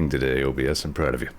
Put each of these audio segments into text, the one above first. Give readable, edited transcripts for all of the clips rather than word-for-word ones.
thing today, OBS. I'm proud of you.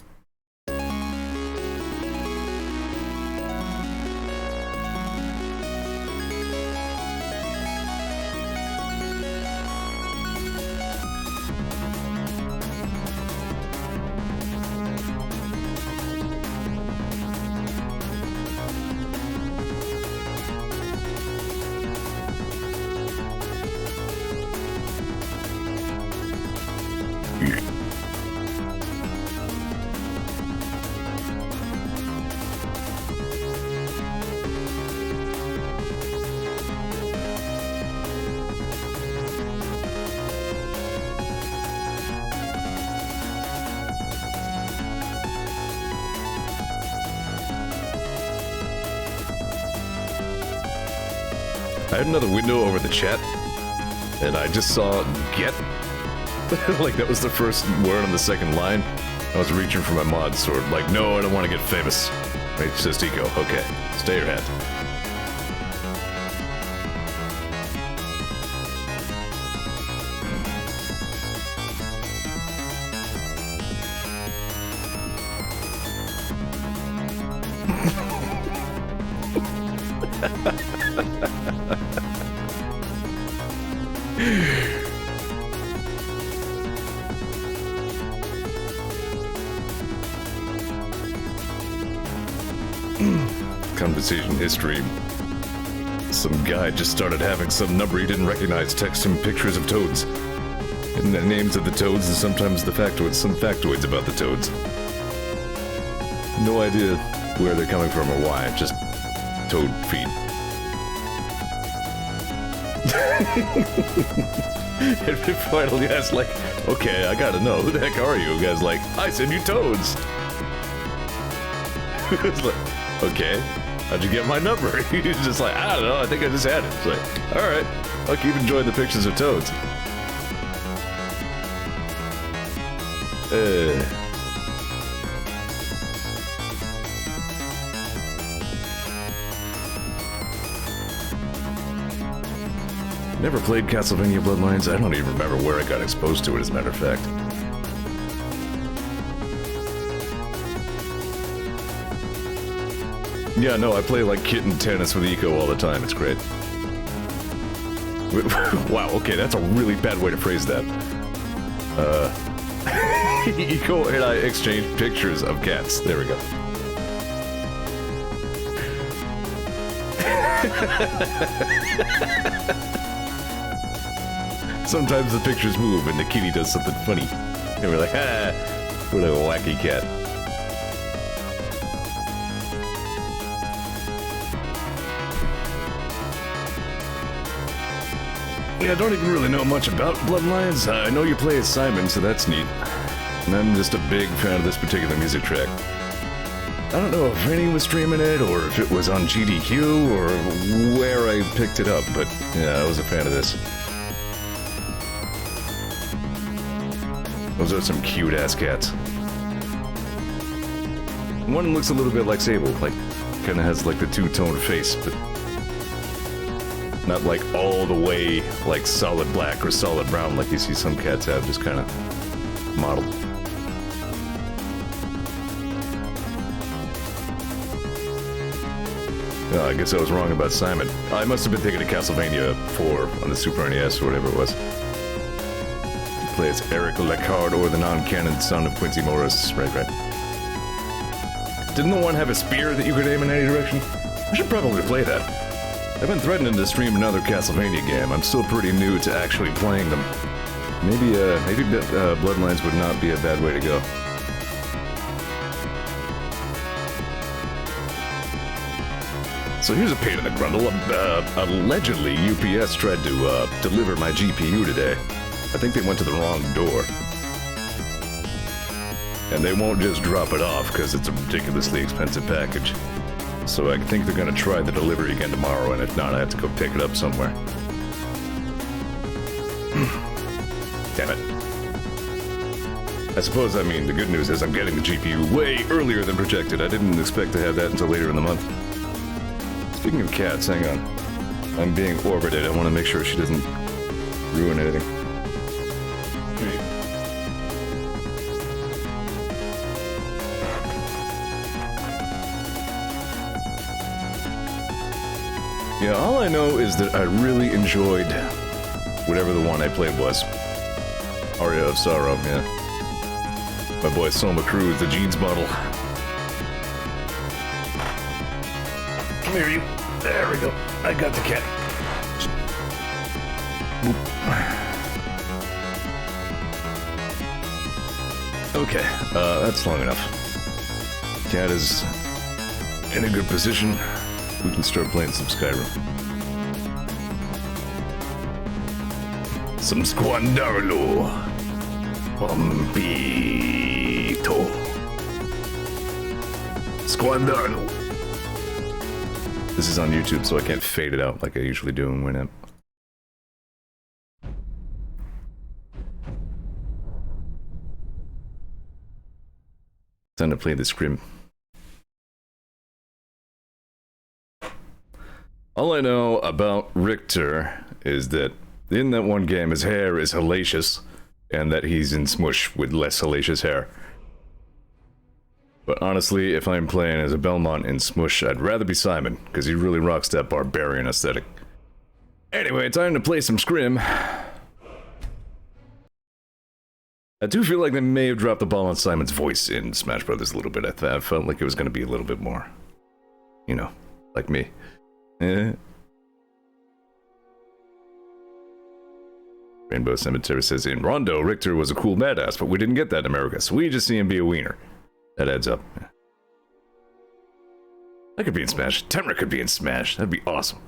I had another window over the chat, and I just saw get. Like, that was the first word on the second line. I was reaching for my mod sword, like, no, I don't want to get famous. Wait, it says Tico. Okay, stay your hand. Conversation history. Some guy just started having some number he didn't recognize text him pictures of toads. And the names of the toads and sometimes the factoids, some factoids about the toads. No idea where they're coming from or why, just toad feet. And finally I was like, okay, I gotta know, who the heck are you? The guy's like, I send you toads. It's like, okay, how'd you get my number? He's just like, I don't know, I think I just had it. It's like, alright, I'll keep enjoying the pictures of toads. Never played Castlevania Bloodlines. I don't even remember where I got exposed to it, as a matter of fact. Yeah, no, I play like kitten tennis with Eco all the time. It's great. Wow, okay, that's a really bad way to phrase that. Eco and I exchanged pictures of cats. There we go. Sometimes the pictures move and the kitty does something funny. And we're like, ah, what a wacky cat. Yeah, I don't even really know much about Bloodlines. I know you play as Simon, so that's neat. And I'm just a big fan of this particular music track. I don't know if Vinny was streaming it, or if it was on GDQ, or where I picked it up, but yeah, I was a fan of this. Those are some cute-ass cats. One looks a little bit like Sable, like, kinda has like the two-tone face, but not like all the way like solid black or solid brown like you see some cats have, just kinda modeled. Oh, I guess I was wrong about Simon. I must have been thinking of Castlevania 4 on the Super NES or whatever it was. You play as Eric Lecard or the non-canon son of Quincy Morris. Right. Didn't the one have a spear that you could aim in any direction? I should probably play that. I've been threatening to stream another Castlevania game. I'm still pretty new to actually playing them. Maybe Bloodlines would not be a bad way to go. So here's a pain in the grundle. Allegedly, UPS tried to deliver my GPU today. I think they went to the wrong door. And they won't just drop it off because it's a ridiculously expensive package. So I think they're gonna try the delivery again tomorrow, and if not, I have to go pick it up somewhere. Damn it. I suppose, I mean, the good news is I'm getting the GPU way earlier than projected. I didn't expect to have that until later in the month. Speaking of cats, hang on. I'm being orbited. I want to make sure she doesn't ruin anything. Yeah, all I know is that I really enjoyed whatever the one I played was. Aria of Sorrow, yeah. My boy Soma Cruz, the jeans model. Come here, you. There we go. I got the cat. Okay, that's long enough. Cat is in a good position. We can start playing some Skyrim. Some Squandarlo. Pampito. Squandarlo. This is on YouTube, so I can't fade it out like I usually do in Winamp. Time to play the scrim. All I know about Richter is that in that one game his hair is hellacious, and that he's in Smush with less hellacious hair. But honestly, if I'm playing as a Belmont in Smush, I'd rather be Simon, because he really rocks that barbarian aesthetic. Anyway, time to play some scrim. I do feel like they may have dropped the ball on Simon's voice in Smash Brothers a little bit. I felt like it was going to be a little bit more, you know, like me. Rainbow Cemetery says, in Rondo, Richter was a cool badass, but we didn't get that in America, so we just see him be a wiener. That adds up. I could be in Smash. Temric could be in Smash. That'd be awesome.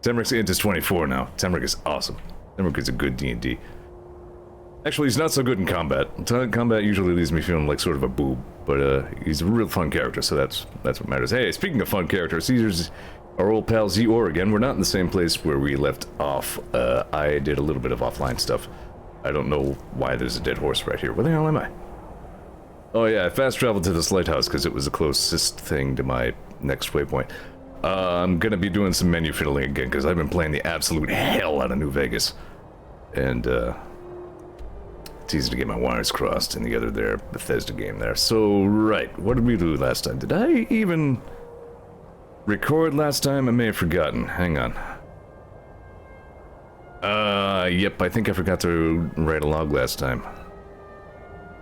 Temric's into 24 now. Temric is awesome. Temric is a good D&D. Actually, he's not so good in combat. Combat usually leaves me feeling like sort of a boob, but he's a real fun character, so that's what matters. Hey, speaking of fun characters, Caesar's our old pal Zeor again. We're not in the same place where we left off. I did a little bit of offline stuff. I don't know why there's a dead horse right here. Where the hell am I? Oh yeah, I fast traveled to this lighthouse because it was the closest thing to my next waypoint. I'm gonna be doing some menu fiddling again because I've been playing the absolute hell out of New Vegas. And, it's easy to get my wires crossed in the other there, Bethesda game there. So, right, what did we do last time? Did I even record last time? I may have forgotten. Hang on. Yep, I think I forgot to write a log last time.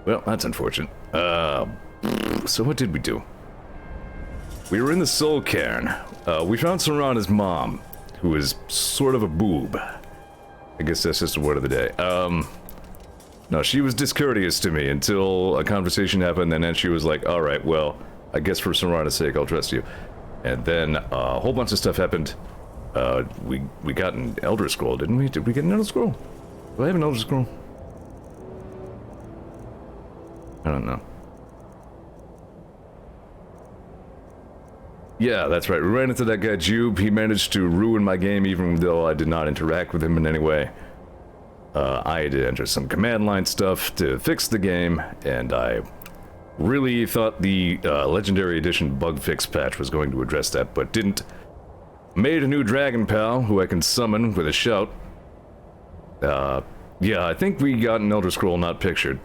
Well, that's unfortunate. So what did we do? We were in the Soul Cairn. We found Serana's mom, who is sort of a boob. I guess that's just the word of the day. No, she was discourteous to me until a conversation happened, and then she was like, alright, well, I guess for Serana's sake, I'll trust you. And then a whole bunch of stuff happened. We got an Elder Scroll, didn't we? Did we get an Elder Scroll? Do I have an Elder Scroll? I don't know. Yeah, that's right. We ran into that guy Jube. He managed to ruin my game even though I did not interact with him in any way. I had to enter some command line stuff to fix the game, and I really thought the Legendary Edition bug fix patch was going to address that, but didn't. Made a new dragon pal who I can summon with a shout. Yeah, I think we got an Elder Scroll not pictured.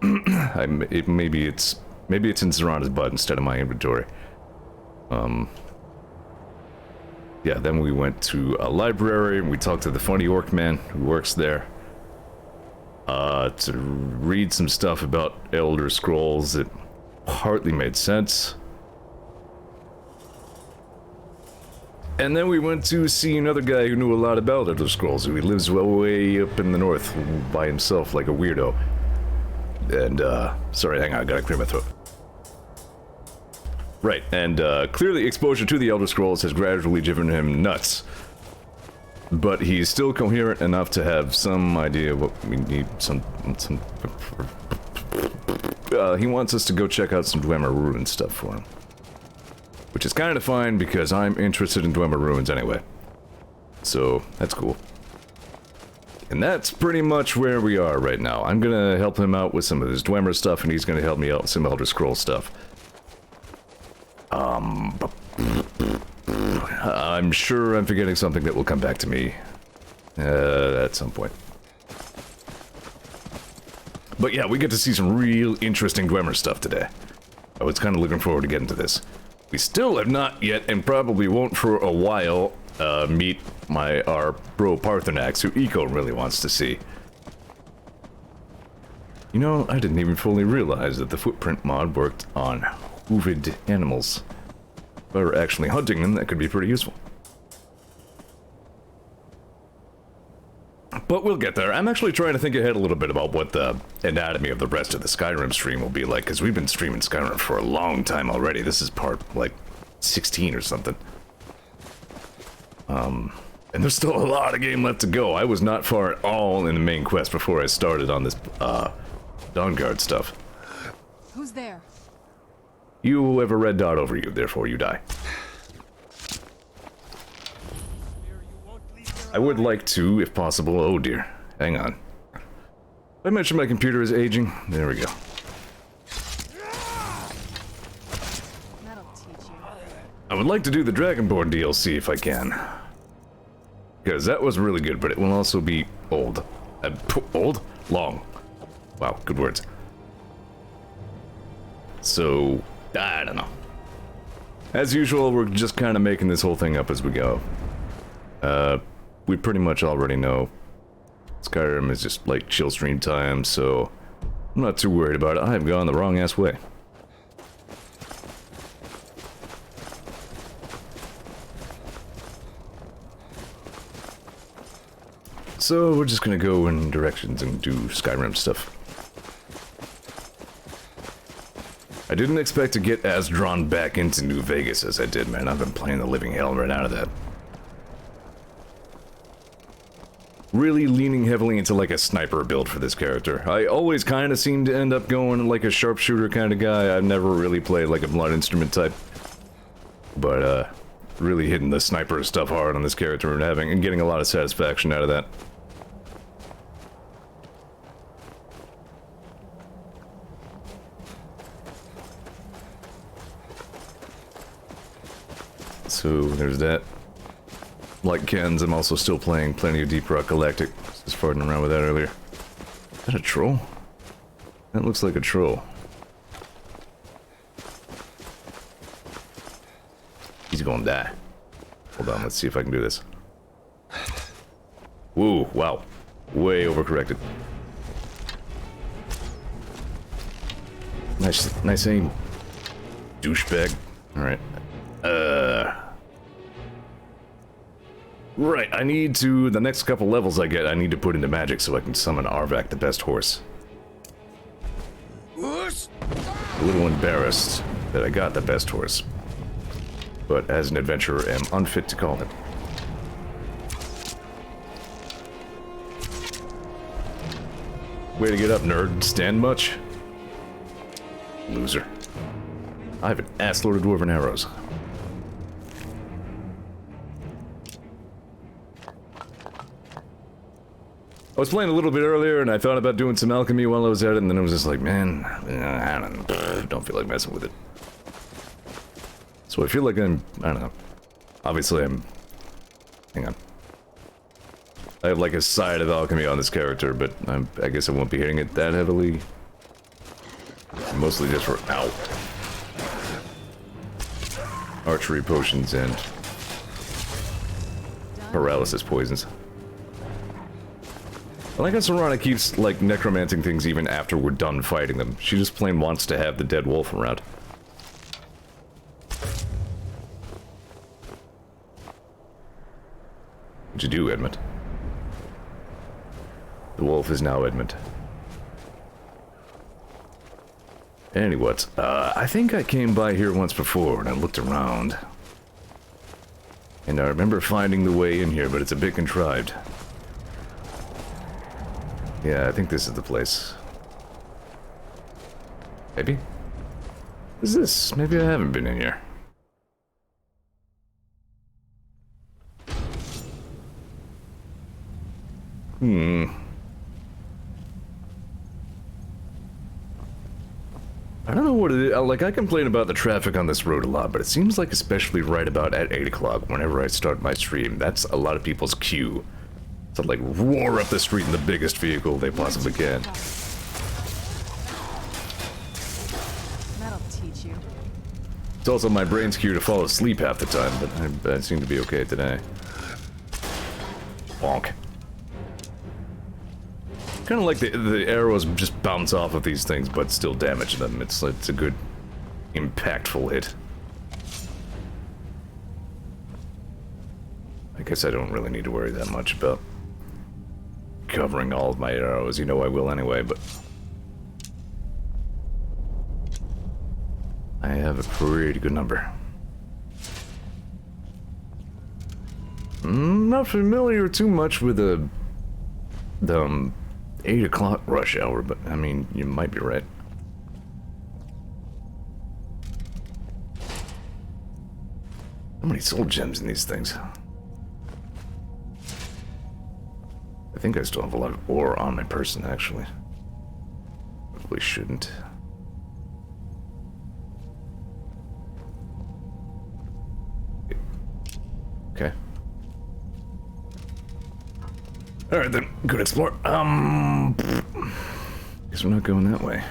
Maybe it's in Serana's butt instead of my inventory. Yeah, then we went to a library and we talked to the funny orc man who works there. To read some stuff about Elder Scrolls that hardly made sense. And then we went to see another guy who knew a lot about Elder Scrolls, who lives way up in the north by himself like a weirdo. And, sorry, hang on, I gotta clear my throat. Right, and clearly exposure to the Elder Scrolls has gradually driven him nuts. But he's still coherent enough to have some idea of what we need, he wants us to go check out some Dwemer Ruins stuff for him. Which is kind of fine, because I'm interested in Dwemer Ruins anyway. So, that's cool. And that's pretty much where we are right now. I'm gonna help him out with some of his Dwemer stuff, and he's gonna help me out with some Elder Scrolls stuff. I'm sure I'm forgetting something that will come back to me at some point. But yeah, we get to see some real interesting Dwemer stuff today. I was kind of looking forward to getting to this. We still have not yet, and probably won't for a while, meet our bro Parthenax, who Eco really wants to see. You know, I didn't even fully realize that the footprint mod worked on hooved animals. If I were actually hunting them, that could be pretty useful. But we'll get there. I'm actually trying to think ahead a little bit about what the anatomy of the rest of the Skyrim stream will be like, because we've been streaming Skyrim for a long time already. This is part, like, 16 or something. And there's still a lot of game left to go. I was not far at all in the main quest before I started on this, Dawnguard stuff. Who's there? You have a red dot over you, therefore you die. I would like to, if possible. Oh dear. Hang on. I mentioned my computer is aging. There we go. That'll teach you. I would like to do the Dragonborn DLC if I can. Because that was really good, but it will also be old. Old? Long. Wow, good words. So, I don't know. As usual, we're just kind of making this whole thing up as we go. We pretty much already know Skyrim is just like chill stream time, so I'm not too worried about it. I have gone the wrong ass way. So we're just gonna go in directions and do Skyrim stuff. I didn't expect to get as drawn back into New Vegas as I did, man. I've been playing the living hell right out of that. Really leaning heavily into like a sniper build for this character. I always kind of seem to end up going like a sharpshooter kind of guy. I've never really played like a blood instrument type. But really hitting the sniper stuff hard on this character and getting a lot of satisfaction out of that. So there's that. Like Ken's, I'm also still playing plenty of Deep Rock Galactic. Just farting around with that earlier. Is that a troll? That looks like a troll. He's gonna die. Hold on, let's see if I can do this. Woo, wow. Way overcorrected. Nice aim. Douchebag. Alright. Right, I need to, the next couple levels I get, I need to put into magic so I can summon Arvak, the best horse. A little embarrassed that I got the best horse, but as an adventurer am unfit to call him. Way to get up, nerd. Stand much? Loser. I have an assload of dwarven arrows. I was playing a little bit earlier, and I thought about doing some alchemy while I was at it, and then I was just like, man, I don't feel like messing with it. So I feel like I don't know. Obviously hang on. I have like a side of alchemy on this character, but I guess I won't be hitting it that heavily. Mostly just for, ow. Archery potions and paralysis poisons. I like how Serana keeps, like, necromancing things even after we're done fighting them. She just plain wants to have the dead wolf around. What'd you do, Edmund? The wolf is now Edmund. Anyway, I think I came by here once before and I looked around. And I remember finding the way in here, but it's a bit contrived. Yeah, I think this is the place. Maybe? What is this? Maybe I haven't been in here. I don't know what it is. Like, I complain about the traffic on this road a lot, but it seems like especially right about at 8 o'clock, whenever I start my stream, that's a lot of people's cue to, like, roar up the street in the biggest vehicle they possibly can. That'll teach you. It's also my brain's cue to fall asleep half the time, but I seem to be okay today. Bonk. Kind of like the arrows just bounce off of these things, but still damage them. It's a good, impactful hit. I guess I don't really need to worry that much about covering all of my arrows. You know I will anyway, but I have a pretty good number. Not familiar too much with the 8 o'clock rush hour, but I mean, you might be right. How many soul gems in these things? I think I still have a lot of ore on my person, actually. Probably shouldn't. Okay. Alright then, good explore. Guess we're not going that way.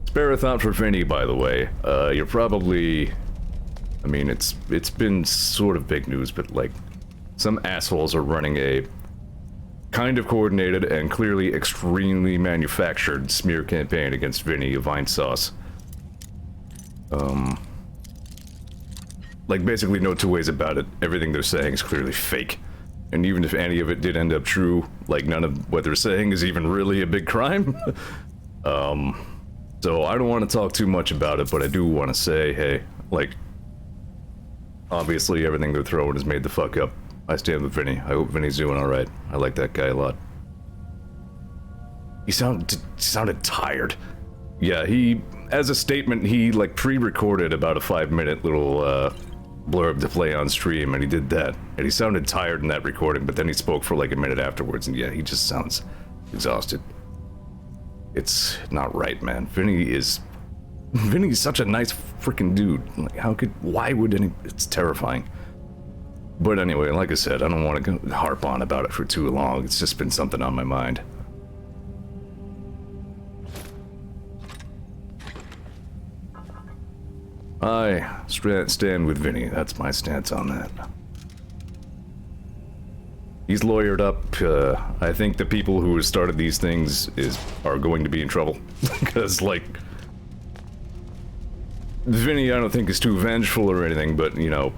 Spare a thought for Vinny, by the way. You're probably... I mean, it's been sort of big news, but like, some assholes are running a kind of coordinated and clearly extremely manufactured smear campaign against Vinny of Vine Sauce. Like, basically no two ways about it. Everything they're saying is clearly fake. And even if any of it did end up true, like, none of what they're saying is even really a big crime. So I don't want to talk too much about it, but I do want to say, hey, like, obviously everything they're throwing is made the fuck up. I stand with Vinny. I hope Vinny's doing alright. I like that guy a lot. He sounded tired. Yeah, he, as a statement, he, like, pre-recorded about a 5-minute little, blurb to play on stream, and he did that. And he sounded tired in that recording, but then he spoke for like a minute afterwards, and yeah, he just sounds exhausted. It's not right, man. Vinny's such a nice freaking dude. Like, why would it's terrifying. But anyway, like I said, I don't want to harp on about it for too long. It's just been something on my mind. I stand with Vinny. That's my stance on that. He's lawyered up. I think the people who started these things are going to be in trouble. Because, like, Vinny, I don't think is too vengeful or anything, but, you know,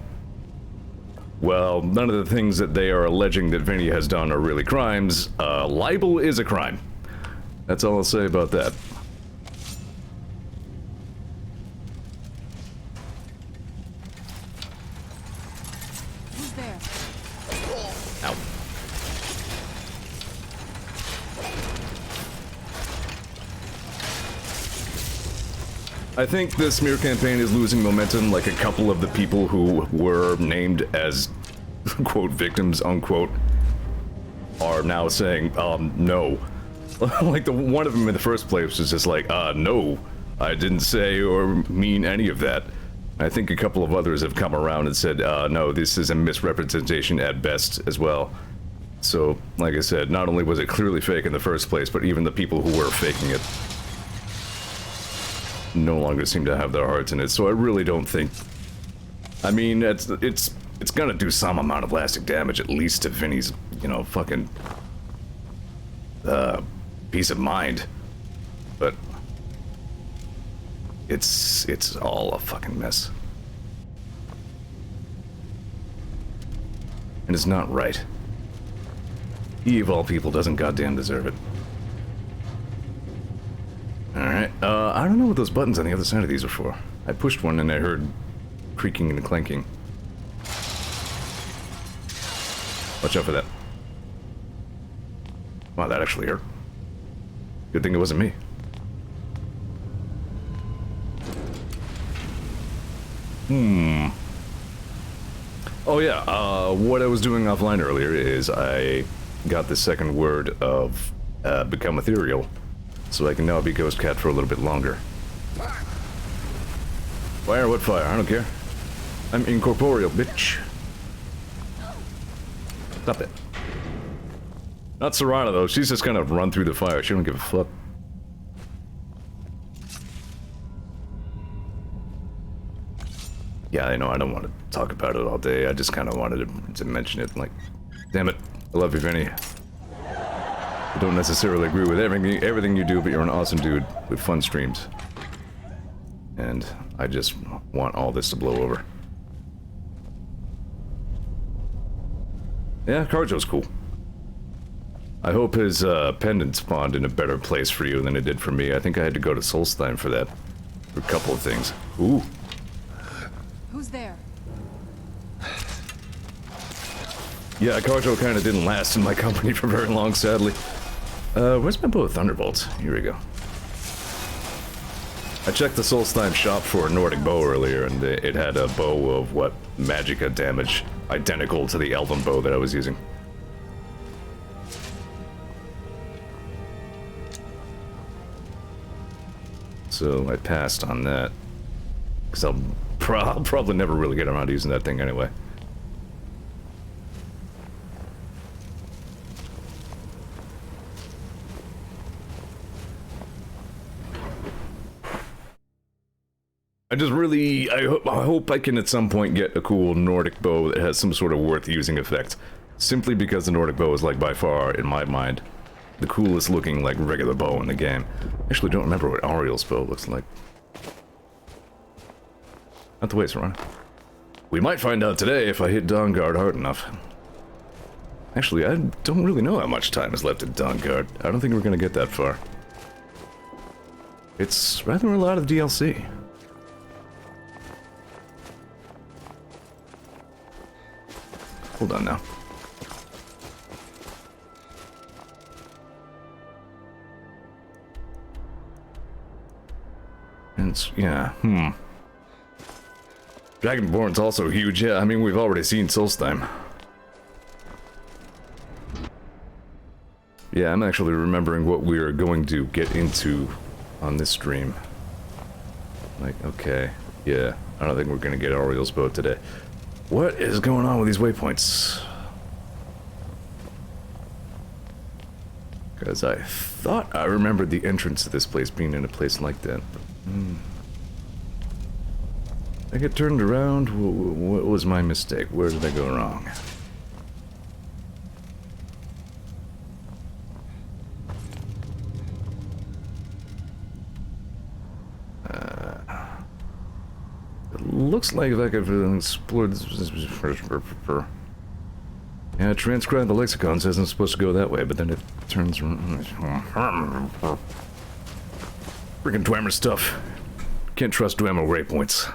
well, none of the things that they are alleging that Vinny has done are really crimes. Libel is a crime. That's all I'll say about that. Who's there? Ow. I think the smear campaign is losing momentum. Like, a couple of the people who were named as, quote, victims, unquote, are now saying, no. Like, the one of them in the first place was just like, no, I didn't say or mean any of that. I think a couple of others have come around and said, no, this is a misrepresentation at best as well. So, like I said, not only was it clearly fake in the first place, but even the people who were faking it no longer seem to have their hearts in it. So I really don't think... I mean, it's gonna do some amount of lasting damage, at least to Vinny's, you know, fucking... peace of mind. But... It's all a fucking mess. And it's not right. He, of all people, doesn't goddamn deserve it. Alright, I don't know what those buttons on the other side of these are for. I pushed one and I heard creaking and clanking. Watch out for that. Wow, that actually hurt. Good thing it wasn't me. Oh yeah, what I was doing offline earlier is I got the second word of become ethereal. So I can now be Ghost Cat for a little bit longer. Fire? What fire? I don't care. I'm incorporeal, bitch. Stop it. Not Serana, though. She's just gonna run through the fire. She don't give a fuck. Yeah, I know, I don't want to talk about it all day. I just kind of wanted to mention it. Like, damn it, I love you, Vinny. I don't necessarily agree with everything you do, but you're an awesome dude with fun streams. And I just want all this to blow over. Yeah, Carjo's cool. I hope his pendant spawned in a better place for you than it did for me. I think I had to go to Solstheim for that. For a couple of things. Ooh. Who's there? Yeah, Carjo kind of didn't last in my company for very long, sadly. Where's my bow of Thunderbolts? Here we go. I checked the Solstheim shop for a Nordic bow earlier, and it had a bow of, what, magicka damage, identical to the elven bow that I was using. So I passed on that, because I'll probably never really get around to using that thing anyway. I hope I can at some point get a cool Nordic bow that has some sort of worth using effect. Simply because the Nordic bow is, like, by far, in my mind, the coolest looking, like, regular bow in the game. I actually don't remember what Ariel's bow looks like. Not the way it's run. We might find out today if I hit Dawnguard hard enough. Actually, I don't really know how much time is left at Dawnguard. I don't think we're gonna get that far. It's rather a lot of DLC. Hold on now. And yeah, Dragonborn's also huge, yeah, I mean, we've already seen Solstheim. Yeah, I'm actually remembering what we're going to get into on this stream. Like, okay, yeah, I don't think we're gonna get Ariel's boat today. What is going on with these waypoints? Because I thought I remembered the entrance to this place being in a place like that. I get turned around. What was my mistake? Where did I go wrong? It looks like if I could explore this. Yeah, transcribe the lexicon says I'm supposed to go that way, but then it turns around. Freaking Dwemer stuff. Can't trust Dwemer waypoints.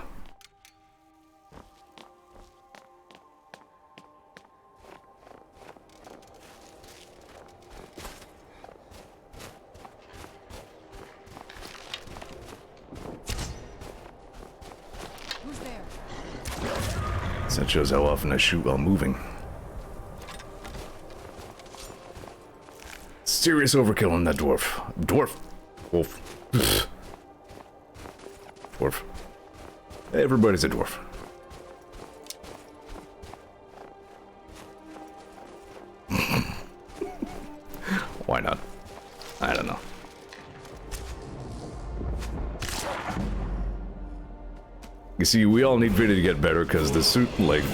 Who's there? That shows how often I shoot while moving. Serious overkill on that dwarf. Dwarf. Wolf. Dwarf. Everybody's a dwarf. Why not? I don't know. You see, we all need Vinny to get better, because the suit, like...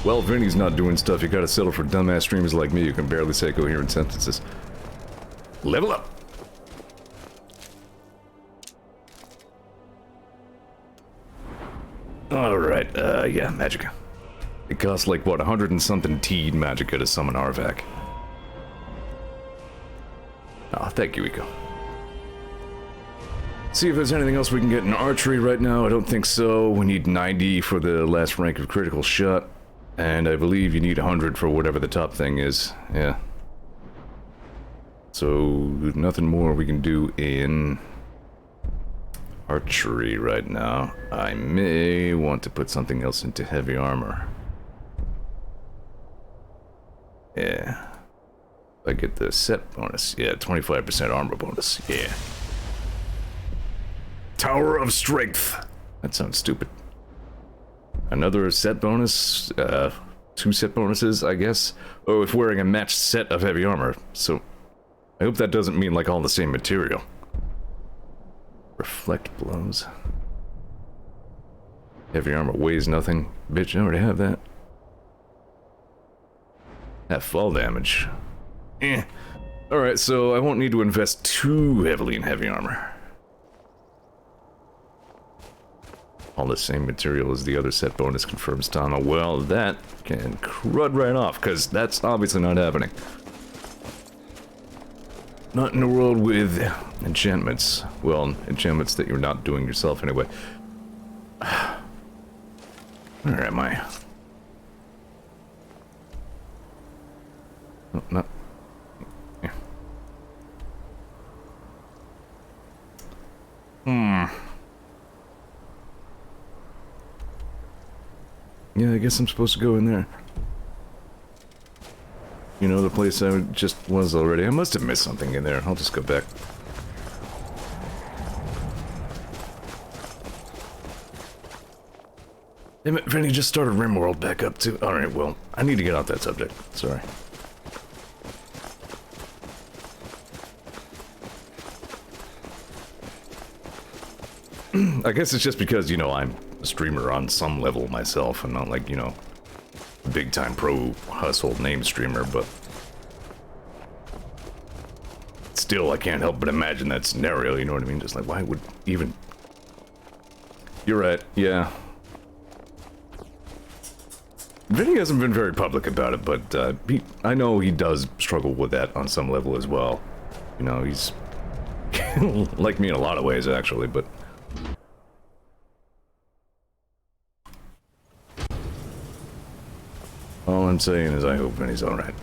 Well, Vinny's not doing stuff, you gotta settle for dumbass streamers like me who can barely say coherent sentences. Level up! Alright, yeah, magicka. It costs like, what, 100 and something teed magicka to summon Arvak. Ah, thank you, Eco. See if there's anything else we can get in archery right now. I don't think so. We need 90 for the last rank of critical shot. And I believe you need 100 for whatever the top thing is. Yeah. So, nothing more we can do in archery right now. I may want to put something else into heavy armor. Yeah. I get the set bonus. Yeah, 25% armor bonus. Yeah. Tower of Strength. That sounds stupid. Another set bonus? 2 set bonuses, I guess? Oh, if wearing a matched set of heavy armor. So, I hope that doesn't mean like all the same material. Reflect blows. Heavy armor weighs nothing. Bitch, I already have that. That fall damage. Eh. Alright, so I won't need to invest too heavily in heavy armor. All the same material as the other set bonus confirms stamina. Well, that can crud right off, because that's obviously not happening. Not in a world with enchantments. Well, enchantments that you're not doing yourself anyway. Where am I? Oh, not... Yeah. Yeah, I guess I'm supposed to go in there. You know, the place I just was already. I must have missed something in there. I'll just go back. Damn it, Vinny just started RimWorld back up too. Alright, well, I need to get off that subject. Sorry. I guess it's just because, you know, I'm a streamer on some level myself, and not like, you know, big-time pro household name streamer, but still, I can't help but imagine that scenario, you know what I mean? Just like, why would even... You're right, yeah. Vinny hasn't been very public about it, but I know he does struggle with that on some level as well. You know, he's like me in a lot of ways, actually, but... All I'm saying is I hope Vinny's alright.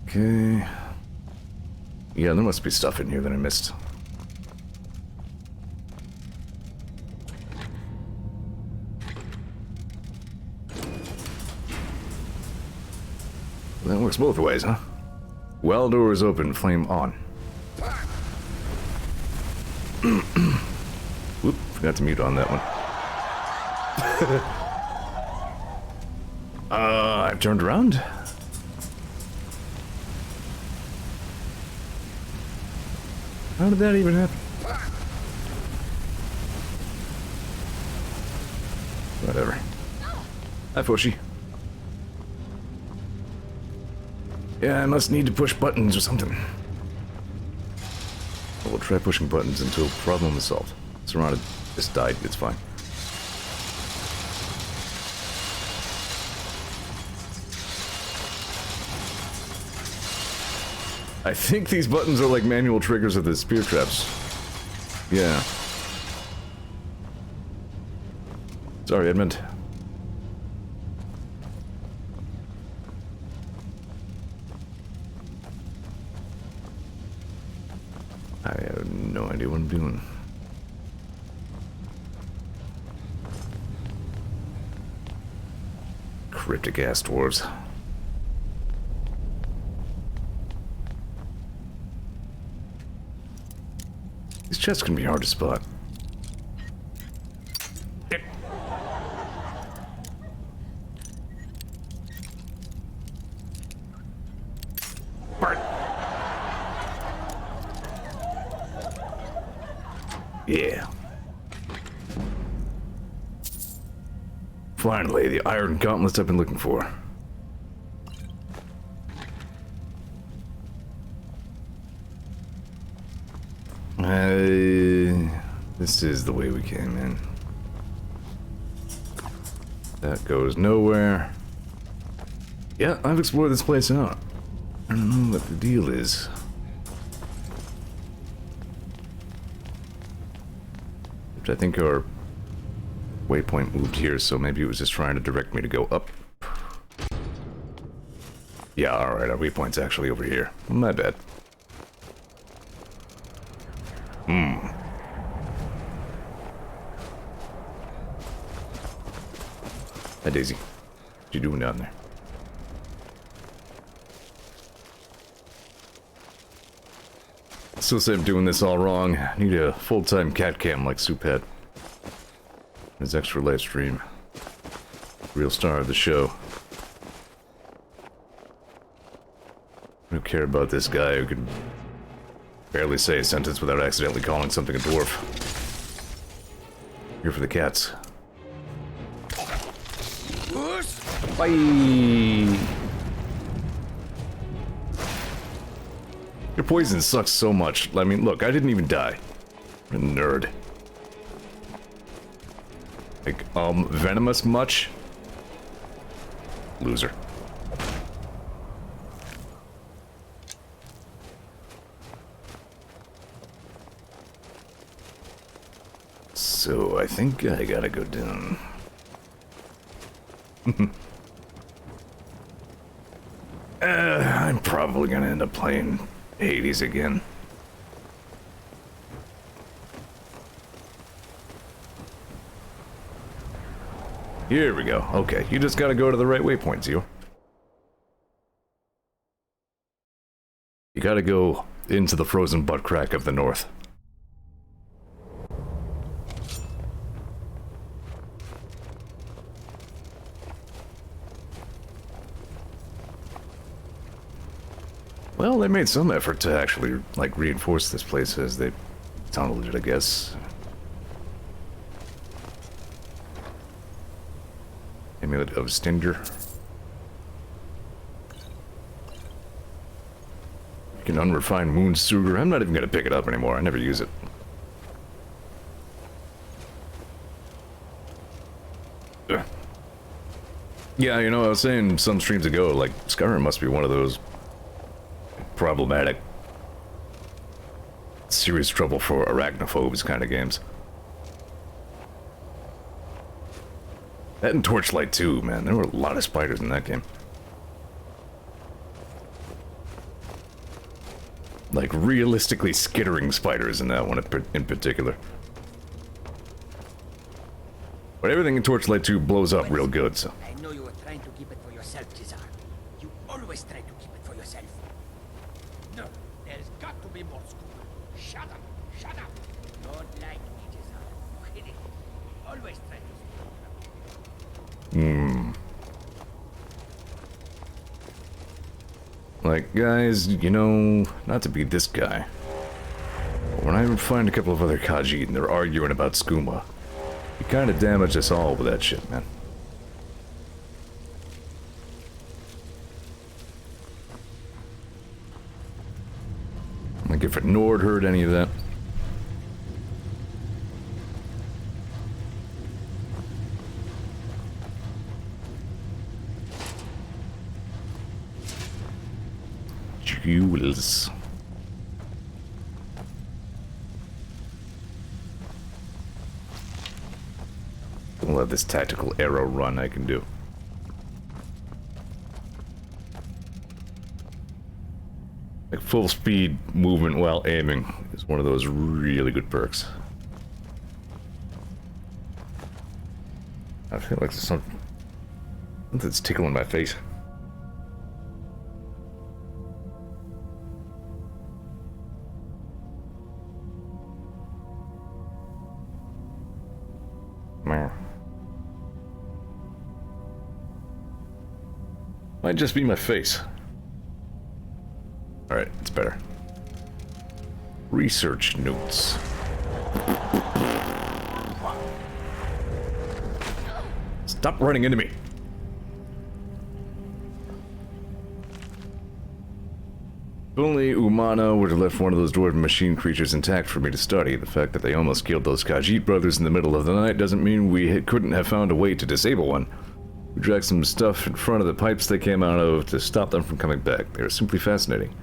Okay... Yeah, there must be stuff in here that I missed. That works both ways, huh? Well, door is open, flame on. Whoop, forgot to mute on that one. I've turned around. How did that even happen? Whatever. Hi, Foshi. Yeah, I must need to push buttons or something. We'll try pushing buttons until problem is solved. Surrounded. Just died. It's fine. I think these buttons are like manual triggers of the spear traps. Yeah. Sorry, Edmund. I have no idea what I'm doing. Cryptic ass dwarves. These chests can be hard to spot. Bart. Yeah. Finally, the iron gauntlets I've been looking for. This is the way we came in. That goes nowhere. Yeah, I've explored this place out. I don't know what the deal is. Which I think our waypoint moved here, so maybe it was just trying to direct me to go up. Yeah, alright, our waypoint's actually over here. My bad. Hi, Daisy. What you doing down there? Still say I'm doing this all wrong. I need a full-time cat cam like Soup had. His extra live stream. Real star of the show. care about this guy who can barely say a sentence without accidentally calling something a dwarf. Here for the cats. Bye! Your poison sucks so much. I mean, look, I didn't even die. What a nerd. Like, venomous much? Loser. So, I think I gotta go down. I'm probably gonna end up playing Hades again. Here we go. Okay, you just gotta go to the right waypoint, Zeor. You gotta go into the frozen butt crack of the north. Well, they made some effort to actually, like, reinforce this place as they tunneled it, I guess. Amulet of Stinger. You can unrefined moon sugar. I'm not even gonna pick it up anymore. I never use it. Ugh. Yeah, you know, I was saying some streams ago, like, Skyrim must be one of those problematic, serious trouble for arachnophobes kind of games. That and Torchlight 2, man. There were a lot of spiders in that game. Like, realistically skittering spiders in that one in particular. But everything in Torchlight 2 blows up real good, so. I know you were trying to keep it for yourself, Zeor. You always try to keep it for yourself. No, there's got to be more scuba. Shut up! Shut up! Don't like me, Zeor. Kidding. Always try to Like, guys, you know, not to be this guy. But when I find a couple of other Khajiit and they're arguing about skooma, you kind of damage us all with that shit, man. Like, if a Nord heard any of that. Jewels. We'll have this tactical arrow run I can do. Like full speed movement while aiming is one of those really good perks. I feel like there's something's tickling my face. Might just be my face. Alright, it's better. Research notes. Stop running into me. If only Umana would have left one of those dwarven machine creatures intact for me to study. The fact that they almost killed those Khajiit brothers in the middle of the night doesn't mean we couldn't have found a way to disable one. We dragged some stuff in front of the pipes they came out of to stop them from coming back. They were simply fascinating.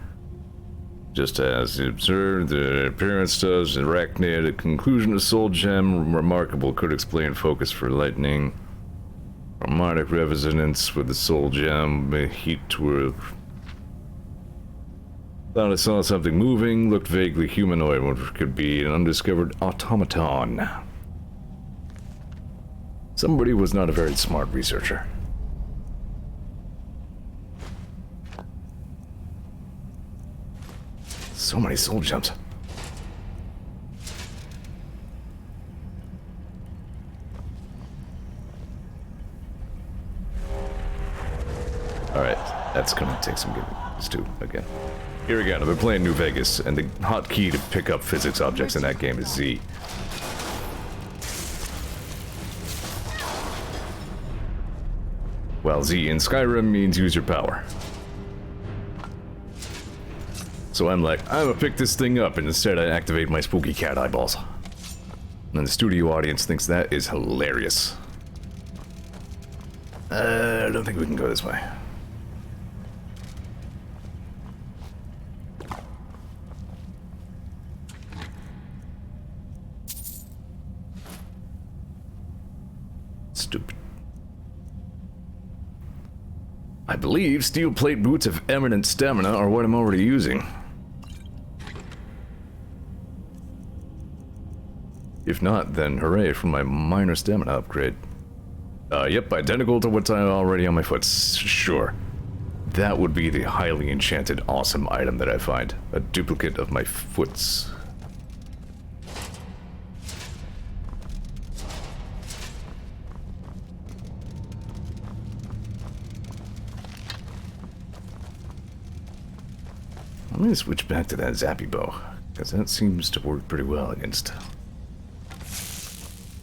Just as he observed, the appearance does arachnid, a conclusion of soul gem, remarkable, could explain focus for lightning. Harmonic resonance with the soul gem, heat to thought I saw something moving, looked vaguely humanoid, what could be an undiscovered automaton. Somebody was not a very smart researcher. So many soul gems. Alright, that's gonna take some Stu, again. Here again, I've been playing New Vegas, and the hotkey to pick up physics objects in that game is Z. While Z in Skyrim means use your power. So I'm like, I'm gonna pick this thing up, and instead I activate my spooky cat eyeballs. And the studio audience thinks that is hilarious. I don't think we can go this way. Stupid. I believe steel plate boots of eminent stamina are what I'm already using. If not, then hooray for my minor stamina upgrade. Yep, identical to what's already on my foot. Sure. That would be the highly enchanted, awesome item that I find. A duplicate of my foots. I'm gonna switch back to that zappy bow, because that seems to work pretty well against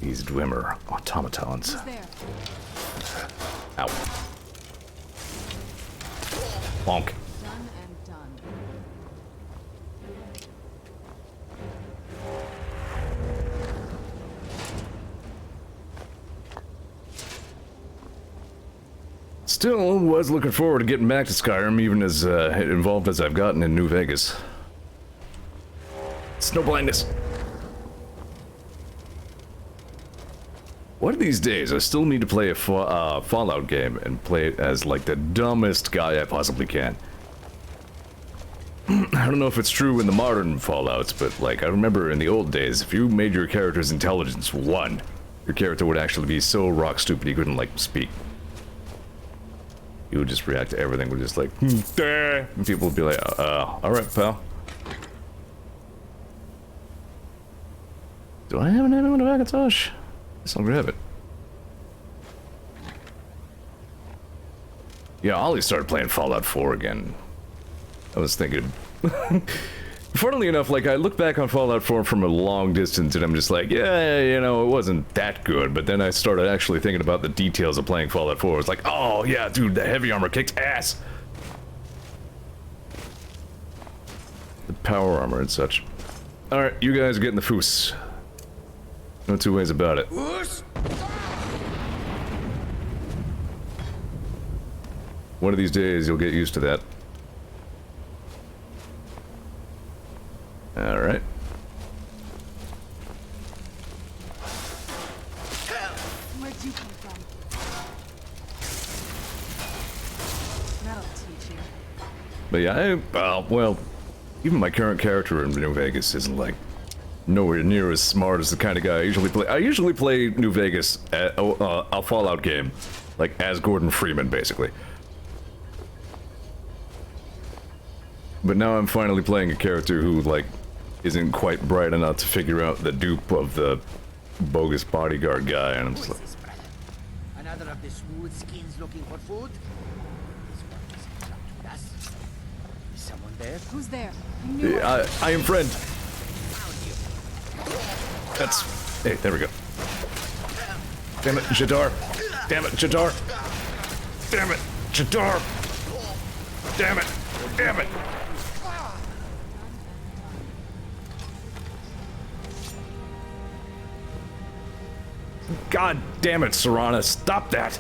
these Dwemer automatons. Who's there? Ow. Bonk. Done and done. Still was looking forward to getting back to Skyrim, even as involved as I've gotten in New Vegas. Snow blindness. One of these days, I still need to play a Fallout game and play it as, like, the dumbest guy I possibly can. I don't know if it's true in the modern Fallouts, but, like, I remember in the old days, if you made your character's intelligence 1, your character would actually be so rock stupid he couldn't, like, speak. He would just react to everything with just, like, and people would be like, alright, pal. Do I have an ammo in the Macintosh? Guess I'll grab it. Yeah, Ollie started playing Fallout 4 again. I was thinking... Funnily enough, like, I look back on Fallout 4 from a long distance and I'm just like, yeah, you know, it wasn't that good, but then I started actually thinking about the details of playing Fallout 4. It's like, oh, yeah, dude, the heavy armor kicked ass! The power armor and such. Alright, you guys are getting the foos. No two ways about it. One of these days, you'll get used to that. Alright. Where'd you come from? That'll teach you. But yeah, well, even my current character in New Vegas isn't, like, nowhere near as smart as the kind of guy I usually play. I usually play New Vegas at a Fallout game, like, as Gordon Freeman, basically. But now I'm finally playing a character who, like, isn't quite bright enough to figure out the dupe of the bogus bodyguard guy, and I'm just like... Another of the smooth skins looking for food? This one is up to us. Is someone there? Who's there? I knew it. I am friend. Found you. That's... Hey, there we go. Damn it, Jadar. Damn it, Jadar. Damn it, Jadar. Damn it. Damn it. God damn it, Serana, stop that!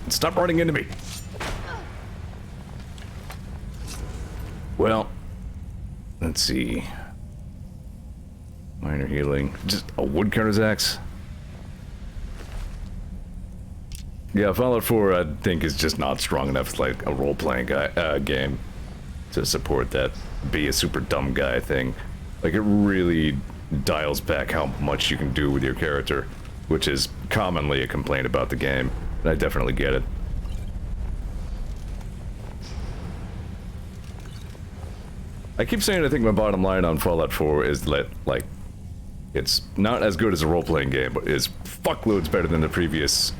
Stop running into me! Well, let's see. Minor healing. Just a woodcutter's axe? Yeah, Fallout 4, I think, is just not strong enough as, like, a role-playing game to support that be a super dumb guy thing. Like, it really dials back how much you can do with your character, which is commonly a complaint about the game, and I definitely get it. I keep saying I think my bottom line on Fallout 4 is that, like, it's not as good as a role-playing game, but is fuckloads better than the previous,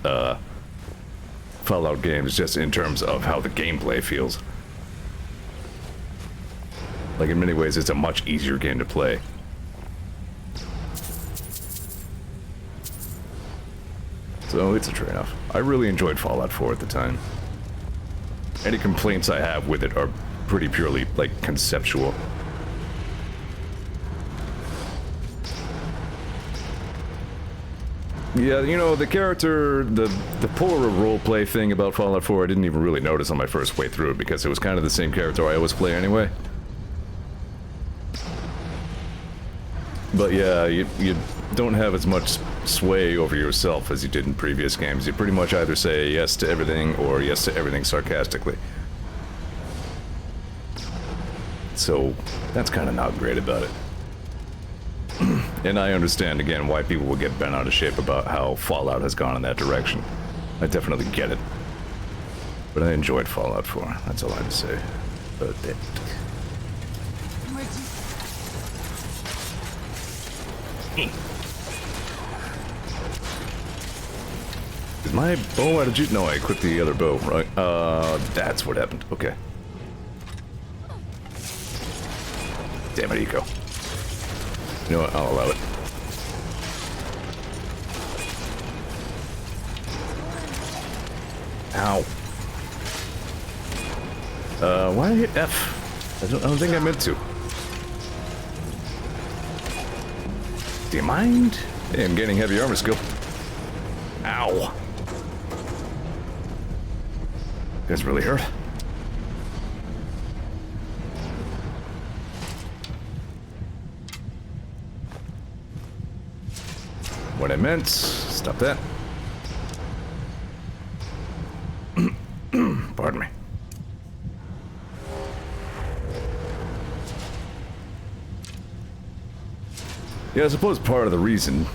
Fallout games, just in terms of how the gameplay feels. Like, in many ways, it's a much easier game to play. So, it's a trade-off. I really enjoyed Fallout 4 at the time. Any complaints I have with it are pretty purely, like, conceptual. Yeah, you know, the character, the poor roleplay thing about Fallout 4, I didn't even really notice on my first way through it, because it was kind of the same character I always play anyway. But yeah, you don't have as much sway over yourself as you did in previous games. You pretty much either say yes to everything, or yes to everything sarcastically. So, that's kind of not great about it. And I understand, again, why people will get bent out of shape about how Fallout has gone in that direction. I definitely get it. But I enjoyed Fallout 4, that's all I have to say about that. Is my bow out of juice? No, I equipped the other bow, right? That's what happened. Okay. Damn it, Eco. You know what? I'll allow it. Ow. Why did I hit F? I don't think I meant to. Do you mind? Hey, I'm gaining heavy armor skill. Ow. That's really hurt. What I meant. Stop that. Pardon me. Yeah, I suppose part of the reason,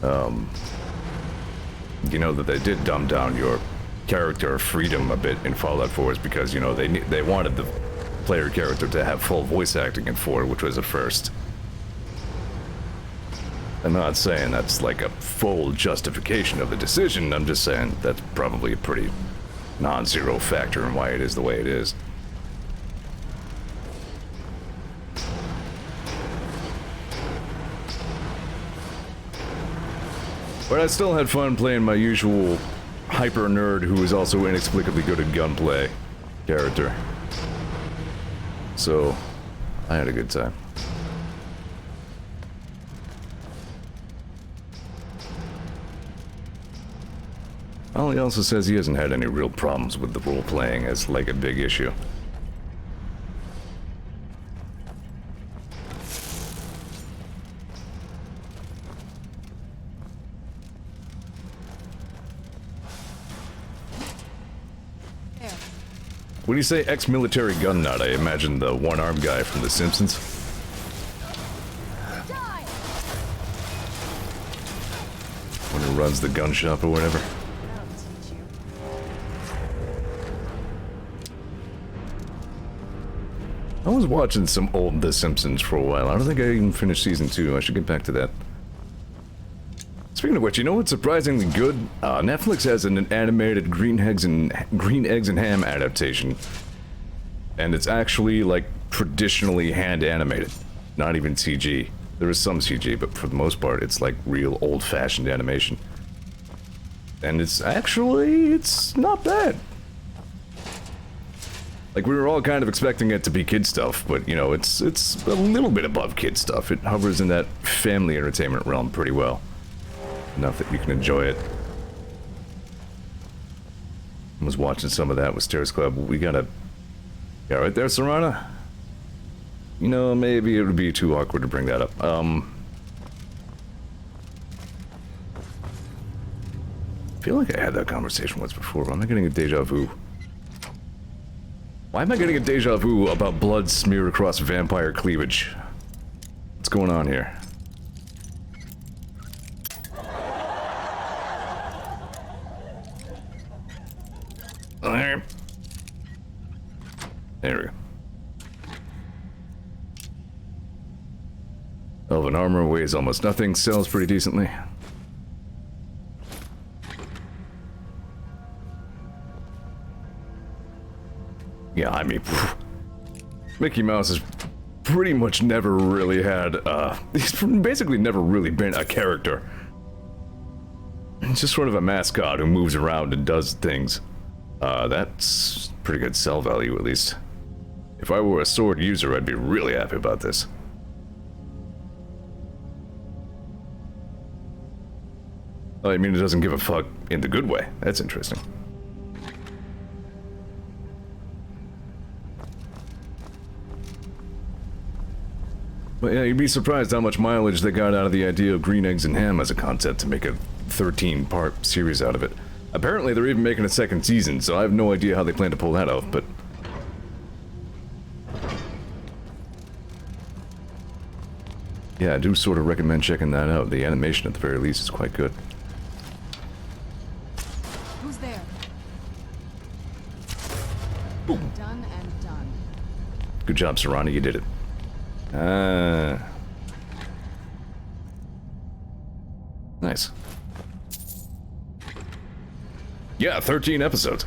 you know, that they did dumb down your character freedom a bit in Fallout 4 is because, you know, they wanted the player character to have full voice acting in 4, which was a first. I'm not saying that's like a full justification of the decision, I'm just saying that's probably a pretty non-zero factor in why it is the way it is. But I still had fun playing my usual hyper nerd who is also inexplicably good at gunplay character. So, I had a good time. Well, he also says he hasn't had any real problems with the role-playing as, like, a big issue. There. When you say ex-military gun nut, I imagine the one-armed guy from The Simpsons. Die! When he runs the gun shop or whatever. That'll teach you. I was watching some old The Simpsons for a while. I don't think I even finished season 2. I should get back to that. Speaking of which, you know what's surprisingly good? Netflix has an animated Green Eggs and Ham adaptation. And it's actually, like, traditionally hand animated. Not even CG. There is some CG, but for the most part, it's like real old-fashioned animation. And it's not bad. Like, we were all kind of expecting it to be kid stuff, but, you know, it's a little bit above kid stuff. It hovers in that family entertainment realm pretty well. Enough that you can enjoy it. I was watching some of that with Stairs Club. We gotta... Yeah, right there, Serana? You know, maybe it would be too awkward to bring that up. I feel like I had that conversation once before, but I'm not getting a deja vu. Why am I getting a deja vu about blood smeared across vampire cleavage? What's going on here? There we go. Elven armor weighs almost nothing, sells pretty decently. Yeah, I mean, Mickey Mouse has pretty much never really had, he's basically never really been a character. He's just sort of a mascot who moves around and does things. That's pretty good sell value, at least. If I were a sword user, I'd be really happy about this. Oh, I mean, it doesn't give a fuck in the good way. That's interesting. But yeah, you'd be surprised how much mileage they got out of the idea of green eggs and ham as a concept to make a 13-part series out of it. Apparently, they're even making a second season, so I have no idea how they plan to pull that off, but... yeah, I do sort of recommend checking that out. The animation, at the very least, is quite good. Who's there? Boom. Done and done. Good job, Serrani, you did it. Nice. Yeah, 13 episodes.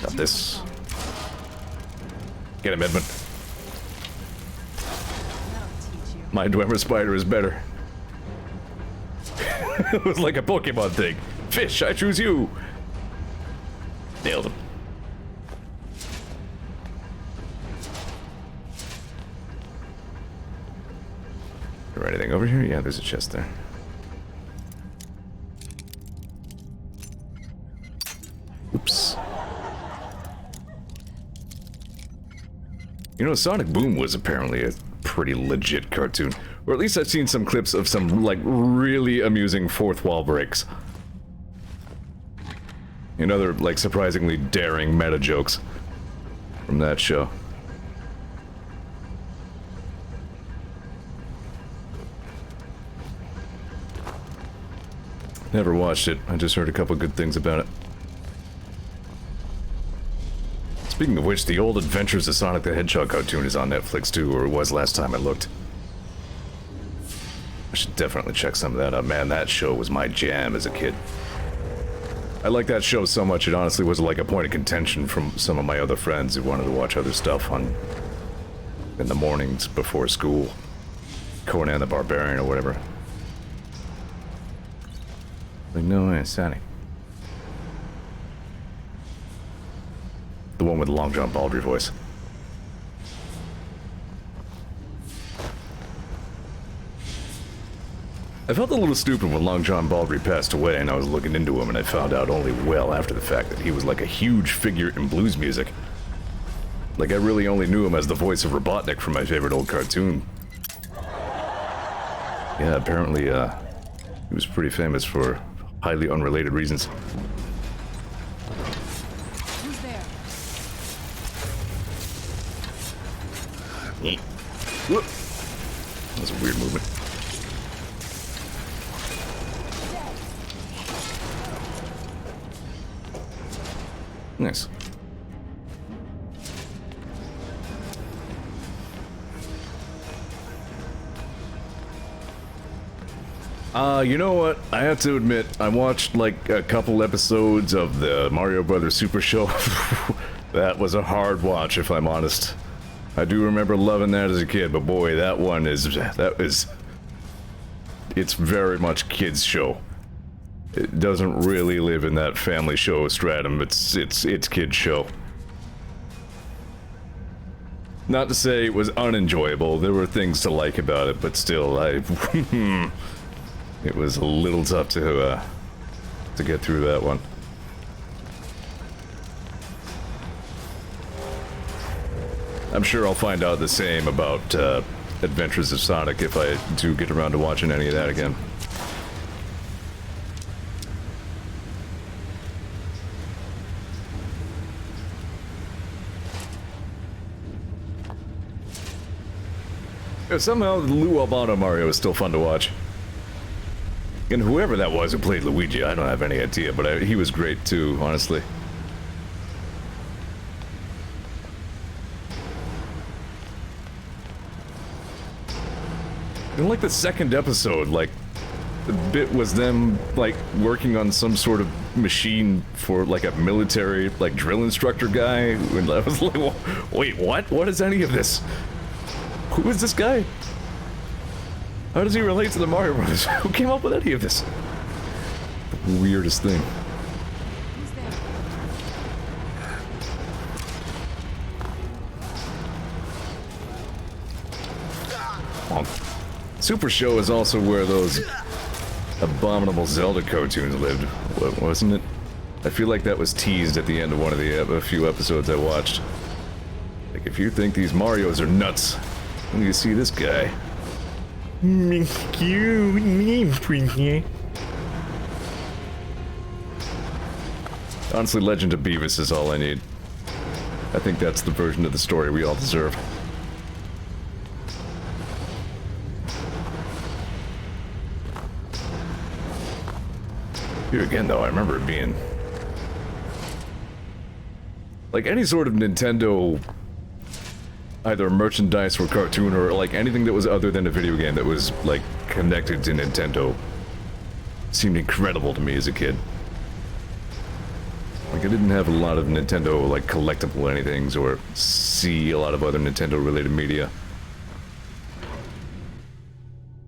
Got this. Get him, Edmund. That'll teach you. My Dwemer spider is better. It was like a Pokemon thing. Fish, I choose you. Nailed him. Is there anything over here? Yeah, there's a chest there. Oops. You know, Sonic Boom was apparently a pretty legit cartoon. Or at least I've seen some clips of some, like, really amusing fourth wall breaks. And other, like, surprisingly daring meta jokes from that show. Never watched it. I just heard a couple good things about it. Speaking of which, the old Adventures of Sonic the Hedgehog cartoon is on Netflix too, or it was last time I looked. I should definitely check some of that out. Man, that show was my jam as a kid. I liked that show so much it honestly was like a point of contention from some of my other friends who wanted to watch other stuff in the mornings before school. Conan the Barbarian or whatever. Like, no way, Sonic. The one with the Long John Baldry voice. I felt a little stupid when Long John Baldry passed away and I was looking into him and I found out only well after the fact that he was like a huge figure in blues music. Like I really only knew him as the voice of Robotnik from my favorite old cartoon. Yeah, apparently he was pretty famous for highly unrelated reasons. Who's there? Whoop. That was a weird movement. Nice. You know what? I have to admit, I watched like a couple episodes of the Mario Brothers Super Show. That was a hard watch, if I'm honest. I do remember loving that as a kid, but boy, that one is, it's very much kids' show. It doesn't really live in that family show stratum. It's kids' show. Not to say it was unenjoyable. There were things to like about it, but still, it was a little tough to get through that one. I'm sure I'll find out the same about Adventures of Sonic if I do get around to watching any of that again. Somehow, Lou Albano Mario is still fun to watch. And whoever that was who played Luigi, I don't have any idea, but he was great too, honestly. And like the second episode, like, the bit was them, like, working on some sort of machine for, like, a military, like, drill instructor guy. And I was like, wait, what? What is any of this? Who is this guy? How does he relate to the Mario Brothers? Who came up with any of this? The weirdest thing. Who's there? Super Show is also where those abominable Zelda cartoons lived, wasn't it? I feel like that was teased at the end of one of the a few episodes I watched. Like, if you think these Marios are nuts, when you see this guy. Honestly, Legend of Beavis is all I need. I think that's the version of the story we all deserve. Here again, though, I remember it being... like, any sort of Nintendo... either merchandise or cartoon or, like, anything that was other than a video game that was, like, connected to Nintendo seemed incredible to me as a kid. Like, I didn't have a lot of Nintendo, like, collectible anythings or see a lot of other Nintendo-related media.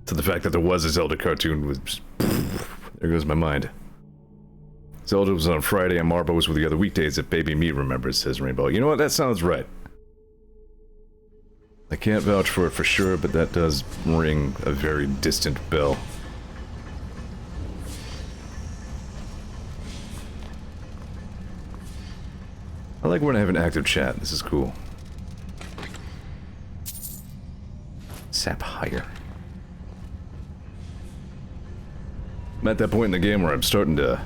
So the fact that there was a Zelda cartoon was... there goes my mind. Zelda was on Friday and Marble was with the other weekdays if Baby Me remembers, says Rainbow. You know what? That sounds right. I can't vouch for it for sure, but that does ring a very distant bell. I like when I have an active chat. This is cool. Sap higher. I'm at that point in the game where I'm starting to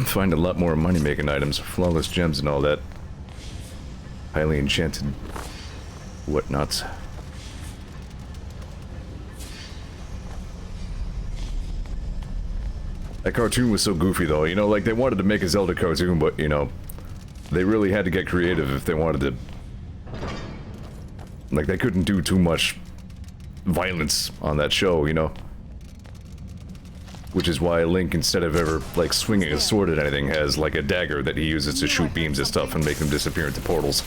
find a lot more money-making items, flawless gems and all that. Highly enchanted whatnots. That cartoon was so goofy though, you know, like they wanted to make a Zelda cartoon, but you know, they really had to get creative if they wanted to. Like they couldn't do too much violence on that show, you know? Which is why Link, instead of ever, like, swinging a sword at anything, has, like, a dagger that he uses to shoot beams at stuff and make them disappear into portals.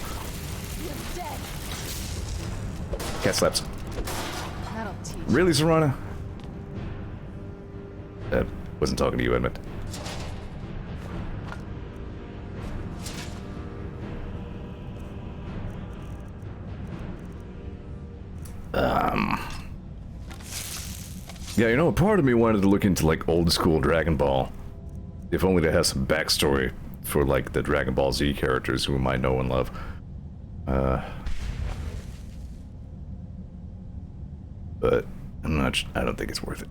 Cat slaps. That'll teach. Really, Serana? Wasn't talking to you, Edmund. Yeah, you know, part of me wanted to look into, like, old school Dragon Ball. If only to have some backstory for, like, the Dragon Ball Z characters whom I know and love. But I don't think it's worth it.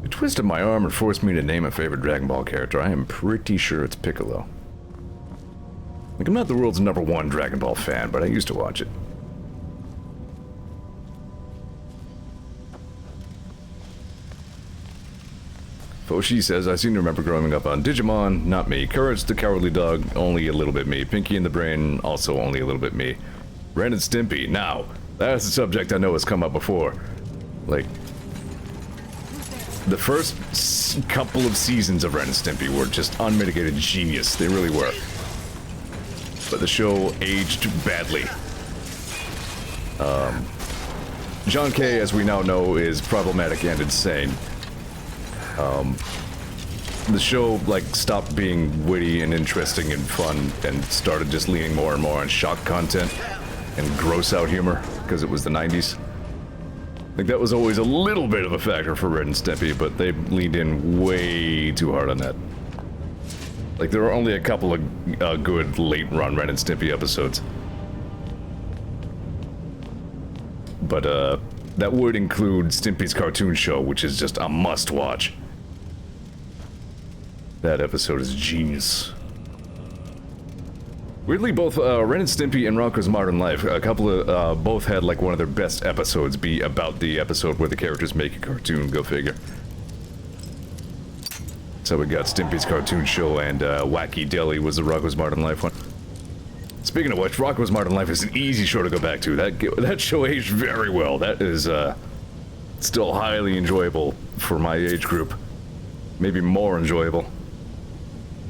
You twisted my arm and forced me to name a favorite Dragon Ball character. I am pretty sure it's Piccolo. Like, I'm not the world's #1 Dragon Ball fan, but I used to watch it. Foshi says, I seem to remember growing up on Digimon, not me. Courage the Cowardly Dog, only a little bit me. Pinky and the Brain, also only a little bit me. Ren and Stimpy, now, that's a subject I know has come up before. Like, the first couple of seasons of Ren and Stimpy were just unmitigated genius. They really were. But the show aged badly. John K., as we now know, is problematic and insane. The show, like, stopped being witty and interesting and fun and started just leaning more and more on shock content and gross-out humor, because it was the 90s. Like, that was always a little bit of a factor for Ren and Stimpy, but they leaned in way too hard on that. Like, there were only a couple of good late-run Ren and Stimpy episodes. But, that would include Stimpy's cartoon show, which is just a must-watch. That episode is genius. Weirdly, both Ren and Stimpy and Rocko's Modern Life, a couple of, both had like one of their best episodes be about the episode where the characters make a cartoon, go figure. So we got Stimpy's cartoon show and Wacky Deli was the Rocko's Modern Life one. Speaking of which, Rocko's Modern Life is an easy show to go back to. That show aged very well. That is still highly enjoyable for my age group. Maybe more enjoyable.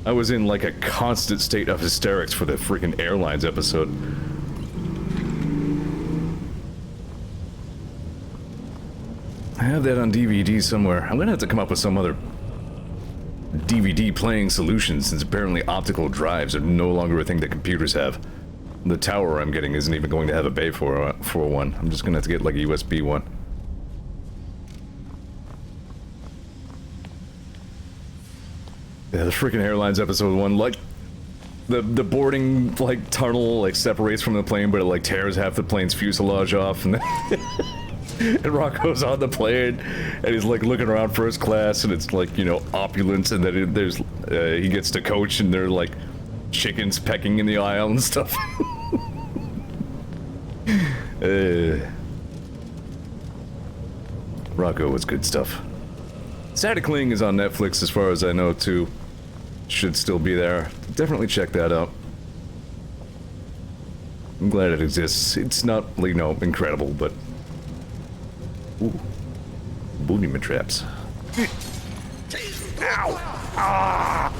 I was in like a constant state of hysterics for the freaking airlines episode. I have that on DVD somewhere. I'm gonna have to come up with some other DVD playing solution since apparently optical drives are no longer a thing that computers have. The tower I'm getting isn't even going to have a bay for one. I'm just gonna have to get like a USB one. Yeah, the freaking airlines episode 1, like, the boarding, like, tunnel, like, separates from the plane, but it, like, tears half the plane's fuselage off, and then and Rocco's on the plane, and he's, like, looking around first class, and it's, like, you know, opulence, and then he gets to coach, and they're, like, chickens pecking in the aisle and stuff. Rocco was good stuff. Staticling is on Netflix as far as I know, too. Should still be there. Definitely check that out. I'm glad it exists. It's not, you know, incredible, but... Ooh. Booty traps. Ow! Ah!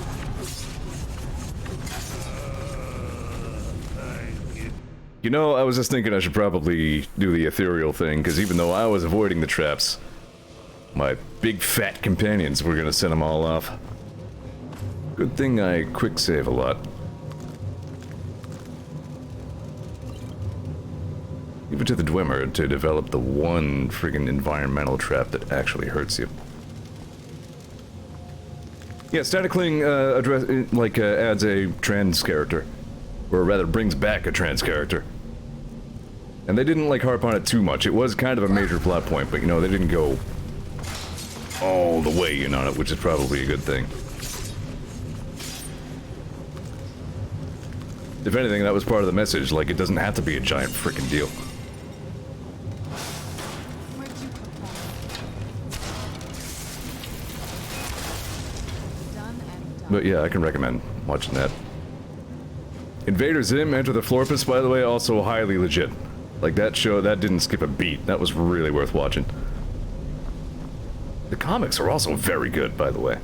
You know, I was just thinking I should probably do the ethereal thing, because even though I was avoiding the traps, my big fat companions were gonna send them all off. Good thing I quick save a lot. Leave it to the Dwemer to develop the one friggin' environmental trap that actually hurts you. Yeah, Staticling adds a trans character. Or rather, brings back a trans character. And they didn't, like, harp on it too much. It was kind of a major plot point, but, you know, they didn't go all the way in on it, which is probably a good thing. If anything, that was part of the message, like, it doesn't have to be a giant frickin' deal. Where'd you put that? Done and done. But yeah, I can recommend watching that. Invader Zim, Enter the Florpus, by the way, also highly legit. Like, that show, that didn't skip a beat. That was really worth watching. The comics are also very good, by the way.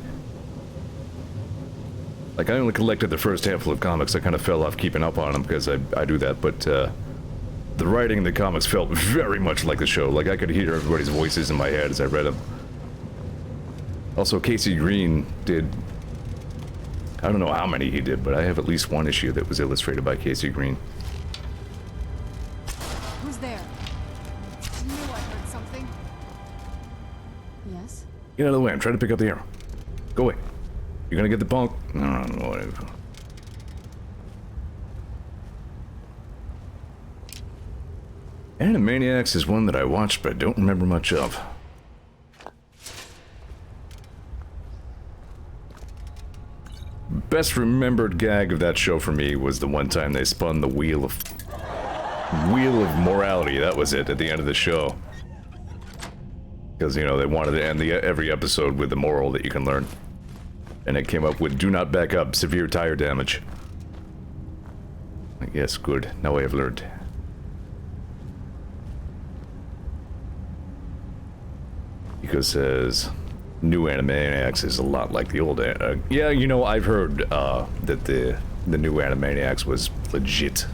Like, I only collected the first handful of comics. I kind of fell off keeping up on them because I do that, but the writing in the comics felt very much like the show. Like, I could hear everybody's voices in my head as I read them. Also, Casey Green did... I don't know how many he did, but I have at least one issue that was illustrated by Casey Green. Who's there? I knew I heard something. Yes? Get out of the way, I'm trying to pick up the arrow. Go away. You're gonna get the punk. No, whatever. Animaniacs is one that I watched but don't remember much of. Best remembered gag of that show for me was the one time they spun the wheel of morality. That was it at the end of the show. Because, you know, they wanted to end every episode with the moral that you can learn. And it came up with do not back up, severe tire damage. Like, yes, good. Now I have learned. Because says new Animaniacs is a lot like the old. Yeah, you know, I've heard that the new Animaniacs was legit.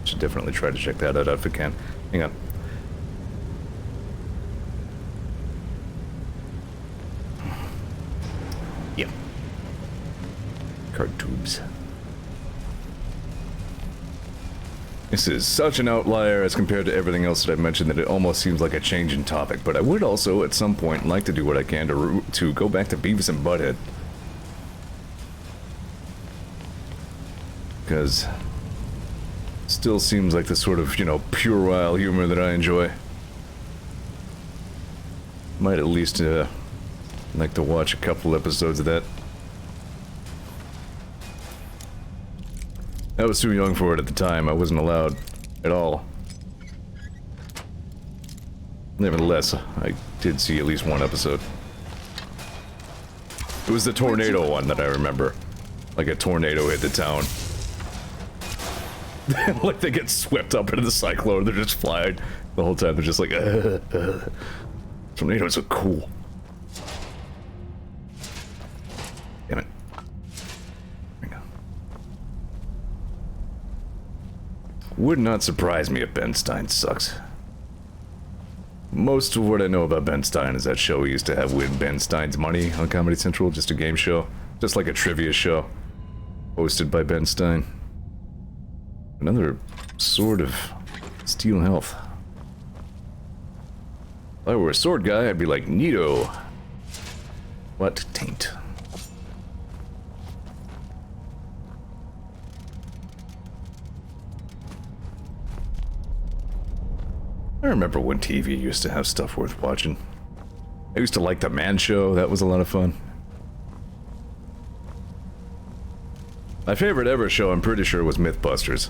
Should definitely try to check that out if I can. Hang on. Yep. Card tubes. This is such an outlier as compared to everything else that I've mentioned that it almost seems like a change in topic, but I would also, at some point, like to do what I can to go back to Beavis and Butthead. Because still seems like the sort of, you know, puerile humor that I enjoy. Might at least like to watch a couple episodes of that. I was too young for it at the time. I wasn't allowed at all. Nevertheless, I did see at least one episode. It was the tornado one that I remember. Like a tornado hit the town. Like they get swept up into the cyclone, they're just flying. The whole time they're just like, Tornadoes are cool. Damn it. There we go. Would not surprise me if Ben Stein sucks. Most of what I know about Ben Stein is that show he used to have with Ben Stein's Money on Comedy Central, just a game show. Just like a trivia show. Hosted by Ben Stein. Another sword of steel health. If I were a sword guy, I'd be like, neato. What taint? I remember when TV used to have stuff worth watching. I used to like The Man Show, that was a lot of fun. My favorite ever show, I'm pretty sure, was Mythbusters.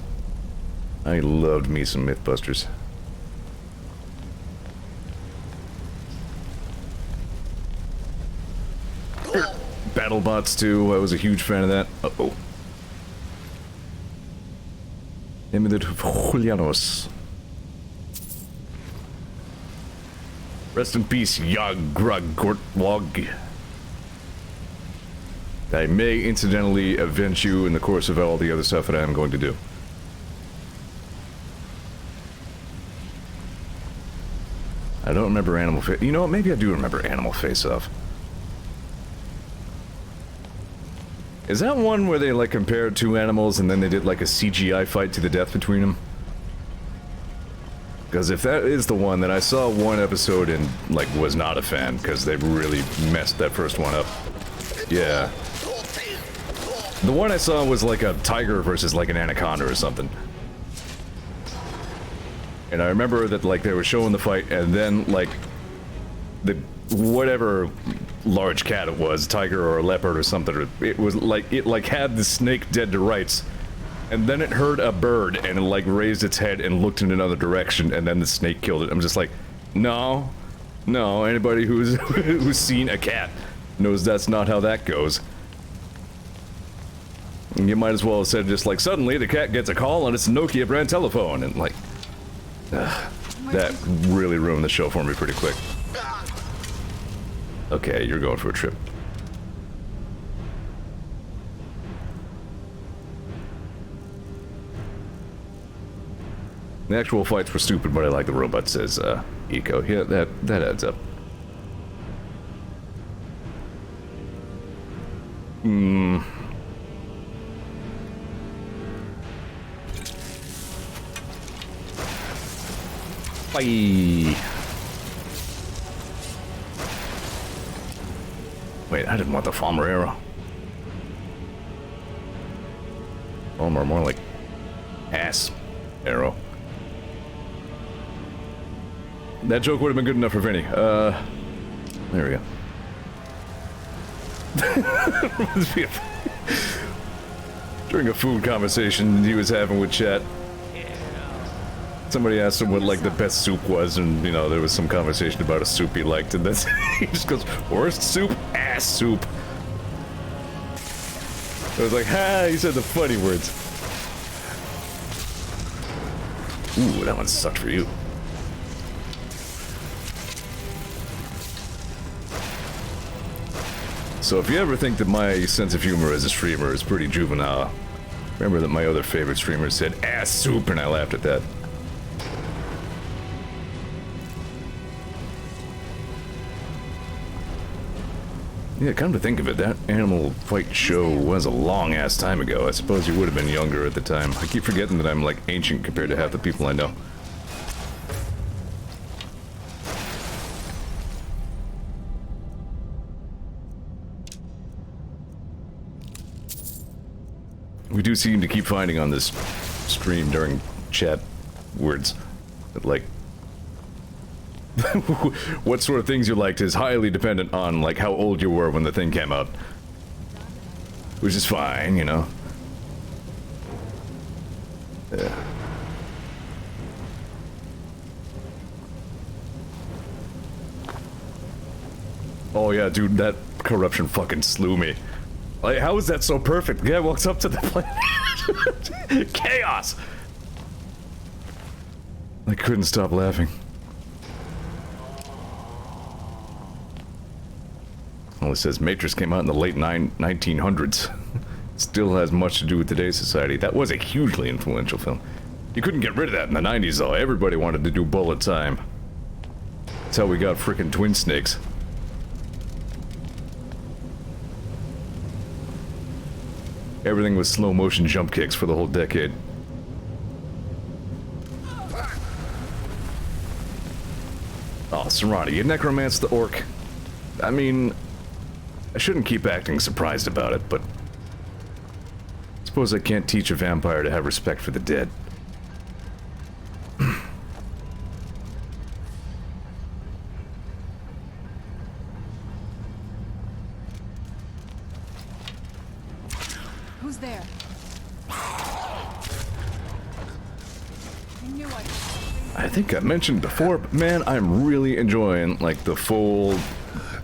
I loved me some Mythbusters. BattleBots too, I was a huge fan of that. Uh-oh. Emilid Julianos. Rest in peace, Yagragortwog. I may incidentally avenge you in the course of all the other stuff that I am going to do. I don't remember Animal Face. You know what? Maybe I do remember Animal Face-Off. Is that one where they like compared two animals and then they did like a CGI fight to the death between them? Because if that is the one, then I saw one episode and like was not a fan because they really messed that first one up. Yeah. The one I saw was like a tiger versus like an anaconda or something. And I remember that like they were showing the fight and then like the whatever large cat it was, tiger or a leopard or something, it was like it like had the snake dead to rights. And then it heard a bird and it like raised its head and looked in another direction and then the snake killed it. I'm just like, no, anybody who's who's seen a cat knows that's not how that goes. And you might as well have said just like, suddenly the cat gets a call on its Nokia brand telephone and like, that really ruined the show for me pretty quick. Okay, you're going for a trip. The actual fights were stupid, but I like the robot, says, Eco. Yeah, that adds up. Bye. Wait, I didn't want the Farmer arrow. Farmer, more like ass arrow. That joke would have been good enough for Vinny. There we go. During a food conversation he was having with chat, somebody asked him what like the best soup was, and you know there was some conversation about a soup he liked, and then he just goes, "Worst soup, ass soup." I was like, ha! He said the funny words. Ooh, that one sucked for you. So if you ever think that my sense of humor as a streamer is pretty juvenile, remember that my other favorite streamer said ass soup and I laughed at that. Yeah, come to think of it, that animal fight show was a long ass time ago. I suppose you would have been younger at the time. I keep forgetting that I'm like ancient compared to half the people I know. We do seem to keep finding on this stream during chat words that like what sort of things you liked is highly dependent on like how old you were when the thing came out. Which is fine, you know. Yeah. Oh yeah, dude, that corruption fucking slew me. Like, how is that so perfect? The guy walks up to the planet. Chaos! I couldn't stop laughing. Well, it says Matrix came out in the late 1900s. Still has much to do with today's society. That was a hugely influential film. You couldn't get rid of that in the 90s, though. Everybody wanted to do bullet time. That's how we got frickin' Twin Snakes. Everything was slow motion jump kicks for the whole decade. Oh, Serrani, you necromanced the orc. I mean, I shouldn't keep acting surprised about it, but I suppose I can't teach a vampire to have respect for the dead. Who's there? I knew I I think I mentioned before, but man, I'm really enjoying, like, the full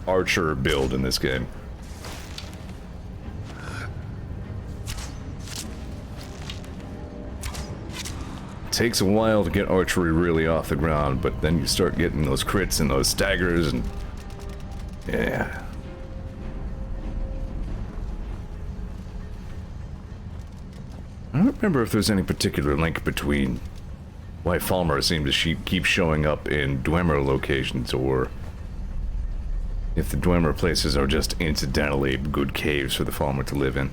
archer build in this game. Takes a while to get archery really off the ground, but then you start getting those crits and those staggers and... yeah. I don't remember if there's any particular link between why Falmer seemed to keep showing up in Dwemer locations, or if the Dwemer places are just incidentally good caves for the Falmer to live in.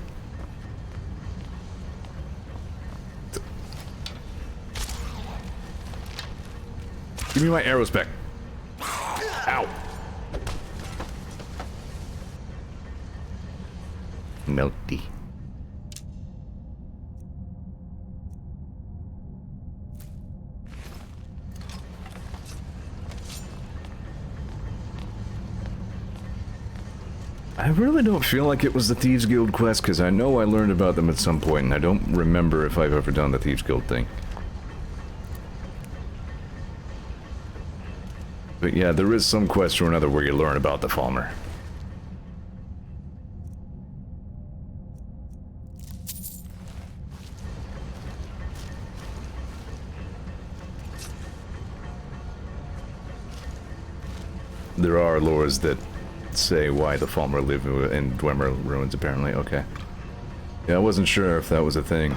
Give me my arrows back. Ow. Melty. I really don't feel like it was the Thieves Guild quest, because I know I learned about them at some point, and I don't remember if I've ever done the Thieves Guild thing. But yeah, there is some quest or another where you learn about the Falmer. There are lores that say why the Falmer live in Dwemer ruins, apparently. Okay. Yeah, I wasn't sure if that was a thing.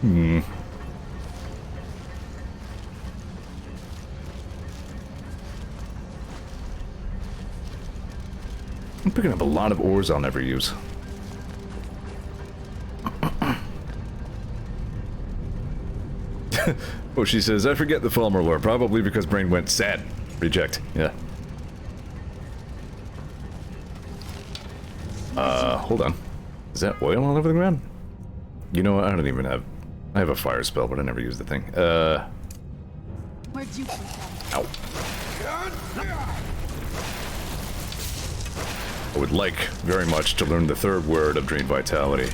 I'm picking up a lot of ores I'll never use. Oh, she says, I forget the Falmer lore, probably because brain went sad. Reject, yeah. Hold on. Is that oil all over the ground? You know what, I don't even have... I have a fire spell, but I never use the thing. Where'd you come from? Ow. I would like very much to learn the third word of Drain Vitality.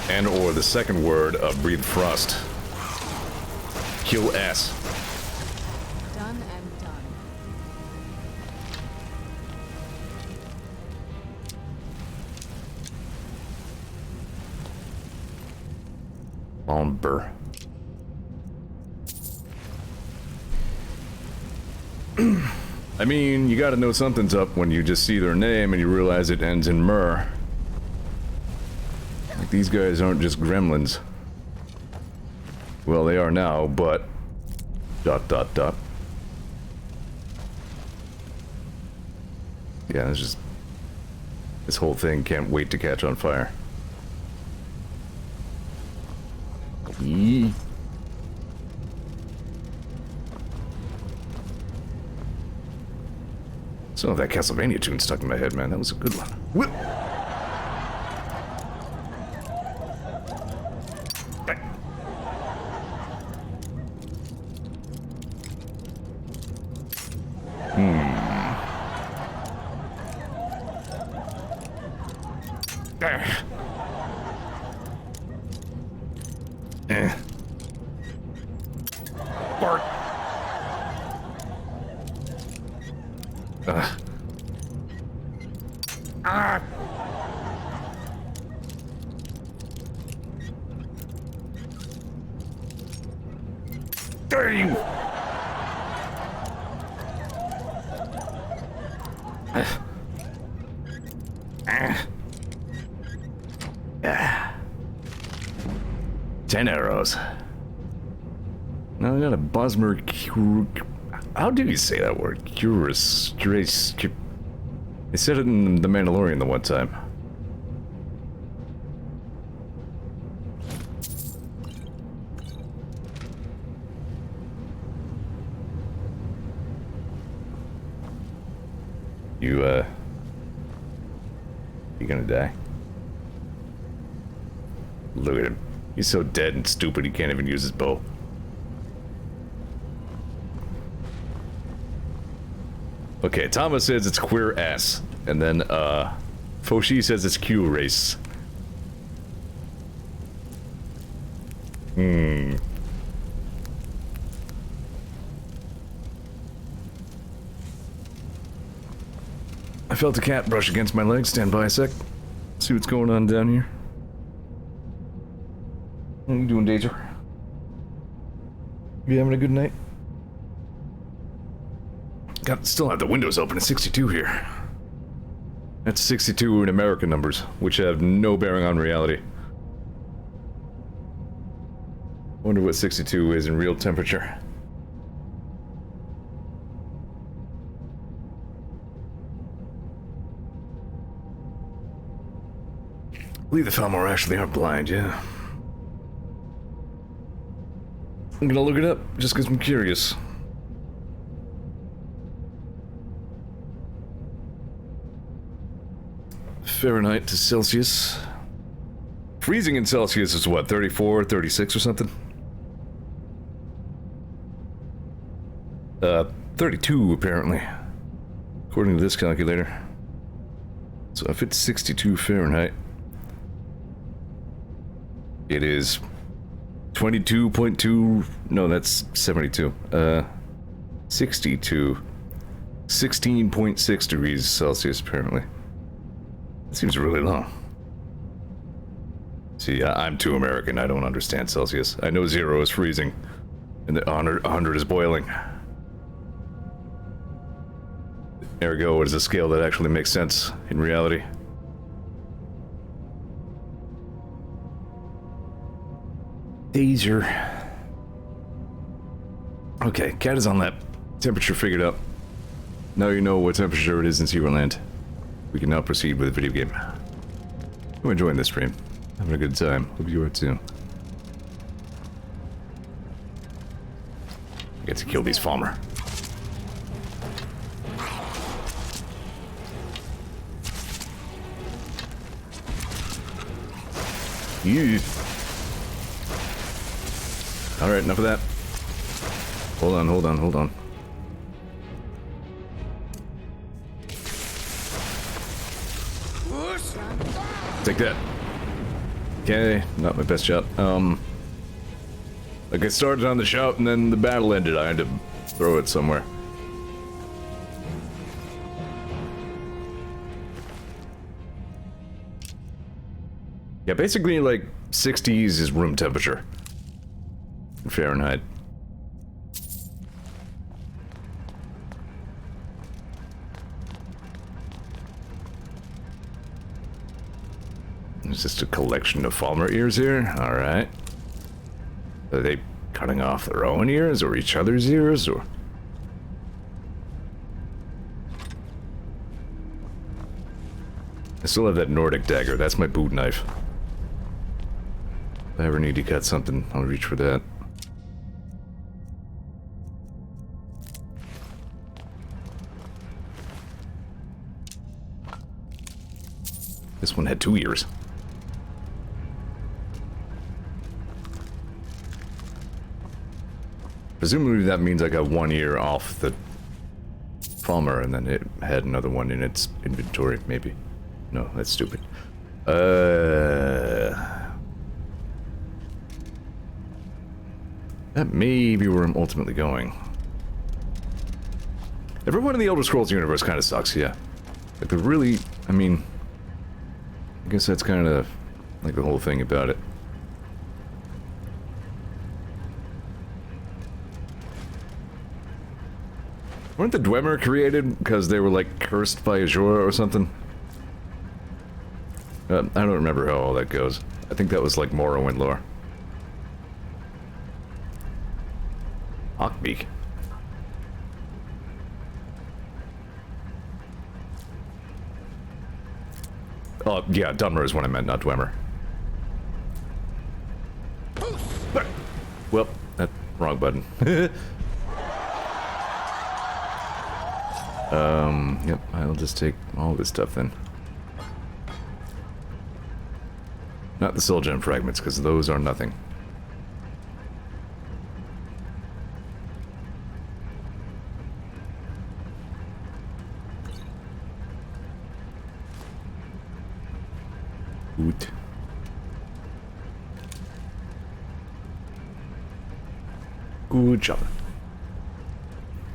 And or the second word of Breathe Frost. Kill S. Done and done. Bomber. I mean, you gotta know something's up when you just see their name and you realize it ends in mer. Like, these guys aren't just gremlins. Well, they are now, but... ... Yeah, it's just... this whole thing can't wait to catch on fire. Yee. Some of that Castlevania tune stuck in my head, man. That was a good one. Whip. Bart. Ah. Dang. Ah. 10 arrows. Now I got a Bosmer. How do you say that word? Curious. They said it in The Mandalorian the one time. You gonna die? Look at him. He's so dead and stupid he can't even use his bow. Okay, Thomas says it's queer ass. And then, Foshi says it's Q race. I felt a cat brush against my leg. Stand by a sec. See what's going on down here. What are you doing, Dazer? You having a good night? Still have the windows open at 62 here. That's 62 in American numbers, which have no bearing on reality. Wonder what 62 is in real temperature. I believe the Falmor actually are blind, yeah. I'm gonna look it up, just because I'm curious. Fahrenheit to Celsius. Freezing in Celsius is what, 34, 36 or something? 32 apparently, according to this calculator. So if it's 62 Fahrenheit, it is 22.2, no, that's 72. 62. 16.6 degrees Celsius apparently. That seems really low. See, I'm too American. I don't understand Celsius. I know 0 is freezing, and the 100 is boiling. Ergo, it is a scale that actually makes sense in reality. Dazer. Okay, cat is on that. Temperature figured out. Now you know what temperature it is in Zeorland. We can now proceed with the video game. I'm enjoying this stream. Having a good time. Hope you are too. I get to kill these Falmer. Alright, enough of that. Hold on. Take that. Okay, not my best shot. Like I started on the shout and then the battle ended. I had to throw it somewhere. Yeah, basically like 60s is room temperature. In Fahrenheit. It's just a collection of Falmer ears here? Alright. Are they cutting off their own ears or each other's ears or? I still have that Nordic dagger. That's my boot knife. If I ever need to cut something, I'll reach for that. This one had 2 ears. Presumably that means I got 1 ear off the Falmer and then it had another one in its inventory, maybe. No, that's stupid. That may be where I'm ultimately going. Everyone in the Elder Scrolls universe kind of sucks, yeah. Like, the really... I mean... I guess that's kind of, like, the whole thing about it. Weren't the Dwemer created because they were, like, cursed by Zeor or something? I don't remember how all that goes. I think that was, like, Morrowind lore. Hawkbeak. Oh, yeah, Dunmer is what I meant, not Dwemer. Well, that wrong button. Yep, I'll just take all this stuff then. Not the soul gem fragments, because those are nothing. Oot. Good job.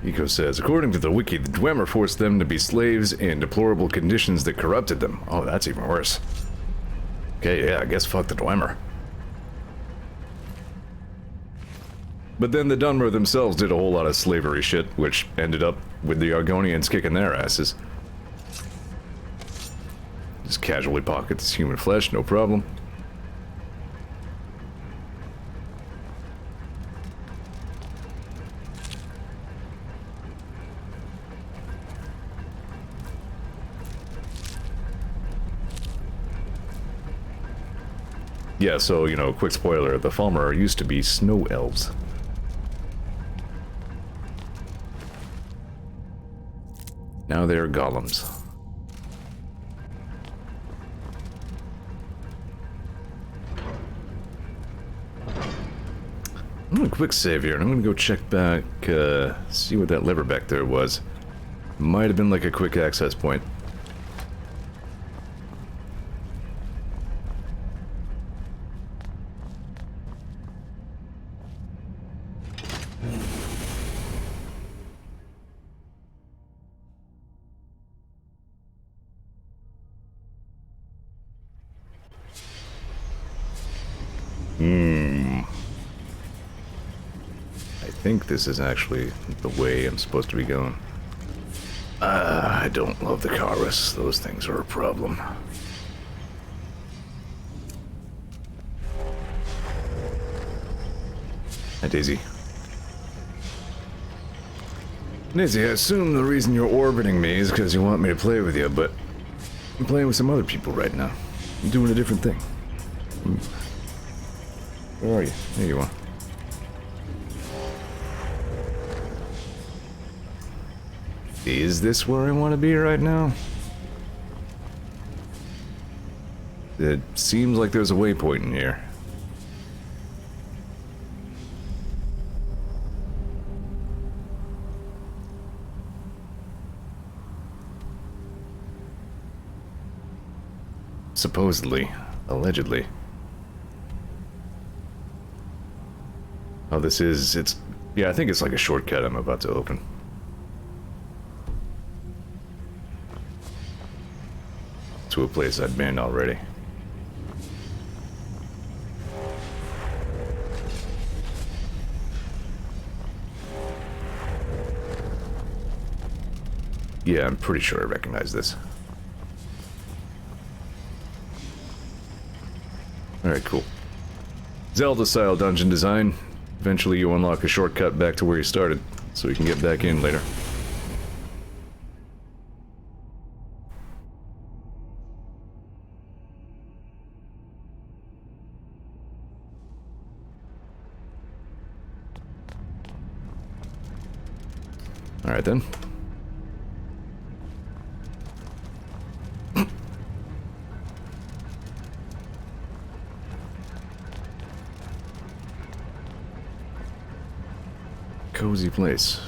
Eco says, according to the wiki, the Dwemer forced them to be slaves in deplorable conditions that corrupted them. Oh, that's even worse. Okay, yeah, I guess fuck the Dwemer. But then the Dunmer themselves did a whole lot of slavery shit, which ended up with the Argonians kicking their asses. Just casually pocket this human flesh, no problem. Yeah, so, you know, quick spoiler, the Falmer used to be snow elves. Now they're golems. I'm gonna quick save here, and I'm gonna go check back, see what that lever back there was. Might have been like a quick access point. I think this is actually the way I'm supposed to be going. I don't love the Karas. Those things are a problem. Hi, Daisy. Daisy, I assume the reason you're orbiting me is because you want me to play with you, but I'm playing with some other people right now. I'm doing a different thing. Where are you? There you are. Is this where I want to be right now? It seems like there's a waypoint in here. Supposedly. Allegedly. Oh, it's... Yeah, I think it's like a shortcut I'm about to open. To a place I'd been already. Yeah, I'm pretty sure I recognize this. Alright, cool. Zelda-style dungeon design. Eventually you unlock a shortcut back to where you started, so you can get back in later. Alright then. Cozy place.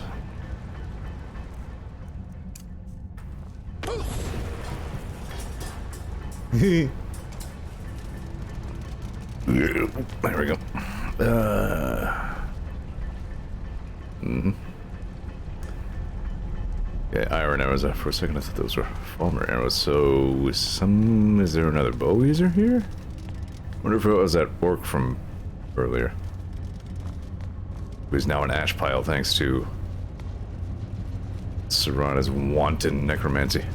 There we go. Okay, iron arrows. For a second I thought those were Falmer arrows. So, is there another bow user here? Wonder if it was that orc from earlier. Who's now an ash pile thanks to Serana's wanton necromancy.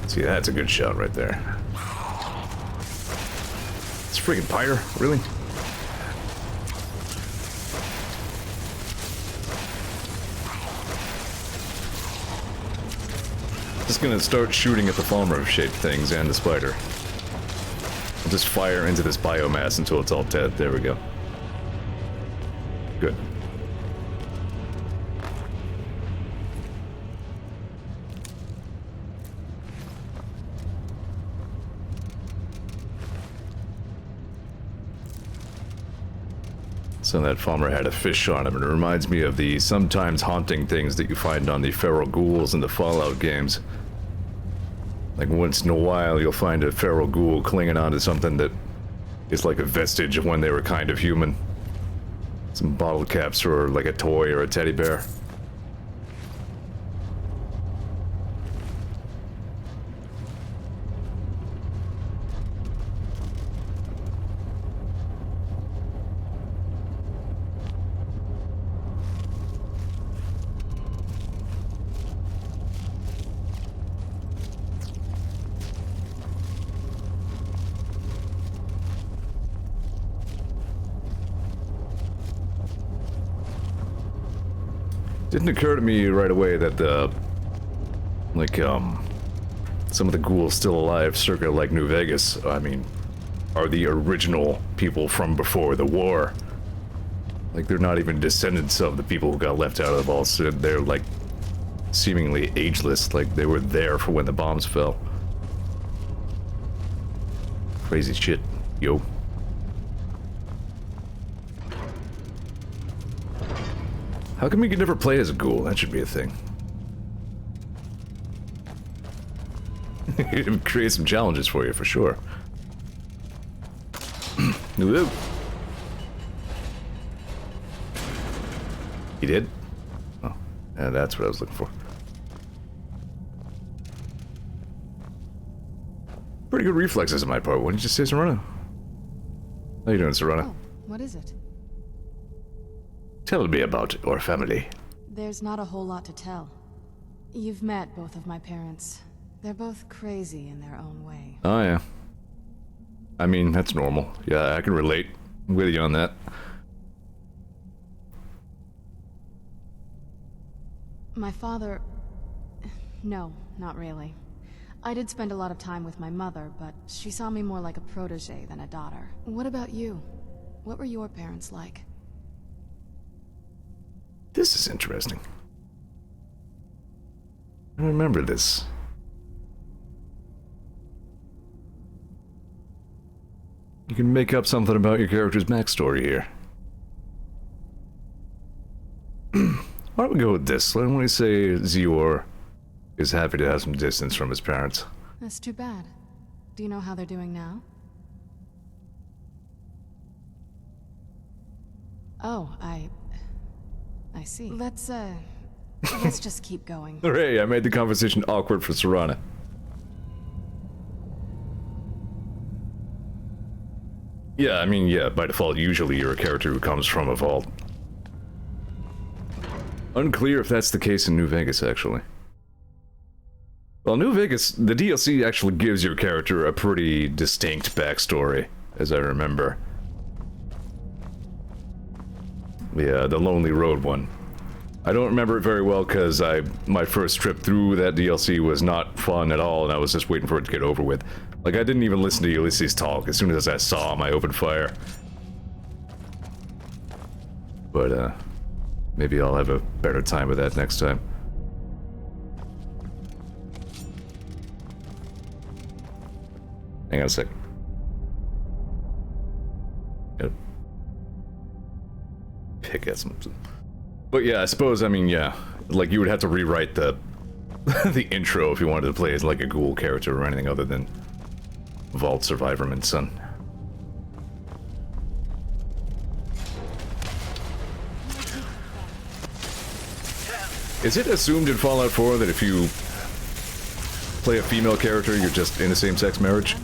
See, that's a good shot right there. It's freaking pyre, really? Just gonna start shooting at the Falmer-shaped things and the spider. I'll just fire into this biomass until it's all dead. There we go. Good. So that Falmer had a fish on him, and it reminds me of the sometimes haunting things that you find on the feral ghouls in the Fallout games. Like once in a while you'll find a feral ghoul clinging onto something that is like a vestige of when they were kind of human. Some bottle caps or like a toy or a teddy bear. Didn't occur to me right away that some of the ghouls still alive circa like New Vegas, I mean, are the original people from before the war. Like, they're not even descendants of the people who got left out of the balls. So they're like seemingly ageless, like they were there for when the bombs fell. Crazy shit, yo. How come you can never play as a ghoul? That should be a thing. It would create some challenges for you, for sure. Whoa. He did? Oh, yeah, that's what I was looking for. Pretty good reflexes on my part. Why didn't you say Serana? How you doing, Serana? Oh, what is it? Tell me about your family. There's not a whole lot to tell. You've met both of my parents. They're both crazy in their own way. Oh, yeah. I mean, that's normal. Yeah, I can relate with you on that. My father... No, not really. I did spend a lot of time with my mother, but she saw me more like a protege than a daughter. What about you? What were your parents like? This is interesting. I remember this. You can make up something about your character's backstory here. Why don't we go with this? Why don't we say Zeor is happy to have some distance from his parents? That's too bad. Do you know how they're doing now? Oh, I see. Let's just keep going. Hooray, I made the conversation awkward for Serana. Yeah, I mean, yeah, by default, usually you're a character who comes from a vault. Unclear if that's the case in New Vegas, actually. Well, New Vegas, the DLC actually gives your character a pretty distinct backstory, as I remember. Yeah, the Lonely Road one. I don't remember it very well because my first trip through that DLC was not fun at all, and I was just waiting for it to get over with. Like, I didn't even listen to Ulysses talk. As soon as I saw him, I opened fire. But, maybe I'll have a better time with that next time. Hang on a sec. Gotta pick at some... But yeah, I suppose, I mean, yeah. Like, you would have to rewrite the the intro if you wanted to play as like a ghoul character or anything other than Vault Survivorman's son. Is it assumed in Fallout 4 that if you play a female character, you're just in a same-sex marriage?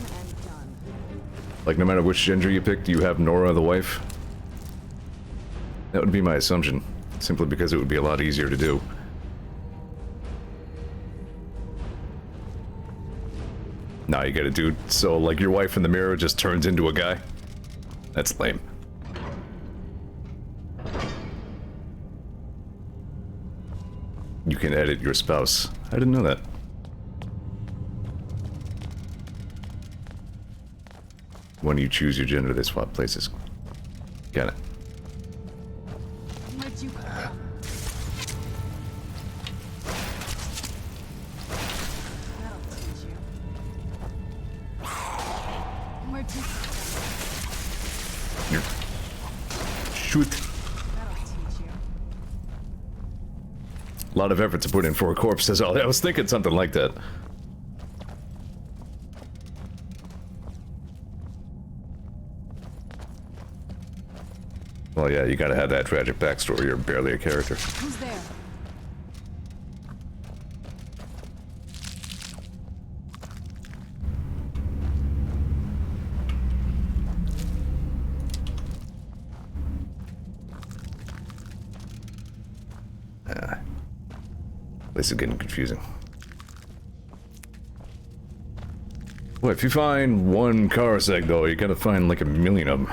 Like, no matter which gender you pick, do you have Nora the wife? That would be my assumption, simply because it would be a lot easier to do. Nah, you get it, dude. So, like, your wife in the mirror just turns into a guy? That's lame. You can edit your spouse. I didn't know that. When you choose your gender, they swap places. Got it. Where'd you come from? That'll teach you. Where'd you Shoot. That'll teach you. A lot of effort to put in for a corpse, as all. I was thinking something like that. Well, yeah, you gotta have that tragic backstory. You're barely a character. Who's there? This is getting confusing. Well, if you find one Karasek, though, you gotta find like a million of them.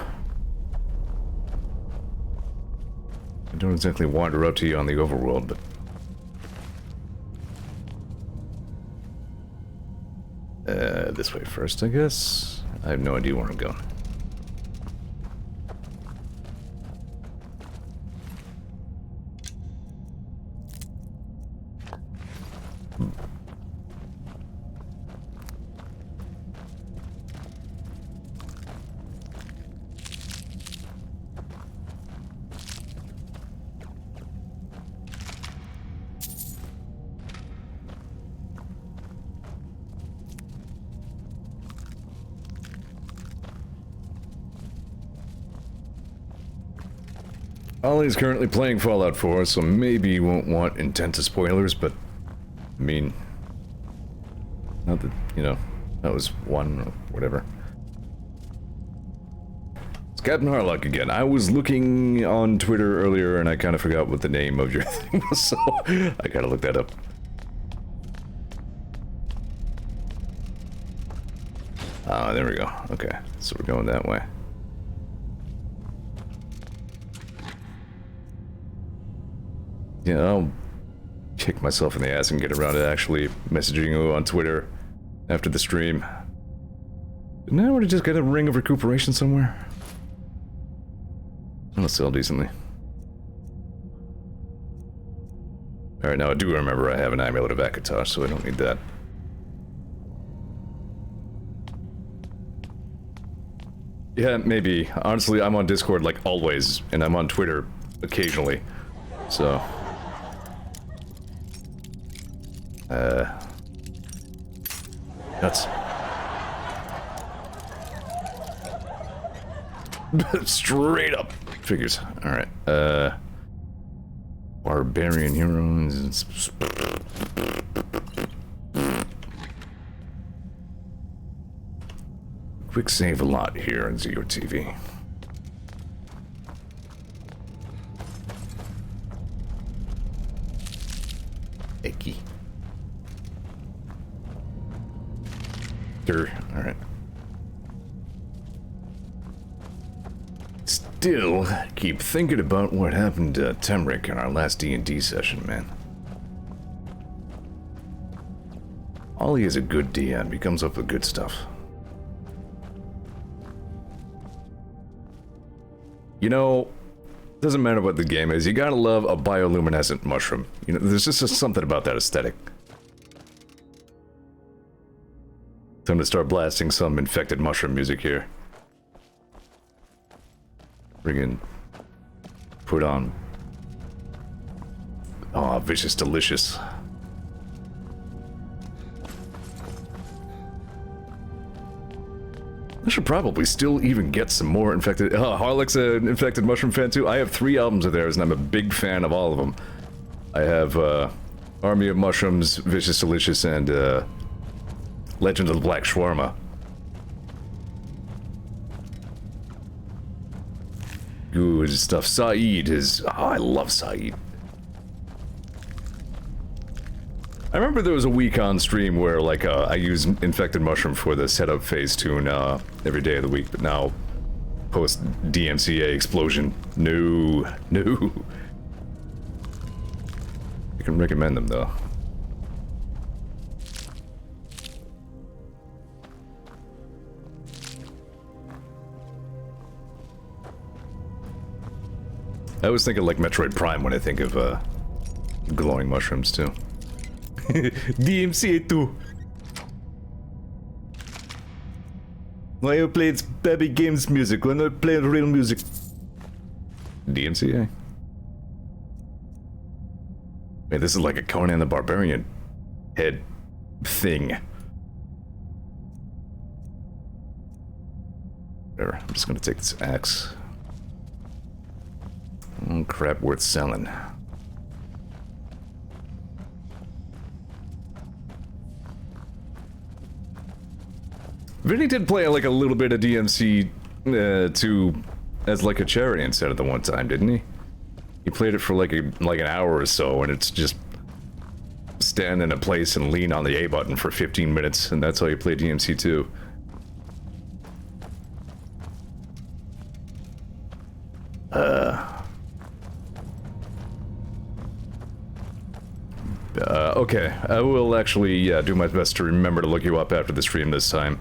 I don't exactly wander up to you on the overworld, but... this way first, I guess? I have no idea where I'm going. Ollie's currently playing Fallout 4, so maybe you won't want intense spoilers, but... I mean... Not that, you know, that was one or whatever. It's Captain Harlock again. I was looking on Twitter earlier and I kind of forgot what the name of your thing was, so I gotta look that up. Ah, there we go. Okay, so we're going that way. Yeah, I'll kick myself in the ass and get around to actually messaging you on Twitter after the stream. Didn't I already just get a ring of recuperation somewhere? That'll sell decently. Alright, now I do remember I have an amulet of Akatosh, so I don't need that. Yeah, maybe. Honestly, I'm on Discord like always, and I'm on Twitter occasionally, so... Nuts. Straight up. Figures. Alright, Barbarian heroes... Quick save a lot here on Zeor TV. Icky. Sure, alright. Still, keep thinking about what happened to Temric in our last D&D session, man. Ollie is a good DM, he comes up with good stuff. You know, doesn't matter what the game is, you gotta love a bioluminescent mushroom. You know, there's just something about that aesthetic. Time to start blasting some infected mushroom music here. Friggin' put on Oh, vicious delicious. I should probably still even get some more infected... Harlech's an infected mushroom fan too. I have 3 albums of theirs and I'm a big fan of all of them. I have Army of Mushrooms, Vicious Delicious, and Legend of the Black Shawarma. Good stuff. Saeed is... Oh, I love Saeed. I remember there was a week on stream where, like, I use Infected Mushroom for the setup phase tune every day of the week, but now, post DMCA explosion, no. I can recommend them, though. I always think of, like, Metroid Prime when I think of, glowing mushrooms, too. DMCA 2. Why you play baby games music when I play real music? DMCA. Man, this is like a Conan the Barbarian head thing. Whatever, I'm just gonna take this axe. Crap worth selling. Vinny did play like a little bit of DMC 2 as like a charity instead of the one time, didn't he? He played it for like an hour or so, and it's just stand in a place and lean on the A button for 15 minutes, and that's how you play DMC 2. Okay, I will actually do my best to remember to look you up after the stream this time.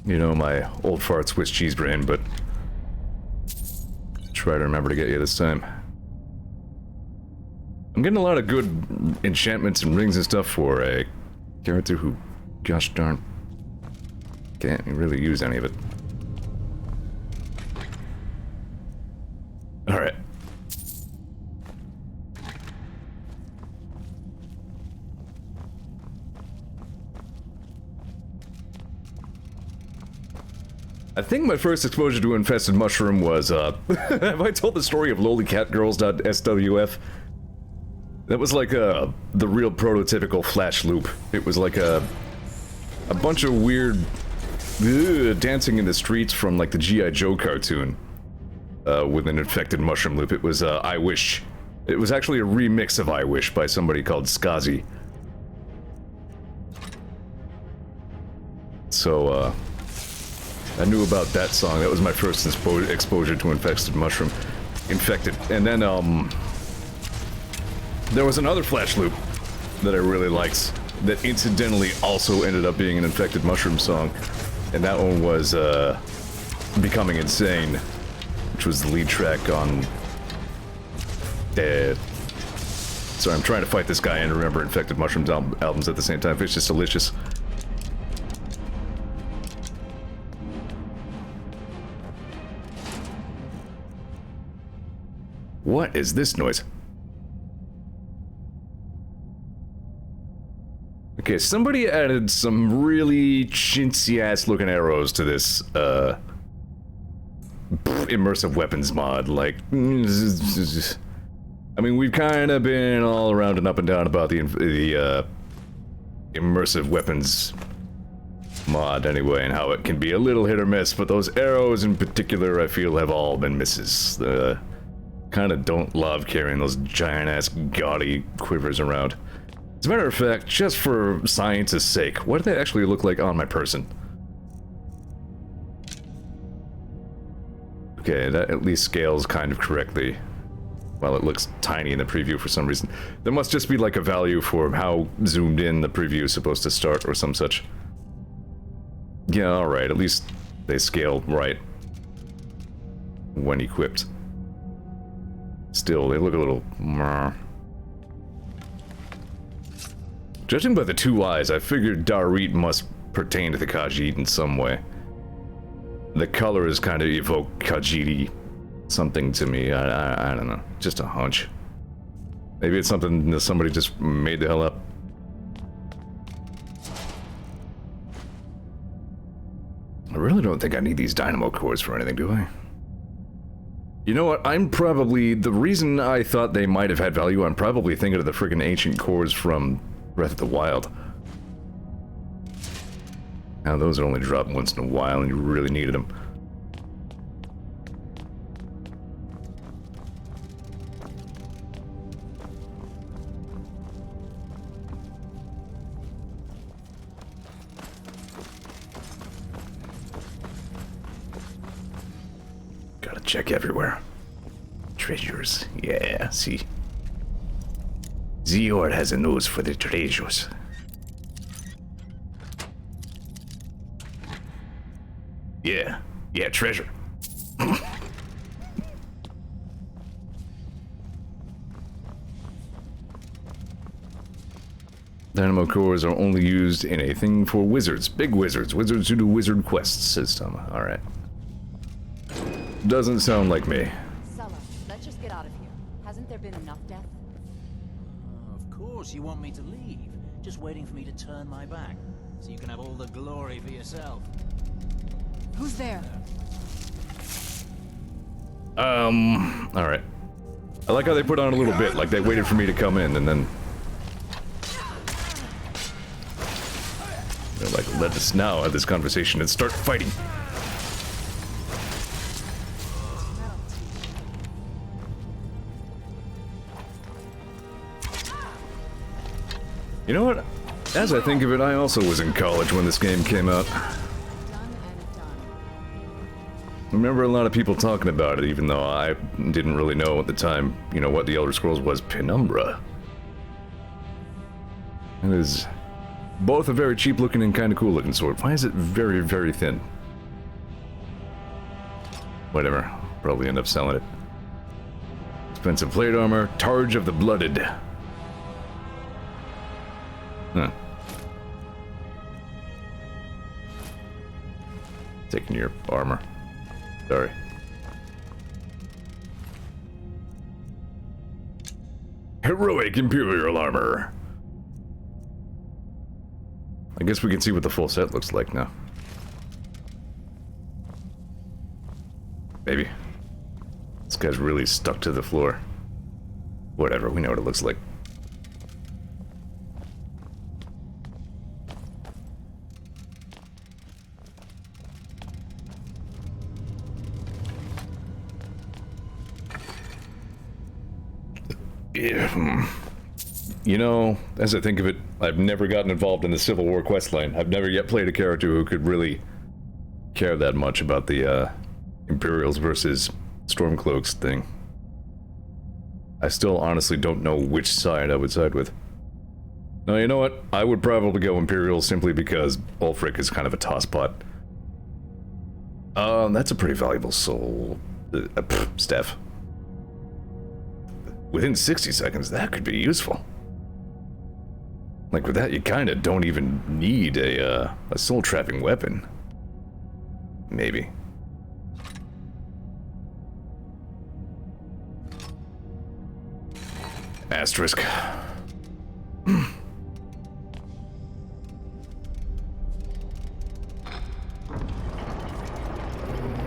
You know, my old fart Swiss cheese brain, but try to remember to get you this time. I'm getting a lot of good enchantments and rings and stuff for a character who, gosh darn, can't really use any of it. Alright. I think my first exposure to infested mushroom was, have I told the story of lowlycatgirls.swf? That was like, the real prototypical flash loop. It was like a bunch of weird, dancing in the streets from like the G.I. Joe cartoon, with an infected mushroom loop. It was, I Wish. It was actually a remix of I Wish by somebody called Skazi. So, I knew about that song. That was my first exposure to infected mushroom. Infected. And then, there was another flash loop that I really liked that incidentally also ended up being an infected mushroom song. And that one was, Becoming Insane, which was the lead track on... Sorry, I'm trying to fight this guy and remember infected mushrooms albums at the same time. It's just delicious. What is this noise? Okay, somebody added some really chintzy-ass looking arrows to this, immersive weapons mod. Like, I mean, we've kind of been all around and up and down about the immersive weapons mod anyway, and how it can be a little hit or miss, but those arrows in particular, I feel, have all been misses. Kind of don't love carrying those giant-ass gaudy quivers around. As a matter of fact, just for science's sake, what do they actually look like on my person? Okay, that at least scales kind of correctly. While it looks tiny in the preview for some reason. There must just be like a value for how zoomed in the preview is supposed to start or some such. Yeah, alright, at least they scale right when equipped. Still, they look a little... Judging by the 2 eyes, I figured Darit must pertain to the Khajiit in some way. The colors kind of evoke Khajiit something to me. I don't know. Just a hunch. Maybe it's something that somebody just made the hell up. I really don't think I need these dynamo cores for anything, do I? You know what? I'm probably... The reason I thought they might have had value, I'm probably thinking of the friggin' ancient cores from Breath of the Wild. Now, those only drop once in a while, and you really needed them. Gotta check everywhere. Treasures, yeah, see. Zeor has a nose for the treasures. Yeah, treasure. Dynamo cores are only used in a thing for wizards. Big wizards. Wizards who do wizard quests system. Alright. Doesn't sound like me. Sulla, let's just get out of here. Hasn't there been enough death? Of course you want me to leave. Just waiting for me to turn my back. So you can have all the glory for yourself. Who's there? Alright. I like how they put on a little bit, like they waited for me to come in and then... They're like, let us now have this conversation and start fighting. You know what? As I think of it, I also was in college when this game came out. I remember a lot of people talking about it, even though I didn't really know at the time, you know, what the Elder Scrolls was. Penumbra. It is both a very cheap looking and kind of cool looking sword. Why is it very, very thin? Whatever. Probably end up selling it. Expensive plate armor. Targe of the Blooded. Huh. Taking your armor. Sorry. Heroic Imperial Armor. I guess we can see what the full set looks like now. Maybe. This guy's really stuck to the floor. Whatever, we know what it looks like. You know, as I think of it, I've never gotten involved in the Civil War questline. I've never yet played a character who could really care that much about the Imperials versus Stormcloaks thing. I still honestly don't know which side I would side with. No, you know what? I would probably go Imperial simply because Ulfric is kind of a tosspot. That's a pretty valuable soul. Staff. Within 60 seconds, that could be useful. Like, with that, you kinda don't even need a soul-trapping weapon. Maybe. Asterisk.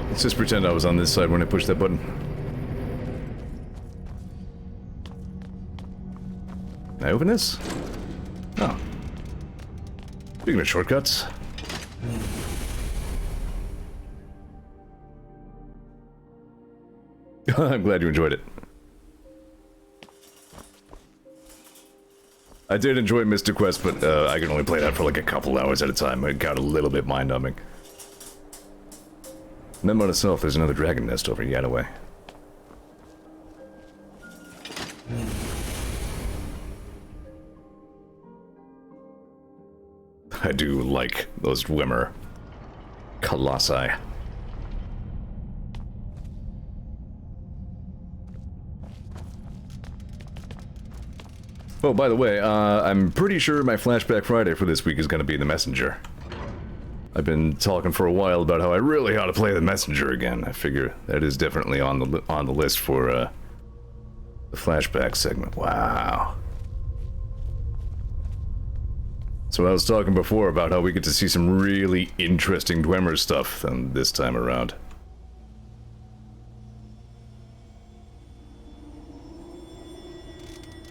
Let's just pretend I was on this side when I pushed that button. Can I open this? Oh. Speaking of shortcuts. I'm glad you enjoyed it. I did enjoy Mystic Quest, but I can only play that for like a couple hours at a time. It got a little bit mind-numbing. And then by itself, there's another dragon nest over Yadaway. I do like those Dwemer colossi. Oh, by the way, I'm pretty sure my Flashback Friday for this week is going to be The Messenger. I've been talking for a while about how I really ought to play the Messenger again. I figure that is definitely on the list for the flashback segment. Wow. So I was talking before about how we get to see some really interesting Dwemer stuff this time around.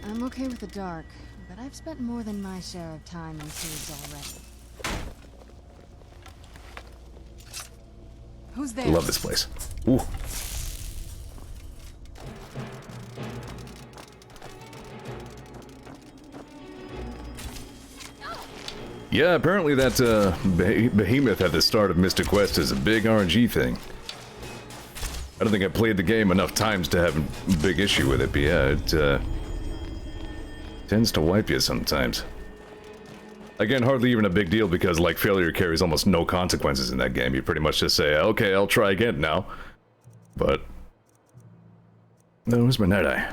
I'm okay with the dark, but I've spent more than my share of time in caves already. Who's there? Love this place. Ooh. Yeah, apparently that behemoth at the start of Mystic Quest is a big RNG thing. I don't think I played the game enough times to have a big issue with it, but yeah, it tends to wipe you sometimes. Again, hardly even a big deal because, like, failure carries almost no consequences in that game. You pretty much just say, okay, I'll try again now. But... no, where's my night-eye?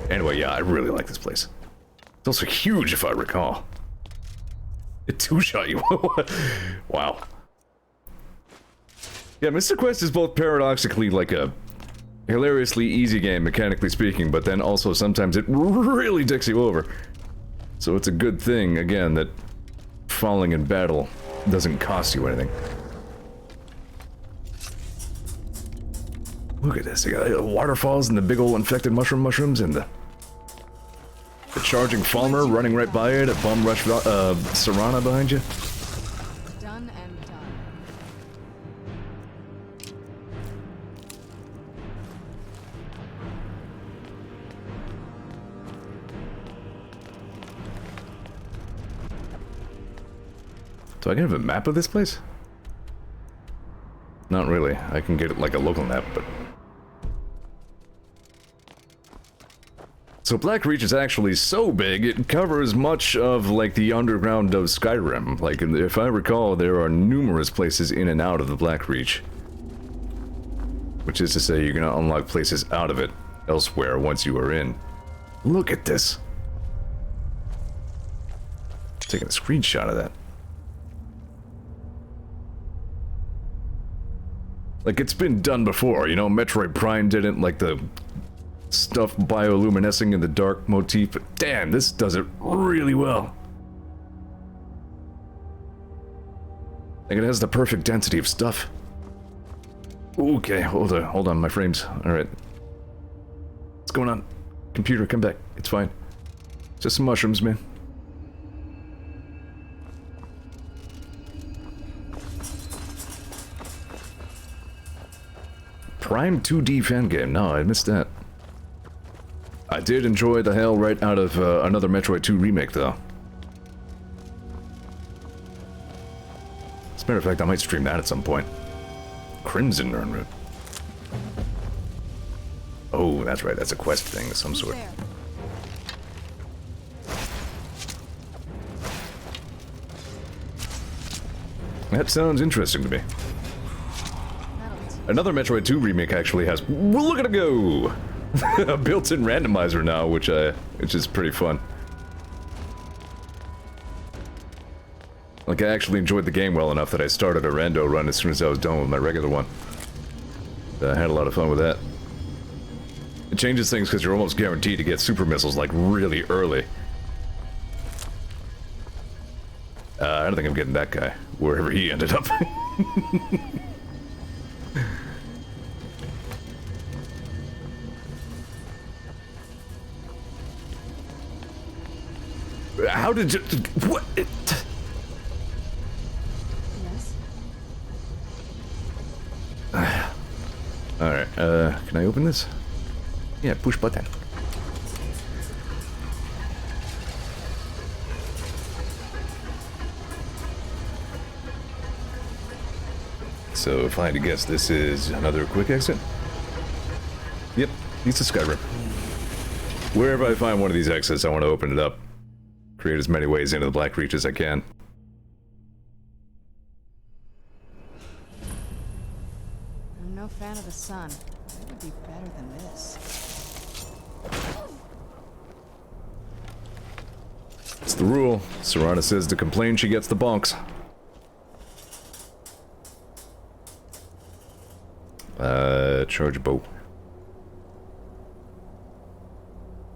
Anyway, yeah, I really like this place. It's also huge, if I recall. It two-shot you. Wow. Yeah, Mystic Quest is both paradoxically like a hilariously easy game, mechanically speaking, but then also sometimes it really dicks you over. So it's a good thing, again, that falling in battle doesn't cost you anything. Look at this, you got the waterfalls and the big old infected mushrooms and the charging farmer running right by it, a bum rush Serana behind you. Done and done. Do I get a map of this place? Not really. I can get it like a local map, but... So Black Reach is actually so big, it covers much of, like, the underground of Skyrim. Like, if I recall, there are numerous places in and out of the Black Reach. Which is to say, you're gonna unlock places out of it elsewhere once you are in. Look at this! Taking a screenshot of that. Like, it's been done before, you know, Metroid Prime didn't, like the stuff bioluminescing in the dark motif, but damn, this does it really well. Like, it has the perfect density of stuff. Okay, hold on, my frames. Alright. What's going on? Computer, come back. It's fine. Just some mushrooms, man. Prime 2D fan game. No, I missed that. I did enjoy the hell right out of another Metroid 2 remake, though. As a matter of fact, I might stream that at some point. Crimson Nirnroot. Oh, that's right. That's a quest thing of some sort. That sounds interesting to me. Another Metroid 2 remake actually has, well, look at it go! A built-in randomizer now, which is pretty fun. Like, I actually enjoyed the game well enough that I started a rando run as soon as I was done with my regular one. I had a lot of fun with that. It changes things because you're almost guaranteed to get super missiles, like, really early. I don't think I'm getting that guy, wherever he ended up. How did you... what? Yes? Alright, can I open this? Yeah, push button. So, if I had to guess, this is another quick exit? Yep, it's a Skyrim. Wherever I find one of these exits, I want to open it up. Create as many ways into the Black Reach as I can. I'm no fan of the sun. It would be better than this. It's the rule. Serana says to complain, she gets the bonks. Chargeable.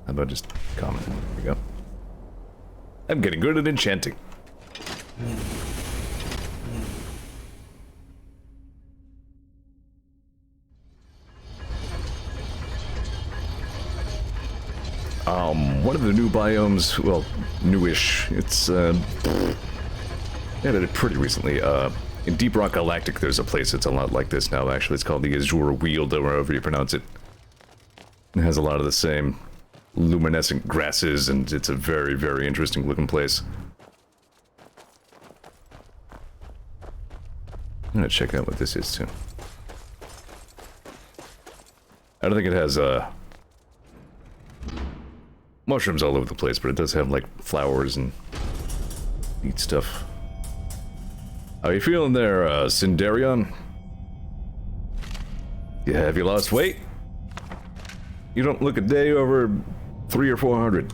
How about just common? There we go. I'm getting good at enchanting. One of the new biomes, well, newish, it's, added it pretty recently, in Deep Rock Galactic there's a place that's a lot like this now, actually. It's called the Zeor Weald, or however you pronounce it. It has a lot of the same luminescent grasses, and it's a very, very interesting looking place. I'm gonna check out what this is, too. I don't think it has, mushrooms all over the place, but it does have, like, flowers and neat stuff. How you feeling there, Sindarion? Yeah, have you lost weight? You don't look a day over 300 or 400.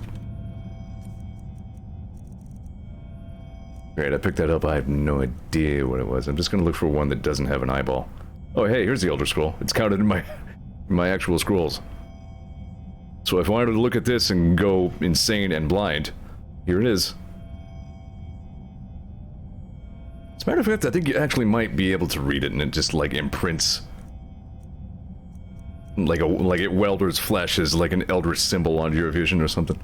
Great, I picked that up. I have no idea what it was. I'm just gonna look for one that doesn't have an eyeball. Oh, hey, here's the Elder Scroll. It's counted in my actual scrolls. So if I wanted to look at this and go insane and blind, here it is. As a matter of fact, I think you actually might be able to read it, and it just, like, imprints. Like it welders flesh as, like, an Eldritch symbol onto your vision or something.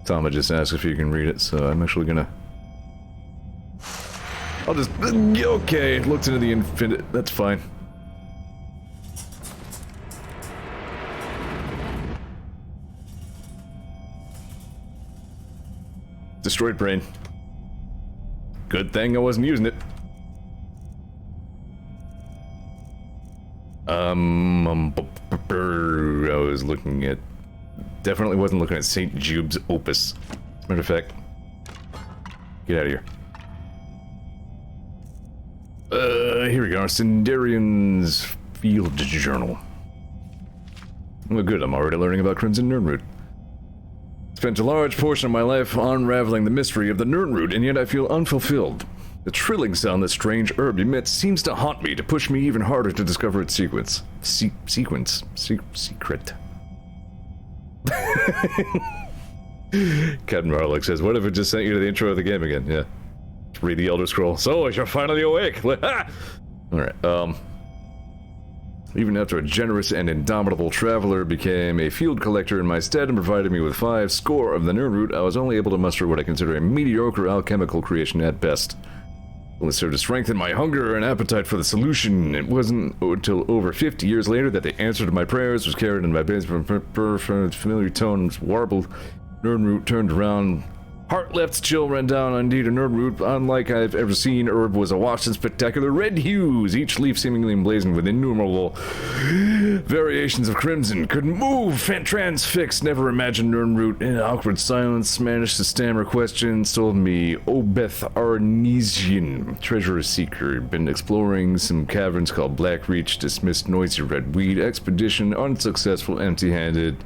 Tama just asked if you can read it, so I'm actually gonna... I'll just... Okay, it looks into the infinite. That's fine. Destroyed brain. Good thing I wasn't using it. I was looking at... Definitely wasn't looking at St. Jude's Opus. As a matter of fact... Get out of here. Here we go, Sindarion's Field Journal. Well, good, I'm already learning about Crimson Nirnroot. Spent a large portion of my life unraveling the mystery of the Nirnroot, and yet I feel unfulfilled. The trilling sound this strange herb emits seems to haunt me, to push me even harder to discover its sequence. Secret. Captain Marlick says, what if it just sent you to the intro of the game again? Yeah. Read the Elder Scroll. So, you're finally awake! Alright, even after a generous and indomitable traveler became a field collector in my stead and provided me with 5 score of the Nirnroot, I was only able to muster what I consider a mediocre alchemical creation at best. Only served to strengthen my hunger and appetite for the solution. It wasn't until over 50 years later that the answer to my prayers was carried in my basement from familiar tones warbled. Nirnroot turned around. Heart left, chill ran down. Indeed, a Nirnroot, unlike I've ever seen, herb was awash in spectacular red hues, each leaf seemingly emblazoned with innumerable variations of crimson. Couldn't move, transfixed, never imagined Nirnroot. In awkward silence, managed to stammer questions, told me, Obeth Arnesian, treasure seeker, been exploring some caverns called Blackreach, dismissed noisy red weed, expedition, unsuccessful, empty-handed.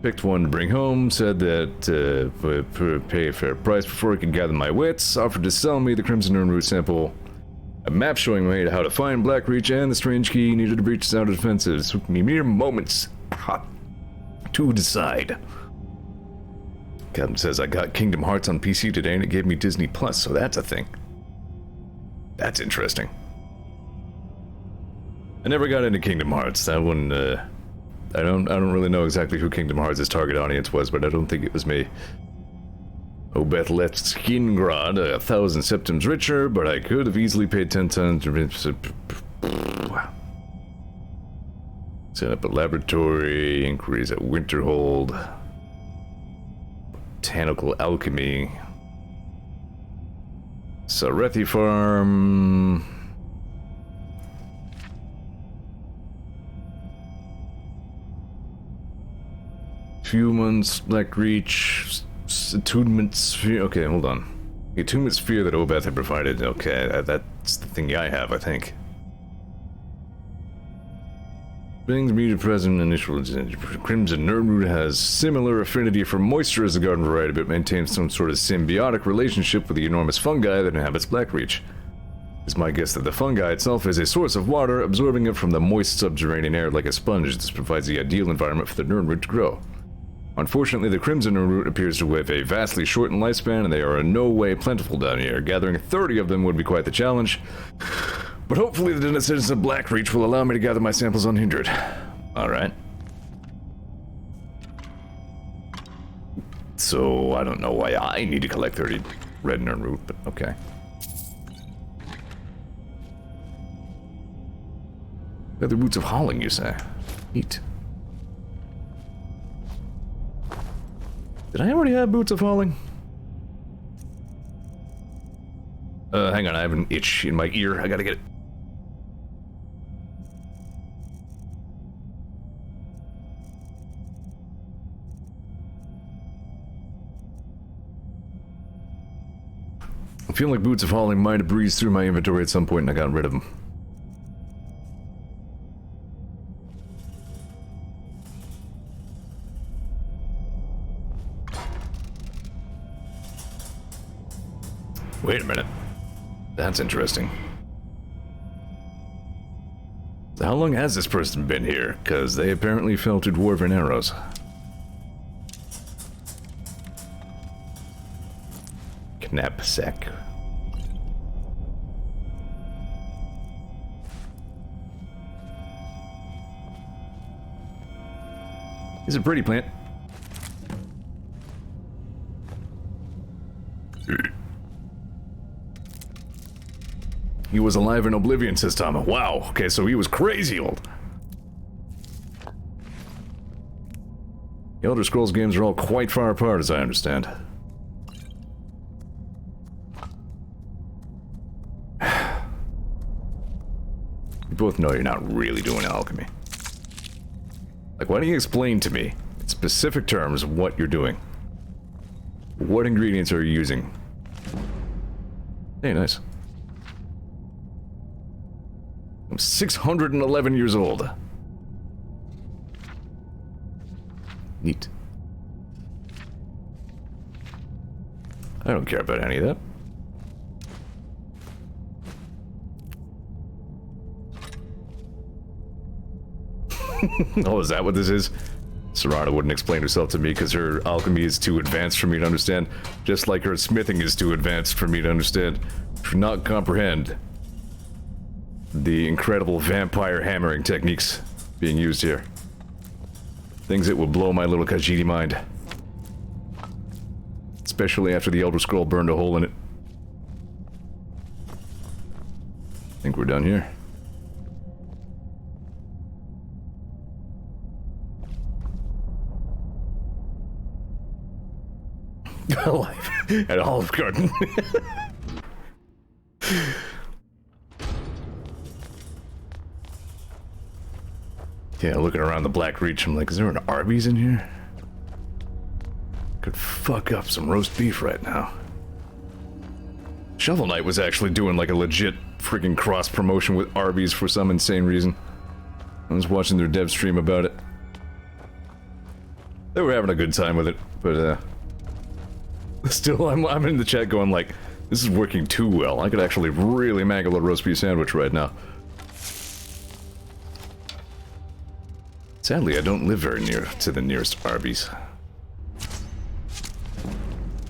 Picked one to bring home, said that would pay a fair price before I could gather my wits, offered to sell me the Crimson Nirnroot sample, a map showing me how to find Blackreach and the strange key needed to breach sound defenses. It took me mere moments to decide. Captain says I got Kingdom Hearts on PC today and it gave me Disney Plus, so that's a thing. That's interesting. I never got into Kingdom Hearts. That one, I don't really know exactly who Kingdom Hearts' target audience was, but I don't think it was me. Obeth left Skingrad 1,000 septims richer, but I could have easily paid 10 tons to set up a laboratory, inquiries at Winterhold, botanical alchemy, Sarethi farm. Few months, Blackreach, attunement sphere. Okay, hold on. The attunement sphere that Obeth had provided. Okay, that's the thing I have, I think. Brings me to present initial. Crimson Nerdroot has similar affinity for moisture as the garden variety, but maintains some sort of symbiotic relationship with the enormous fungi that inhabits Blackreach. It's my guess that the fungi itself is a source of water, absorbing it from the moist subterranean air like a sponge. This provides the ideal environment for the Nerdroot to grow. Unfortunately, the Crimson Nerdroot appears to have a vastly shortened lifespan, and they are in no way plentiful down here. Gathering 30 of them would be quite the challenge. But hopefully the citizens of Blackreach will allow me to gather my samples unhindered. Alright. So, I don't know why I need to collect 30 red Nerdroot, but okay. Leather boots of hauling, you say? Neat. Did I already have boots of hauling? Hang on, I have an itch in my ear. I gotta get it. I feel like boots of hauling might have breezed through my inventory at some point and I got rid of them. Wait a minute. That's interesting. So how long has this person been here? Because they apparently fell to dwarven arrows. Knapsack. It's a pretty plant. He was alive in Oblivion, says Tom. Wow, okay, so he was crazy old. The Elder Scrolls games are all quite far apart, as I understand. You both know you're not really doing alchemy. Like, why don't you explain to me, in specific terms, what you're doing? What ingredients are you using? Hey, nice. I'm 611 years old. Neat. I don't care about any of that. Oh, is that what this is? Serrata wouldn't explain herself to me because her alchemy is too advanced for me to understand, just like her smithing is too advanced for me to understand. Do not comprehend the incredible vampire hammering techniques being used here. Things that will blow my little Khajiit mind. Especially after the Elder Scroll burned a hole in it. I think we're done here. Alive at Olive Garden. Yeah, looking around the Blackreach, I'm like, is there an Arby's in here? Could fuck up some roast beef right now. Shovel Knight was actually doing like a legit freaking cross promotion with Arby's for some insane reason. I was watching their dev stream about it. They were having a good time with it, but still, I'm in the chat going like, this is working too well. I could actually really mangle a roast beef sandwich right now. Sadly, I don't live very near to the nearest Arby's.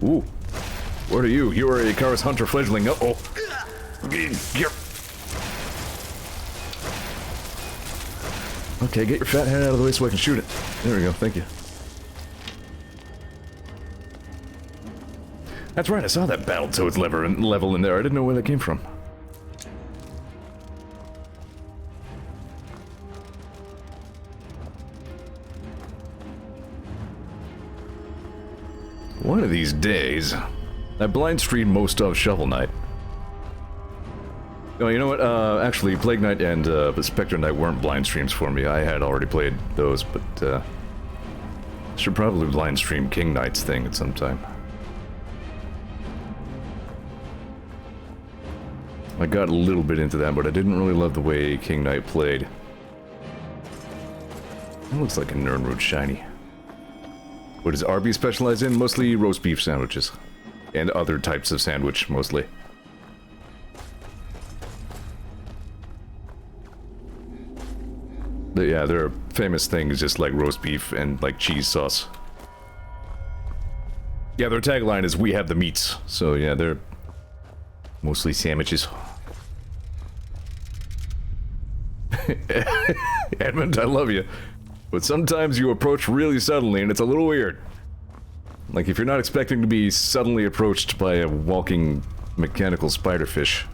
Ooh. What are you? You are a Icarus Hunter fledgling. Uh-oh. Okay, get your fat head out of the way so I can shoot it. There we go, thank you. That's right, I saw that Battletoads level in there. I didn't know where that came from. One of these days, I blind streamed most of Shovel Knight. Oh, you know what? Actually, Plague Knight and Spectre Knight weren't blind streams for me. I had already played those, but should probably blind stream King Knight's thing at some time. I got a little bit into that, but I didn't really love the way King Knight played. That looks like a Nernroot shiny. What does Arby's specialize in? Mostly roast beef sandwiches. And other types of sandwich, mostly. But yeah, there are famous things just like roast beef and like cheese sauce. Yeah, their tagline is "We have the meats." So yeah, they're mostly sandwiches. Edmund, I love you. But sometimes you approach really suddenly and it's a little weird. Like if you're not expecting to be suddenly approached by a walking mechanical spiderfish.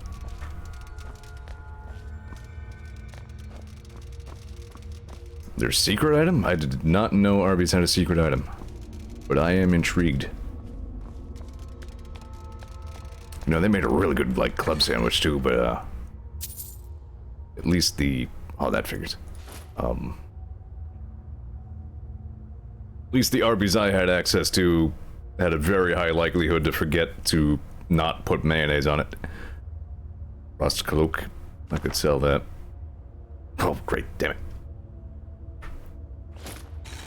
Their secret item? I did not know Arby's had a secret item. But I am intrigued. You know, they made a really good, like, club sandwich too, but, at least the... oh, that figures. At least the Arby's I had access to had a very high likelihood to forget to not put mayonnaise on it. Rust cloak. I could sell that. Oh, great, damn it.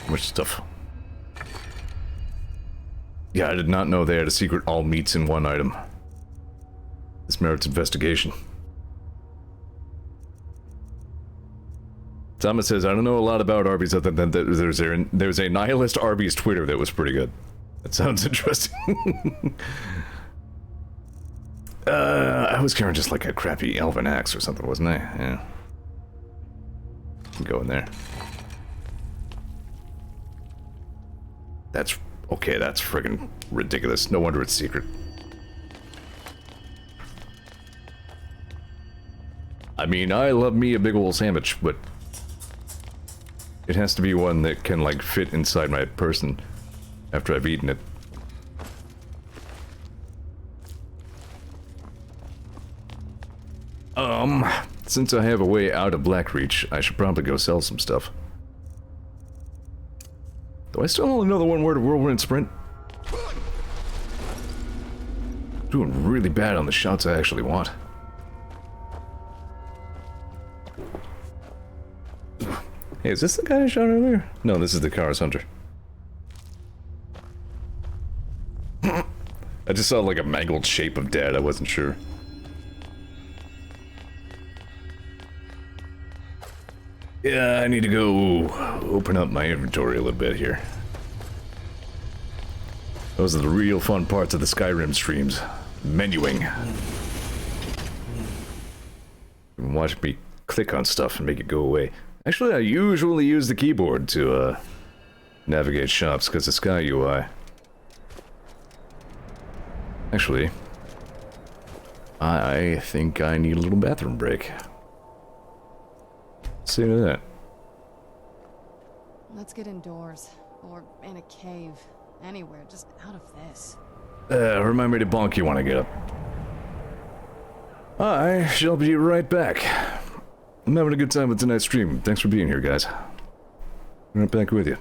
Much stuff. Yeah, I did not know they had a secret all meats in one item. This merits investigation. Thomas says, I don't know a lot about Arby's other than that there's a nihilist Arby's Twitter that was pretty good. That sounds interesting. I was carrying just like a crappy elven axe or something, wasn't I? Yeah. Go in there. That's... okay, that's friggin' ridiculous. No wonder it's secret. I mean, I love me a big ol' sandwich, but... it has to be one that can, like, fit inside my person after I've eaten it. Since I have a way out of Blackreach, I should probably go sell some stuff. Do I still only know the one word of Whirlwind Sprint? Doing really bad on the shots I actually want. Hey, is this the guy I shot earlier? No, this is the Chaos Hunter. I just saw like a mangled shape of dead, I wasn't sure. Yeah, I need to go open up my inventory a little bit here. Those are the real fun parts of the Skyrim streams. Menuing. Watch me click on stuff and make it go away. Actually, I usually use the keyboard to navigate shops because of Sky UI. Actually, I think I need a little bathroom break. See to that. Let's get indoors. Or in a cave. Anywhere, just out of this. Remind me to bonk you when I get up. I shall be right back. I'm having a good time with tonight's stream. Thanks for being here, guys. Right back with you.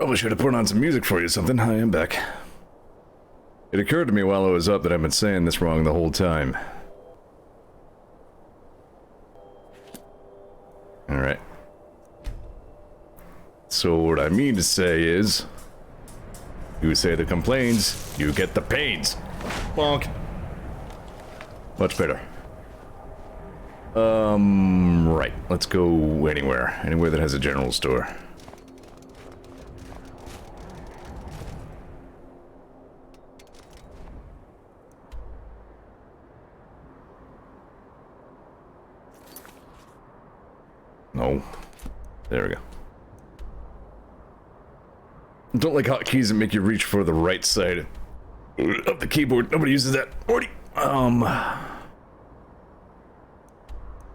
Probably should have put on some music for you or something. Hi, I'm back. It occurred to me while I was up that I've been saying this wrong the whole time. Alright. So what I mean to say is... You say the complaints, you get the pains. Bonk. Much better. Right. Let's go anywhere. Anywhere that has a general store. No. There we go. Don't like hotkeys that make you reach for the right side of the keyboard. Nobody uses that. Already.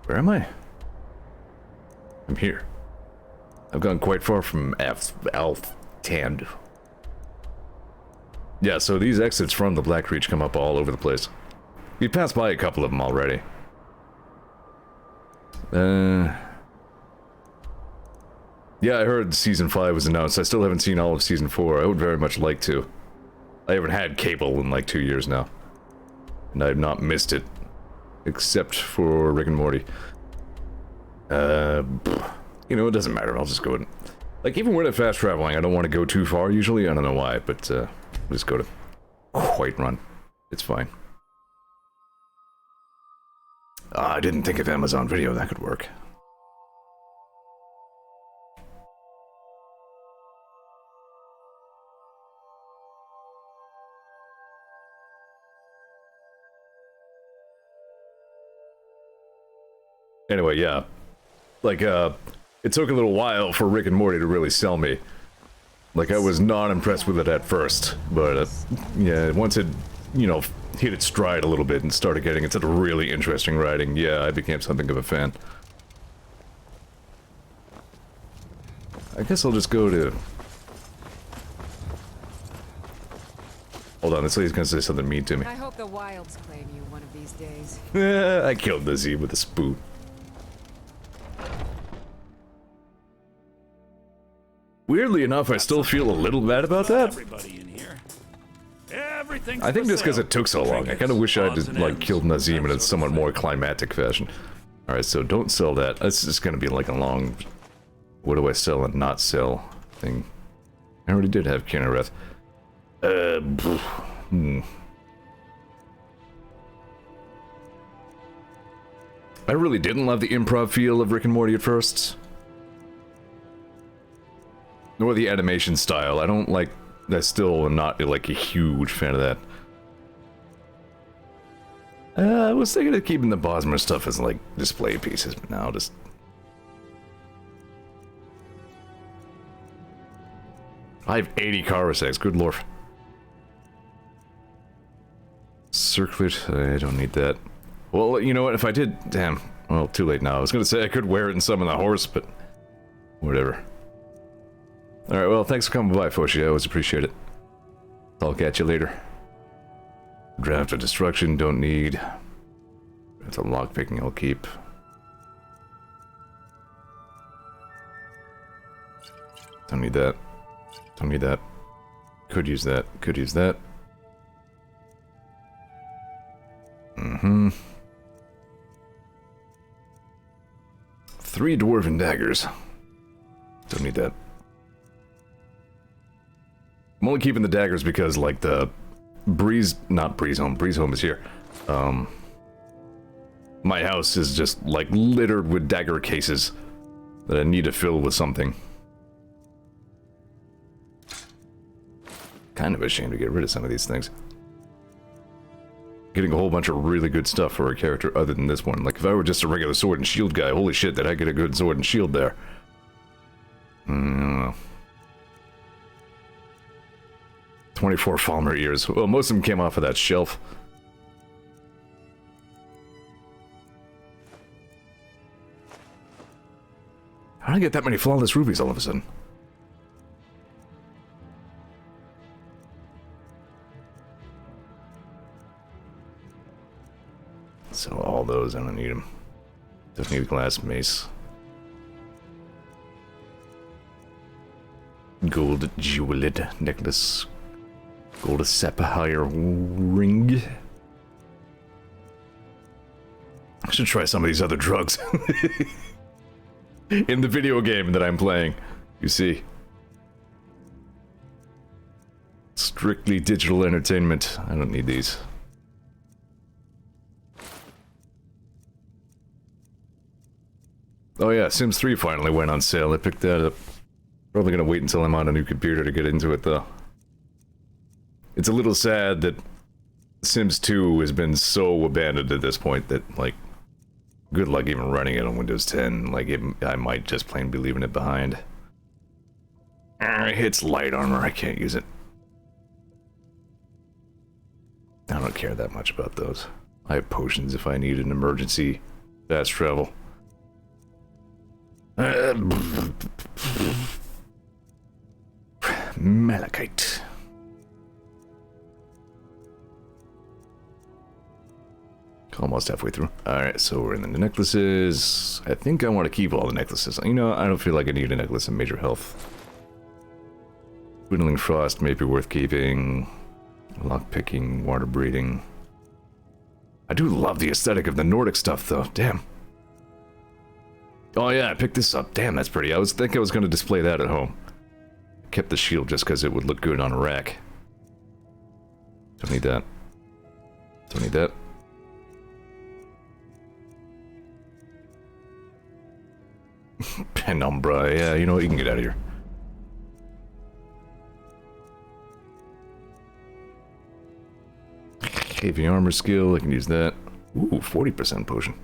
Where am I? I'm here. I've gone quite far from Tand. Yeah, so these exits from the Black Reach come up all over the place. We've passed by a couple of them already. Yeah, I heard Season 5 was announced. I still haven't seen all of Season 4. I would very much like to. I haven't had cable in like 2 years now. And I've not missed it. Except for Rick and Morty. You know, it doesn't matter. I'll just go and... Like, even when I'm fast traveling, I don't want to go too far usually. I don't know why, but I'll just go to Whiterun. It's fine. I didn't think of Amazon Video. That could work. Anyway, yeah. Like, it took a little while for Rick and Morty to really sell me. Like, I was not impressed with it at first. But, yeah, once it, you know, hit its stride a little bit and started getting into the really interesting writing, yeah, I became something of a fan. I guess I'll just go to... Hold on, this lady's gonna say something mean to me. I hope the wilds claim you one of these days. I killed the Z with a spoon. Weirdly enough, I still feel a little bad about that. Everybody in here. Everything's I think for just because sale. it took so long. I kind of wish I had like killed Nazim in a somewhat more climactic fashion. Alright, so don't sell that. This is going to be like a long... What do I sell and not sell thing. I already did have Kinnereth. I really didn't love the improv feel of Rick and Morty at first. Nor the animation style. I don't like... I still am not like a huge fan of that. I was thinking of keeping the Bosmer stuff as like display pieces, but now just... I have 80 Karasex, good lord. Circlet, I don't need that. Well, you know what, if I did... Damn, well, too late now. I was gonna say I could wear it and summon the horse, but... Whatever. Alright, well, thanks for coming by, Foshi. I always appreciate it. I'll catch you later. Draft of Destruction, don't need. That's a lockpicking I'll keep. Don't need that. Don't need that. Could use that. Could use that. Mm-hmm. 3 dwarven daggers. Don't need that. I'm only keeping the daggers because, like, the Breeze Home is here. My house is just, like, littered with dagger cases that I need to fill with something. Kind of ashamed to get rid of some of these things. Getting a whole bunch of really good stuff for a character other than this one. Like, if I were just a regular sword and shield guy, holy shit, did I get a good sword and shield there. I don't know. 24 Falmer ears. Well, most of them came off of that shelf. How did I get that many flawless rubies all of a sudden? So all those, I don't need them. Don't need a glass mace. Gold jeweled necklace. Gold sapphire ring. I should try some of these other drugs. In the video game that I'm playing. You see. Strictly digital entertainment. I don't need these. Oh yeah, Sims 3 finally went on sale. I picked that up. Probably gonna wait until I'm on a new computer to get into it though. It's a little sad that Sims 2 has been so abandoned at this point that, like, good luck even running it on Windows 10. Like, I might just plain be leaving it behind. It's light armor, I can't use it. I don't care that much about those. I have potions if I need an emergency fast travel. Malachite. Almost halfway through. Alright, so we're in the necklaces. I think I want to keep all the necklaces. You know, I don't feel like I need a necklace of major health. Dwindling Frost may be worth keeping. Lockpicking, water breathing. I do love the aesthetic of the Nordic stuff, though. Damn. Oh yeah, I picked this up. Damn, that's pretty. I think I was going to display that at home. Kept the shield just because it would look good on a rack. Don't need that. Don't need that. Penumbra, yeah, you know what, you can get out of here. Heavy armor skill, I can use that. Ooh, 40% potion.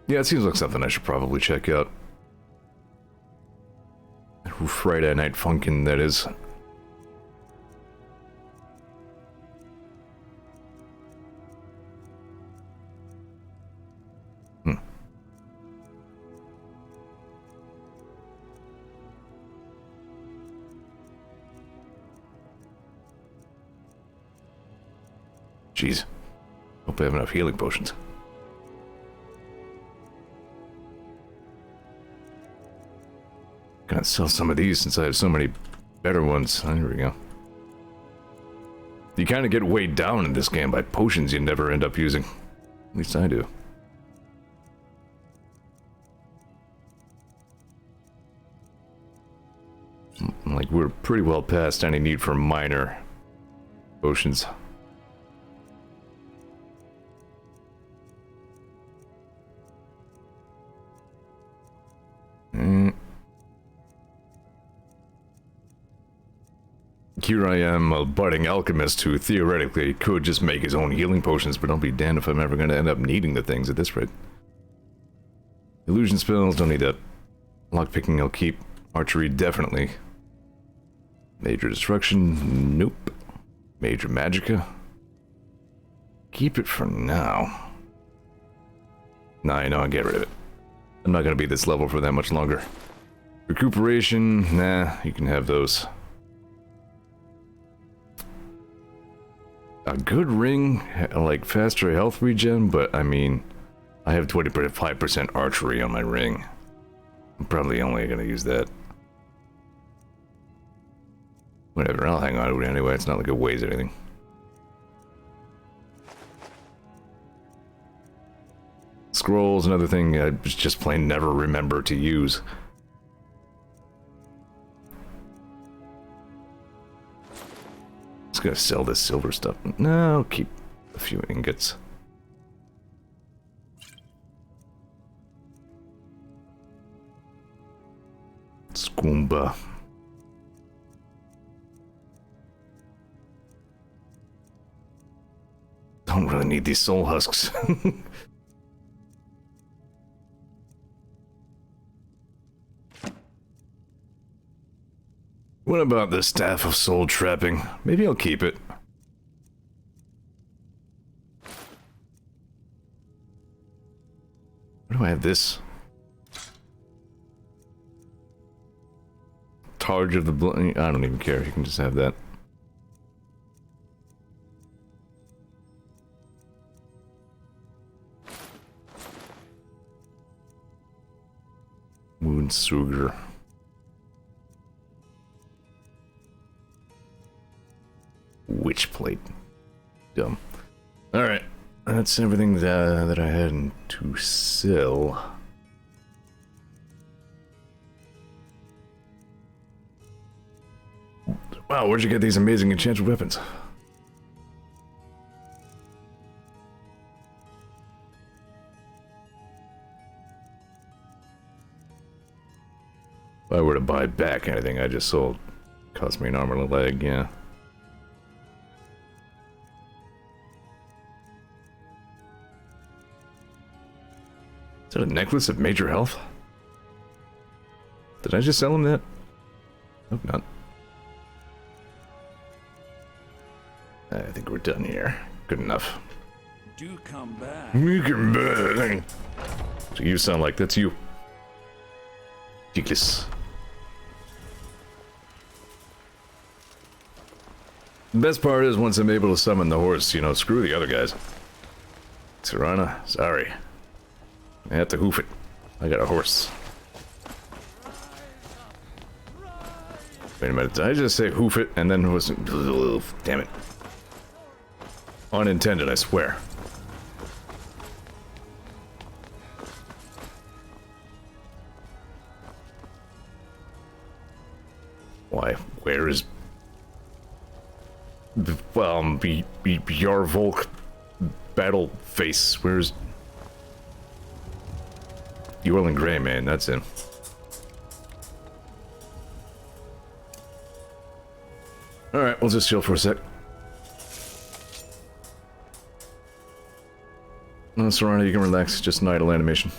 Yeah, it seems like something I should probably check out. Friday Night Funkin', that is. Jeez. Hope I have enough healing potions. Gonna sell some of these since I have so many better ones. Oh, here we go. You kind of get weighed down in this game by potions you never end up using. At least I do. Like, we're pretty well past any need for minor potions. Here I am, a budding alchemist who theoretically could just make his own healing potions, but don't be damned if I'm ever going to end up needing the things at this rate. Illusion spells, don't need that. Lockpicking I'll keep. Archery, definitely. Major destruction, nope. Major magicka. Keep it for now. Nah, you know, I'll get rid of it. I'm not going to be this level for that much longer. Recuperation, nah, you can have those. A good ring, like faster health regen, but I mean, I have 25% archery on my ring. I'm probably only gonna use that. Whatever, I'll hang on to it anyway, it's not like it weighs anything. Scrolls, another thing I just plain never remember to use. Just gonna sell this silver stuff. No, I'll keep a few ingots. Skoomba. Don't really need these soul husks. What about the Staff of Soul Trapping? Maybe I'll keep it. Where do I have this? Targe of the Blood. I don't even care. You can just have that. Moon Sugar. Witch plate. Dumb. Alright. That's everything that I had to sell. Wow, where'd you get these amazing enchanted weapons? If I were to buy back anything I just sold, cost me an arm and a leg, yeah. Is that a necklace of major health? Did I just sell him that? Hope not. I think we're done here. Good enough. Do come back. You come back. So you sound like that's you. Ridiculous. The best part is once I'm able to summon the horse, you know, screw the other guys. Serana, sorry. I have to hoof it. I got a horse. Wait a minute, did I just say hoof it and then it was... Damn it. Unintended, I swear. Why? Where is... Yarvolk Battle Face? Where's... Yorlin Grey, man, that's him. Alright, we'll just chill for a sec. No, Serana, you can relax, just an idle animation.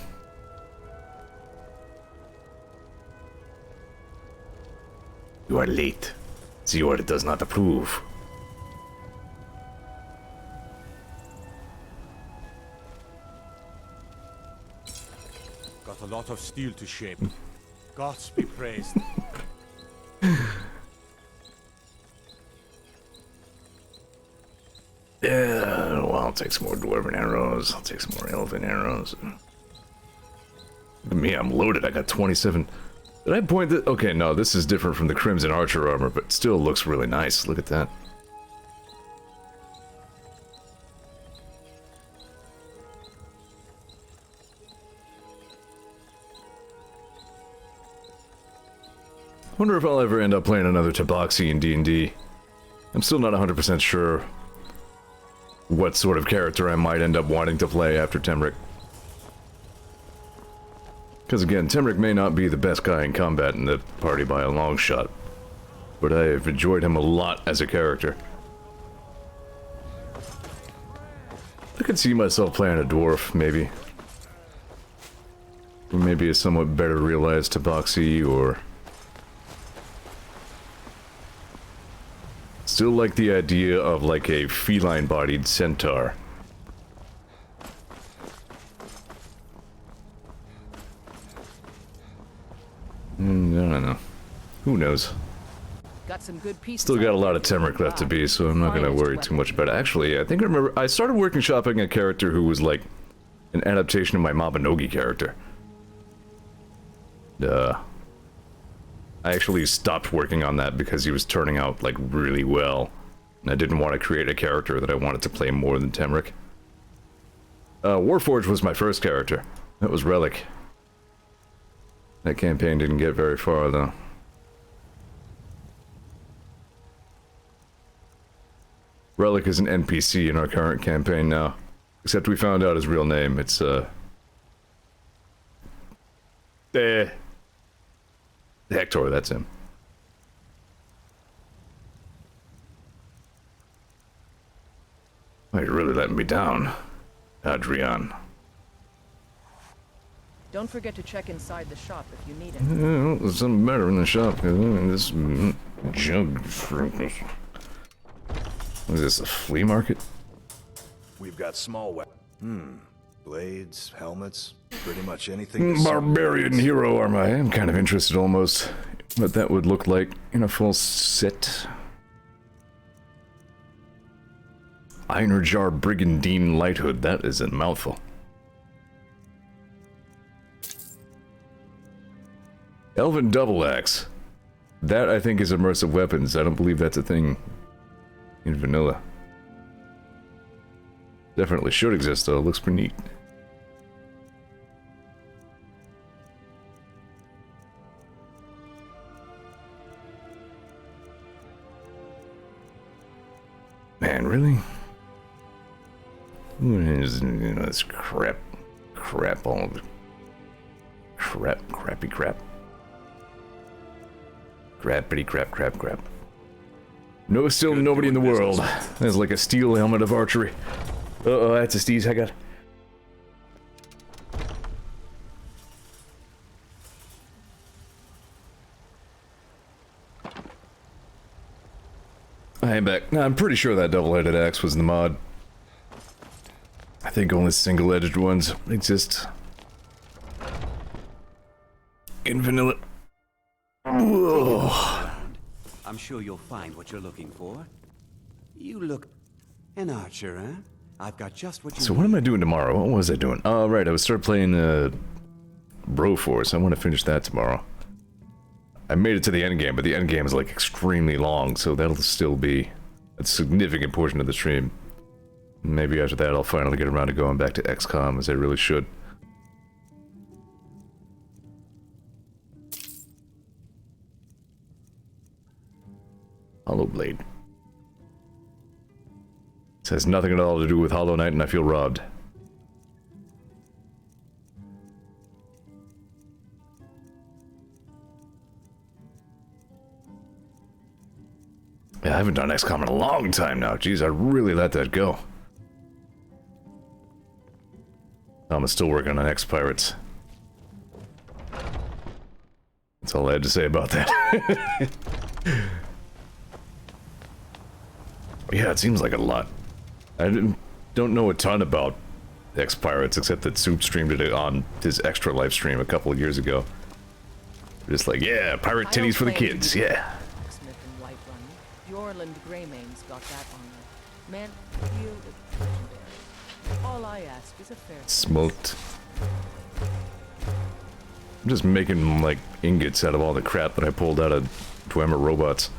You are late. Zeor does not approve. Got a lot of steel to shape. Gods be praised. Yeah, well, I'll take some more dwarven arrows. I'll take some more elven arrows. Look at me, I'm loaded. I got 27. Did I point that? Okay, no, this is different from the Crimson Archer armor, but still looks really nice. Look at that. Wonder if I'll ever end up playing another Tabaxi in D&D. I'm still not 100% sure what sort of character I might end up wanting to play after Temric. Because again, Temric may not be the best guy in combat in the party by a long shot, but I have enjoyed him a lot as a character. I could see myself playing a dwarf, maybe. Or maybe a somewhat better realized Tabaxi, or... Still like the idea of like a feline-bodied centaur. I don't know. Who knows? Got some good pieces. Still got a lot of Temric left to be, so I'm not gonna worry too much about it. Actually, I think I remember I started working shopping a character who was like an adaptation of my Mabinogi character. I actually stopped working on that because he was turning out like really well. And I didn't want to create a character that I wanted to play more than Temric. Warforged was my first character. That was Relic. That campaign didn't get very far though. Relic is an NPC in our current campaign now. Except we found out his real name. It's Hector, that's him. Oh, you're really letting me down, Adrian. Don't forget to check inside the shop if you need it. Well, there's something better in the shop, because this jug... What is this, a flea market? We've got small weapons. Blades, helmets, pretty much anything. Barbarian hero armor. I am kind of interested almost what that would look like in a full set. Einerjar Brigandine Lighthood. That is a mouthful. Elven double axe. That, I think, is immersive weapons. I don't believe that's a thing in vanilla. Definitely should exist, though. It looks pretty neat. Man, really? This crap. Crap, all of it. Crappy crap. Crappity crap. No, still nobody in the world. There's like a steel helmet of archery. Uh-oh, that's a Steve's I got. I am back. No, I'm pretty sure that double-headed axe was in the mod. I think only single-edged ones exist in vanilla. Whoa. I'm sure you'll find what you're looking for. You look an archer, huh? I've got just what you So what am I doing tomorrow? What was I doing? Oh, right, I was start playing Broforce. I want to finish that tomorrow. I made it to the end game, but the end game is like extremely long, so that'll still be a significant portion of the stream. Maybe after that I'll finally get around to going back to XCOM, as I really should. Hollow Blade. This has nothing at all to do with Hollow Knight, and I feel robbed. Yeah, I haven't done XCOM in a long time now. Jeez, I really let that go. I'm still working on X-Pirates. That's all I had to say about that. Yeah, it seems like a lot. I don't know a ton about X-Pirates, except that Soup streamed it on his extra live stream a couple of years ago. Just like, yeah, pirate titties for the kids, yeah. Smith and Whiterun. Yorland Greymane's got that honor. Man, you is legendary. All I ask is a fair Smoked. I'm just making, like, ingots out of all the crap that I pulled out of Dwemer robots.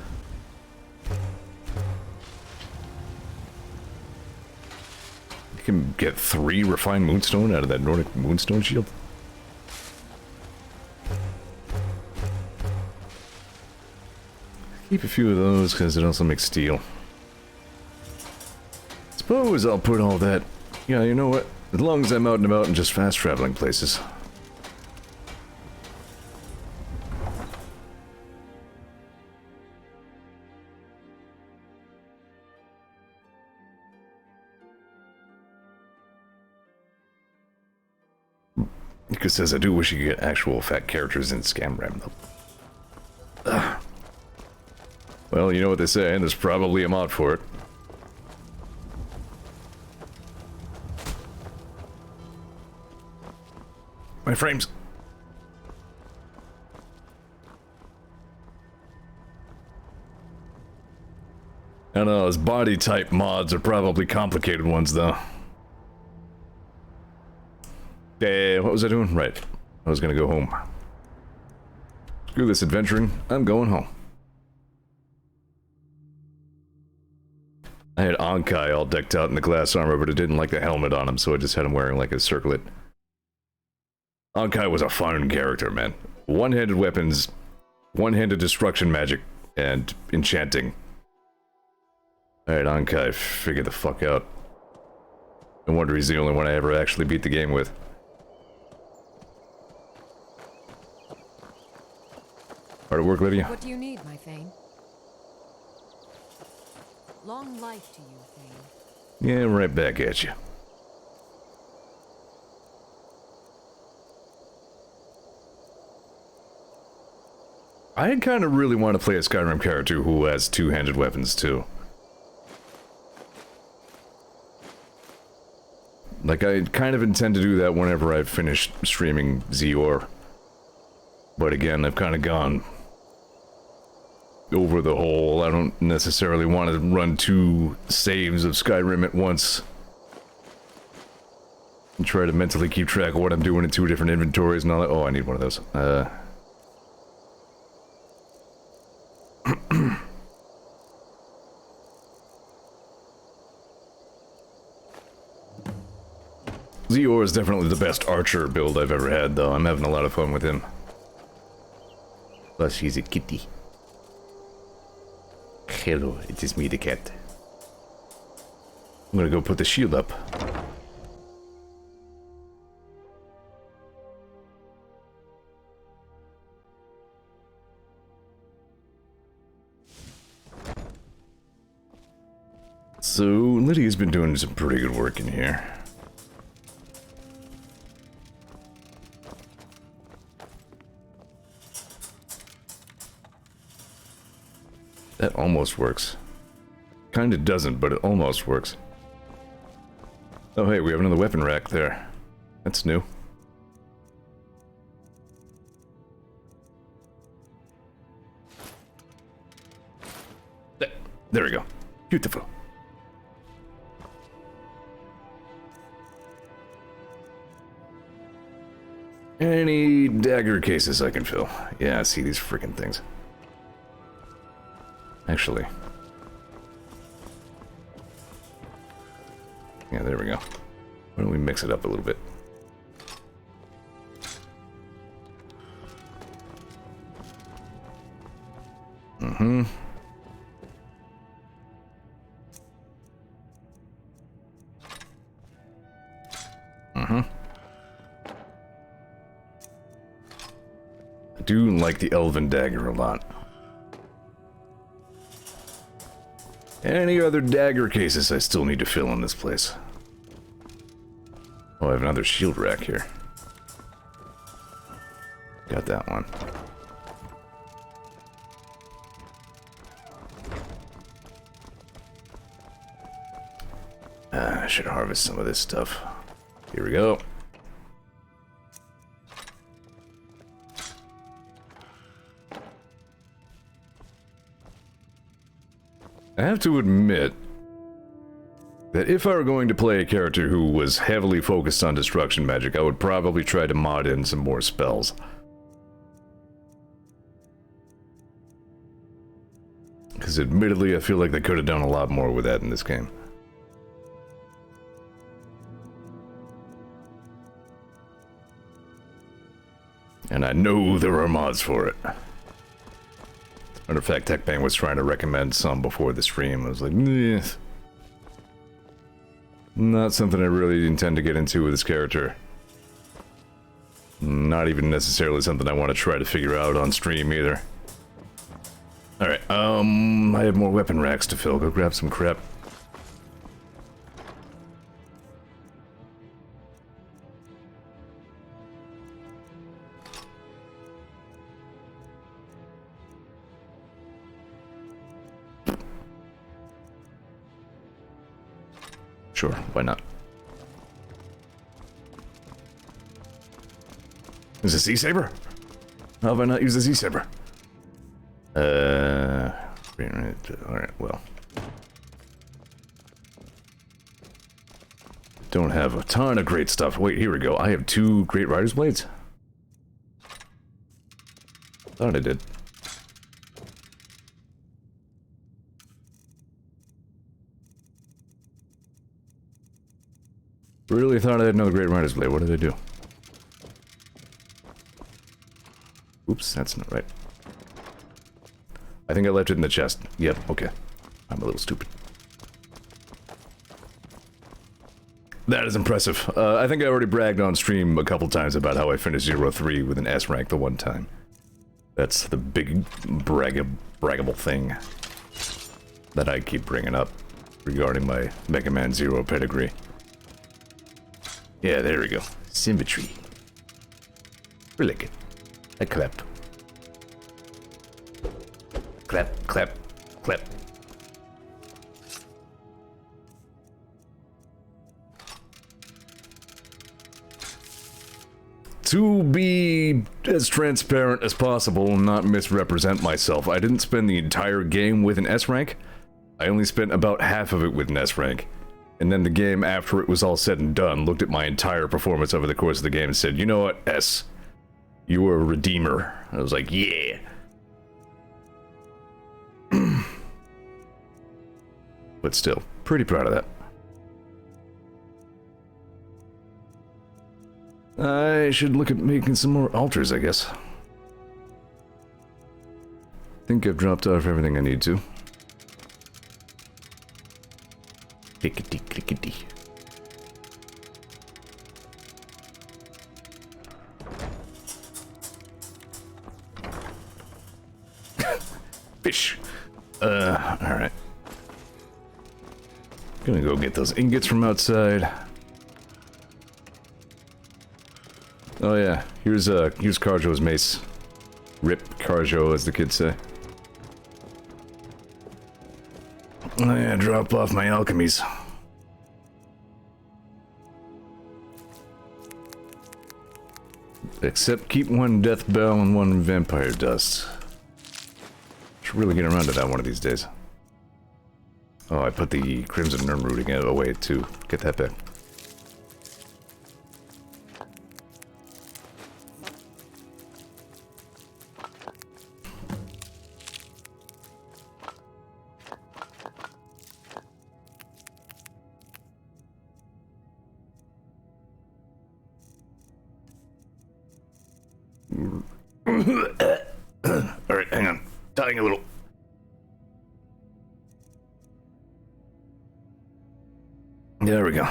You can get 3 refined moonstone out of that Nordic moonstone shield. Keep a few of those because it also makes steel. Suppose I'll put all that. Yeah, you know what? As long as I'm out and about and just fast traveling places. Because says I do wish you could get actual fat characters in Skyrim though. Ugh. Well, you know what they say, and there's probably a mod for it. My frames. I don't know, those body type mods are probably complicated ones though. What was I doing? Right. I was gonna go home. Screw this adventuring. I'm going home. I had Ankai all decked out in the glass armor, but it didn't like the helmet on him, so I just had him wearing like a circlet. Ankai was a fun character, man. One-handed weapons, one-handed destruction magic, and enchanting. Alright, Ankai, figure the fuck out. No wonder he's the only one I ever actually beat the game with. Hard at work, Lydia? What do you need, my Thane? Long life to you, Thane. Yeah, right back at you. I kind of really want to play a Skyrim character who has two-handed weapons, too. Like, I kind of intend to do that whenever I've finished streaming Zeor. But again, I've kind of gone over the whole, I don't necessarily want to run 2 saves of Skyrim at once. And try to mentally keep track of what I'm doing in 2 different inventories and all that. Oh, I need one of those. Zeor is definitely the best archer build I've ever had, though. I'm having a lot of fun with him. Plus, he's a kitty. Hello, it is me, the cat. I'm gonna go put the shield up. So, Lydia's been doing some pretty good work in here. That almost works. Kinda doesn't, but it almost works. Oh hey, we have another weapon rack there. That's new. There we go. Beautiful. Any dagger cases I can fill. Yeah, I see these freaking things. Actually. Yeah, there we go. Why don't we mix it up a little bit? Mm-hmm. Mm-hmm. I do like the elven dagger a lot. Any other dagger cases I still need to fill in this place? Oh, I have another shield rack here. Got that one. I should harvest some of this stuff. Here we go. I have to admit that if I were going to play a character who was heavily focused on destruction magic, I would probably try to mod in some more spells. Because admittedly, I feel like they could have done a lot more with that in this game. And I know there are mods for it. Matter of fact, TechBang was trying to recommend some before the stream. I was like, nah. Not something I really intend to get into with this character. Not even necessarily something I want to try to figure out on stream either. Alright, I have more weapon racks to fill. Go grab some crap. Sure, why not? Is this Z-Saber? How have I not used the Z-Saber? Alright, well. Don't have a ton of great stuff. Wait, here we go. I have 2 Great Rider's Blades. Thought I did. Really thought I had another Great Rider's Blade. What did I do? Oops, that's not right. I think I left it in the chest. Yep, okay. I'm a little stupid. That is impressive. I think I already bragged on stream a couple times about how I finished 0-3 with an S rank the one time. That's the big braggable thing that I keep bringing up regarding my Mega Man Zero pedigree. Yeah, there we go. Symmetry. Really good. I clap. Clap, clap, clap. To be as transparent as possible and not misrepresent myself, I didn't spend the entire game with an S rank. I only spent about half of it with an S rank. And then the game, after it was all said and done, looked at my entire performance over the course of the game and said, you know what, S, you were a redeemer. I was like, yeah. But still, pretty proud of that. I should look at making some more altars, I guess. Think I've dropped off everything I need to. Clickety clickety. Fish. Alright. Gonna go get those ingots from outside. Oh yeah, here's Carjo's mace. Rip Carjo, as the kids say. Oh yeah, drop off my alchemies. Except keep one death bell and one vampire dust. Should really get around to that one of these days. Oh, I put the Crimson Nirn rooting away too. Get that back. Alright, hang on. Dying a little. There we go.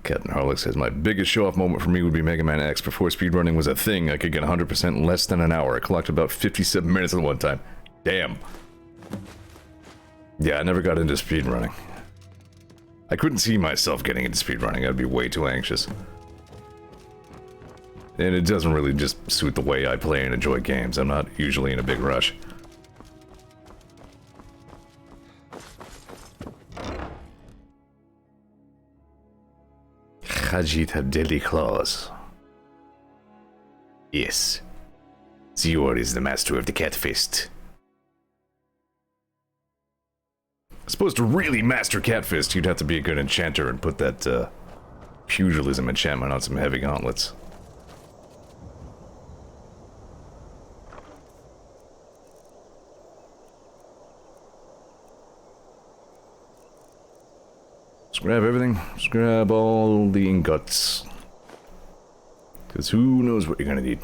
Captain Harlock says, my biggest show-off moment for me would be Mega Man X. Before speedrunning was a thing, I could get 100% in less than an hour. I clocked about 57 minutes at one time. Damn. Yeah, I never got into speedrunning. I couldn't see myself getting into speedrunning. I'd be way too anxious. And it doesn't really just suit the way I play and enjoy games. I'm not usually in a big rush. Hajit have deadly claws. Yes. Zeor is the master of the cat fist. I suppose to really master cat fist, you'd have to be a good enchanter and put that pugilism enchantment on some heavy gauntlets. Just grab everything. Just grab all the ingots. Because who knows what you're gonna need.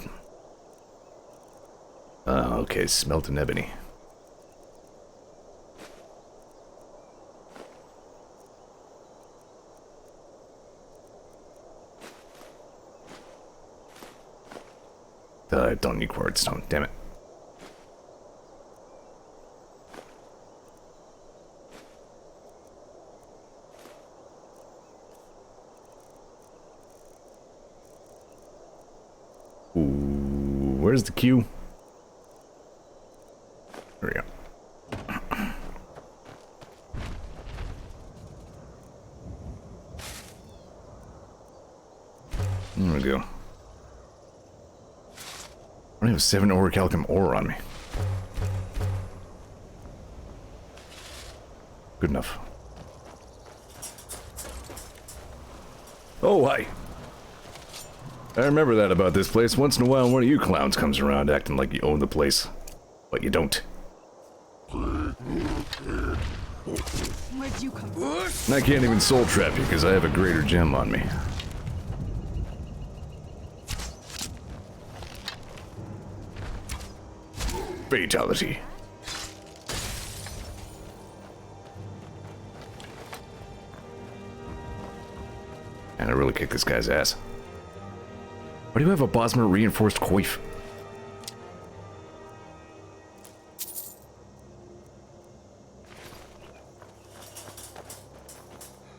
Okay, smelt and ebony. I don't need quartz stone, damn it. Ooh, where's the queue? There we go. There we go. I only have 7 orichalcum ore on me. Good enough. Oh, hi. I remember that about this place. Once in a while, one of you clowns comes around acting like you own the place. But you don't. Where'd you come from? And I can't even soul trap you because I have a greater gem on me. Fatality. And I really kicked this guy's ass. Why do you have a Bosmer reinforced coif?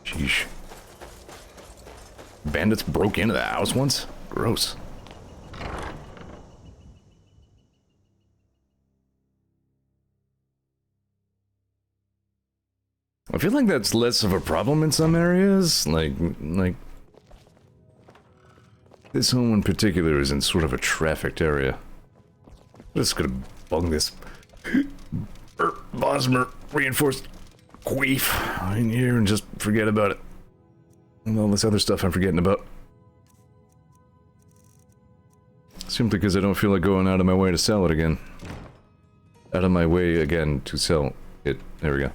Sheesh. Bandits broke into the house once? Gross. I feel like that's less of a problem in some areas. Like this home in particular is in sort of a trafficked area. I'm just gonna bung this Bosmer reinforced queef in here and just forget about it. And all this other stuff I'm forgetting about. Simply because I don't feel like going out of my way to sell it again. Out of my way again to sell it. There we go.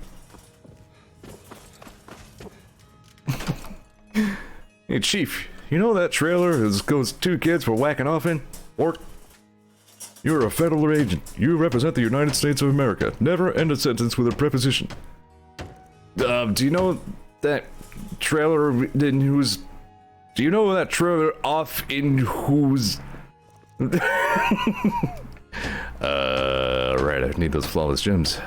Hey, Chief, you know that trailer those two kids were whacking off in? Or you're a federal agent. You represent the United States of America. Never end a sentence with a preposition. Do you know that trailer in whose... Do you know that trailer off in whose... right, I need those flawless gems.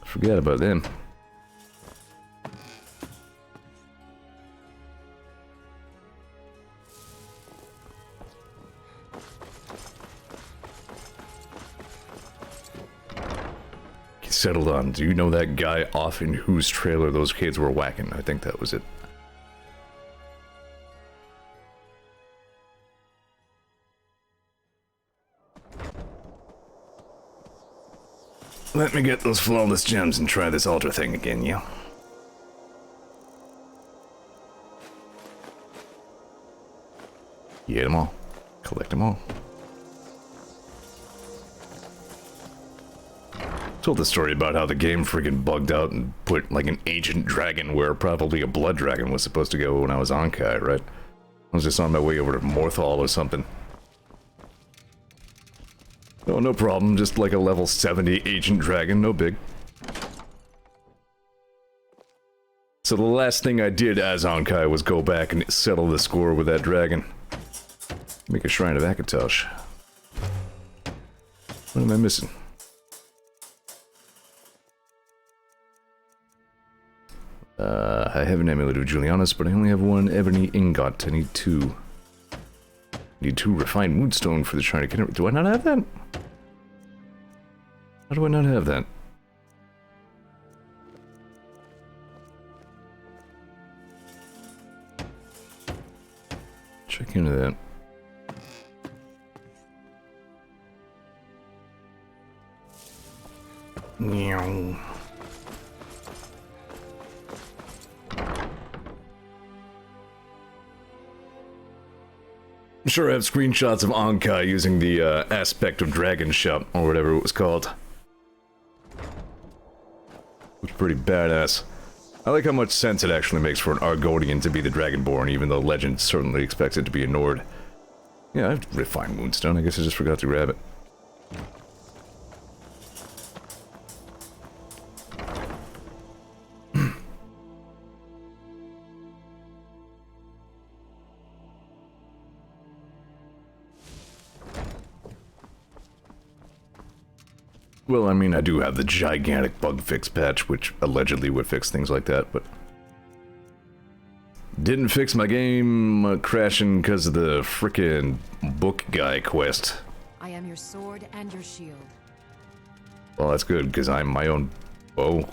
Forget about them. Settled on. Do you know that guy off in whose trailer those kids were whacking? I think that was it. Let me get those flawless gems and try this altar thing again, yeah? Get them all. Collect them all. Told the story about how the game freaking bugged out and put like an ancient dragon where probably a blood dragon was supposed to go when I was on Kai, right? I was just on my way over to Morthal or something. Oh, no problem, just like a level 70 ancient dragon, no big. So the last thing I did as Ankai was go back and settle the score with that dragon. Make a shrine of Akatosh. What am I missing? I have an amulet of Julianus, but I only have one ebony ingot. I need two. Need 2 refined moonstone for the shrine of Kinner. Do I not have that? How do I not have that? Check into that. Meow. I'm sure I have screenshots of Ankai using the aspect of Dragon Shop, or whatever it was called. It was pretty badass. I like how much sense it actually makes for an Argonian to be the Dragonborn, even though legend certainly expects it to be a Nord. Yeah, I have refined Moonstone, I guess I just forgot to grab it. Well, I mean, I do have the gigantic bug fix patch, which allegedly would fix things like that, but... Didn't fix my game crashing because of the frickin' book guy quest. I am your sword and your shield. Well, that's good, because I'm my own bow.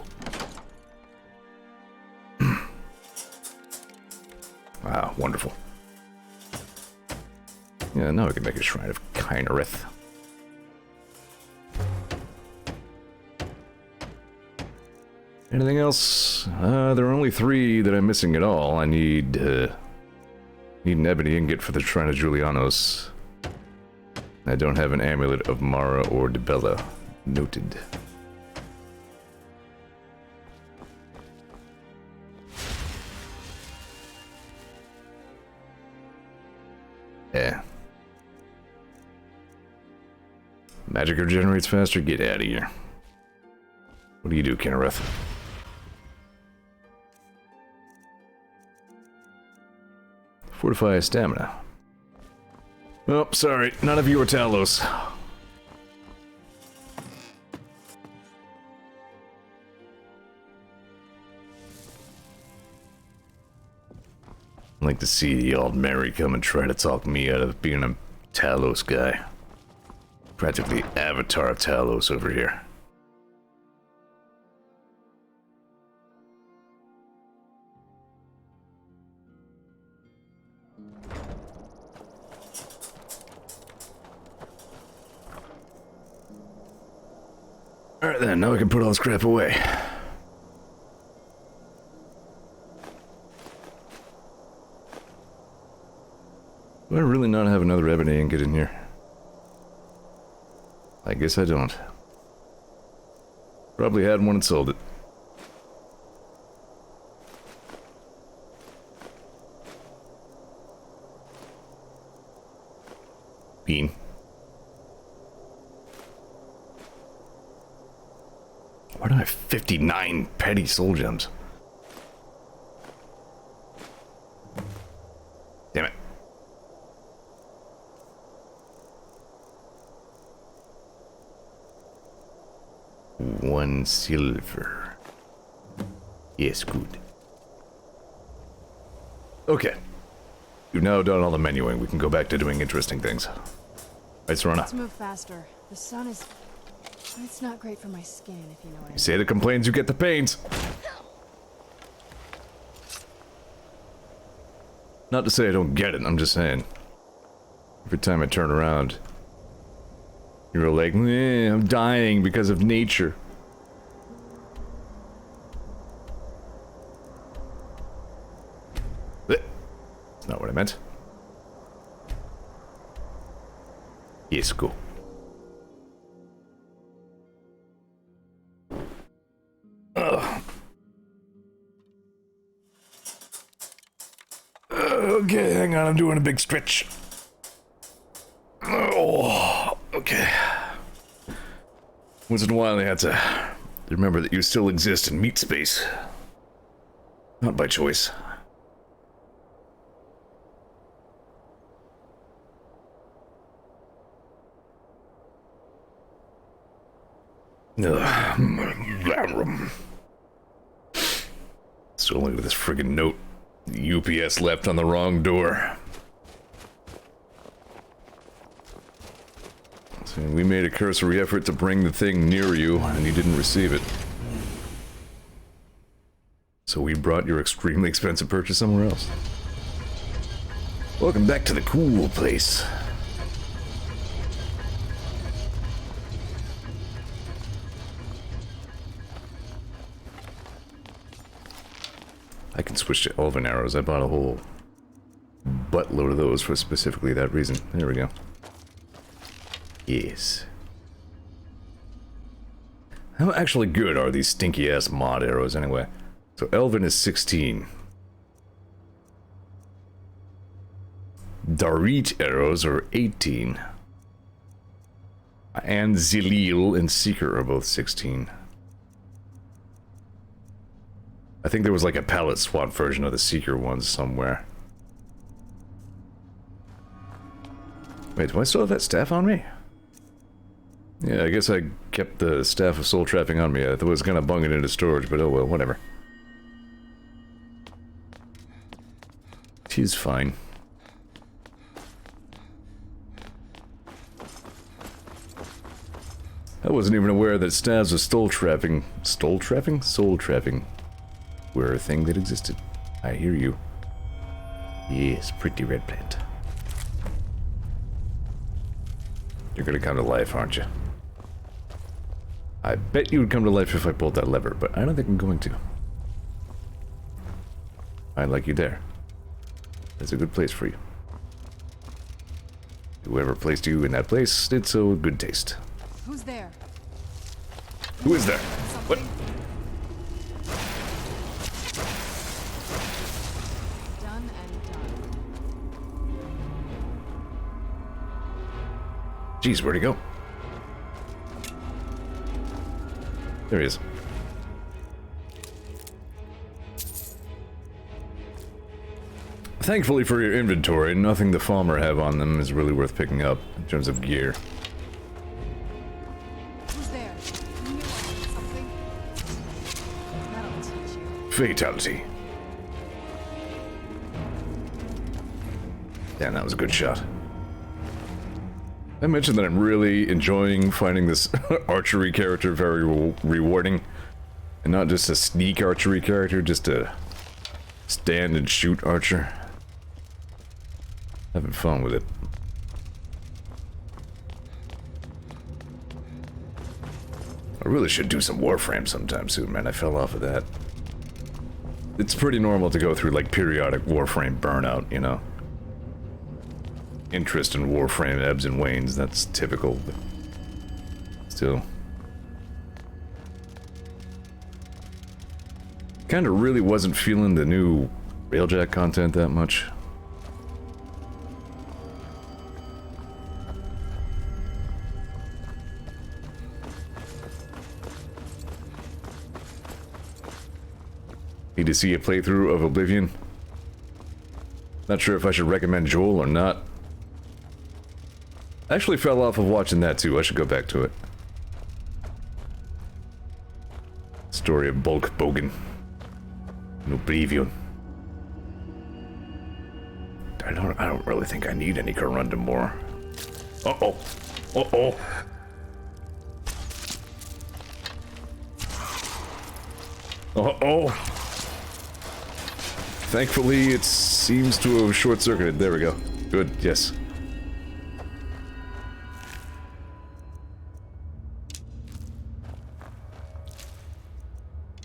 Wow, wonderful. Yeah, now I can make a shrine of Kynareth. Anything else? There are only 3 that I'm missing at all. I need an ebony ingot for the Shrine of Julianos. I don't have an amulet of Mara or Debella. Noted. Yeah. Magic regenerates faster? Get out of here. What do you do, Kinnereth? Fortify stamina. Oh, sorry. None of you are Talos. I'd like to see the old Mary come and try to talk me out of being a Talos guy. Practically Avatar of Talos over here. Alright then, now I can put all this crap away. Do I really not have another ebony ingot in here? I guess I don't. Probably had one and sold it. Bean. Why do I have 59 petty soul gems? Damn it. One silver. Yes, good. Okay. You've now done all the menuing. We can go back to doing interesting things. Right, Serana? Let's move faster. The sun is... It's not great for my skin, if you know what I mean. You say the complaints, you get the pains. Not to say I don't get it, I'm just saying. Every time I turn around, you're like, I'm dying because of nature. That's not what I meant. Yes, go. Okay, hang on, I'm doing a big stretch. Oh, okay. Once in a while I had to remember that you still exist in meat space. Not by choice. Still looking at this friggin' note. The UPS left on the wrong door. So we made a cursory effort to bring the thing near you, and you didn't receive it. So we brought your extremely expensive purchase somewhere else. Welcome back to the cool place. I can switch to elven arrows. I bought a whole buttload of those for specifically that reason. There we go. Yes. How actually good are these stinky ass mod arrows anyway? So elven is 16. Darit arrows are 18. And Zilil and Seeker are both 16. I think there was like a palette swap version of the Seeker ones somewhere. Wait, do I still have that staff on me? Yeah, I guess I kept the Staff of Soul Trapping on me. I thought I was gonna bung it into storage, but oh well, whatever. 'Tis fine. I wasn't even aware that staves of soul trapping... Soul trapping were a thing that existed. I hear you. Yes, pretty red plant. You're gonna come to life, aren't you? I bet you would come to life if I pulled that lever, but I don't think I'm going to. I like you there. That's a good place for you. Whoever placed you in that place did so with good taste. Who's there? Who is there? What? Done and done. Jeez, where'd he go? There he is. Thankfully for your inventory, nothing the Falmer have on them is really worth picking up in terms of gear. Who's there? You knew I needed something? That'll teach you. Fatality. Damn, that was a good shot. I mentioned that I'm really enjoying finding this archery character very rewarding. And not just a sneak archery character, just a stand and shoot archer. Having fun with it. I really should do some Warframe sometime soon, man. I fell off of that. It's pretty normal to go through, like, periodic Warframe burnout, you know? Interest in Warframe ebbs and wanes, that's typical, but still. Kinda really wasn't feeling the new Railjack content that much. Need to see a playthrough of Oblivion. Not sure if I should recommend Joel or not. I actually fell off of watching that too. I should go back to it. Story of Bulk Bogan. In Oblivion. I don't really think I need any Corundum more. Uh-oh. Uh-oh. Uh-oh. Thankfully, it seems to have short-circuited. There we go. Good, yes.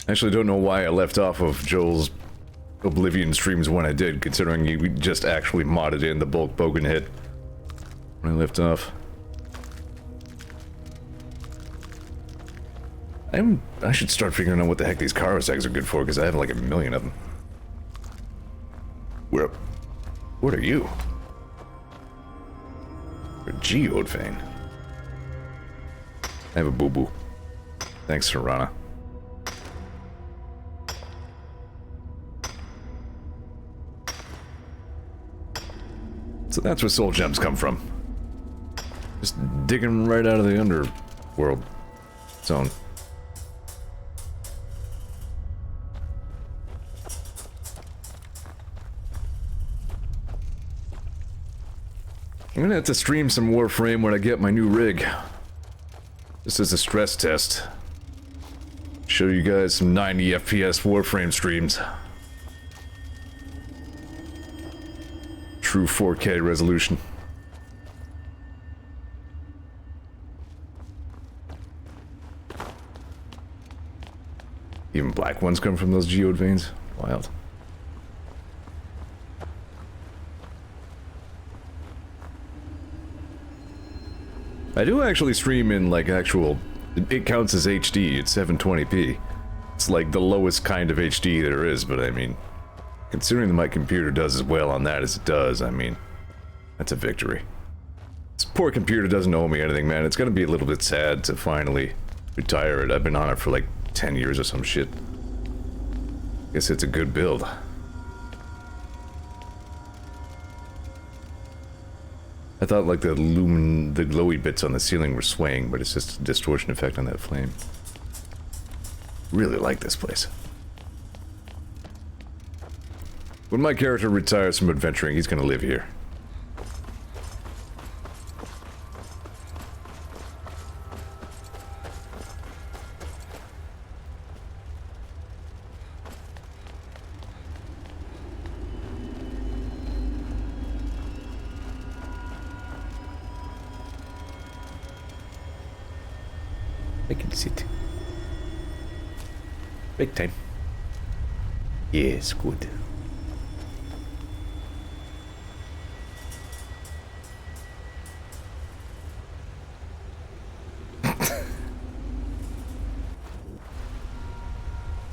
Actually, don't know why I left off of Joel's Oblivion streams when I did, considering you just actually modded in the Bulk Bogan hit when I left off. I should start figuring out what the heck these Kara tags are good for, because I have like a million of them. What are you? You're a geode vein. I have a boo-boo. Thanks, Serana. So that's where soul gems come from. Just digging right out of the underworld zone. I'm gonna have to stream some Warframe when I get my new rig. This is a stress test. Show you guys some 90 FPS Warframe streams. True 4K resolution. Even black ones come from those geode veins. Wild. I do actually stream in like actual, it counts as HD, it's 720p. It's like the lowest kind of HD there is, but I mean, considering that my computer does as well on that as it does, I mean, that's a victory. This poor computer doesn't owe me anything, man. It's gonna be a little bit sad to finally retire it. I've been on it for like 10 years or some shit. Guess it's a good build. I thought like the glowy bits on the ceiling were swaying, but it's just a distortion effect on that flame. Really like this place. When my character retires from adventuring, he's gonna live here. I can sit. Break time. Yes, good.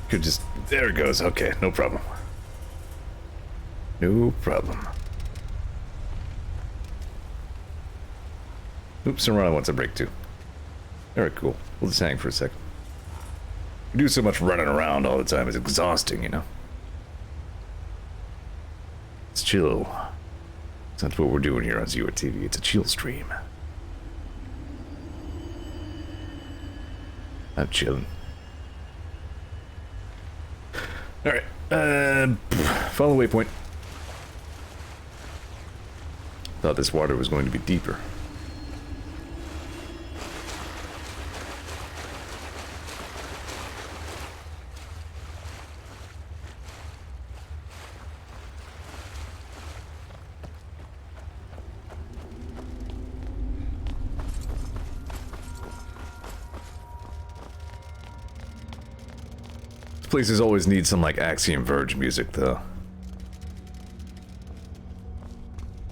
Could just... There it goes. Okay, no problem. No problem. Oops, Serana wants a break too. Very cool. We'll just hang for a sec. We do so much running around all the time, it's exhausting, you know? It's chill. That's what we're doing here on Zeor TV. It's a chill stream. I'm chilling. Alright, follow waypoint. Thought this water was going to be deeper. Places always need some like Axiom Verge music though.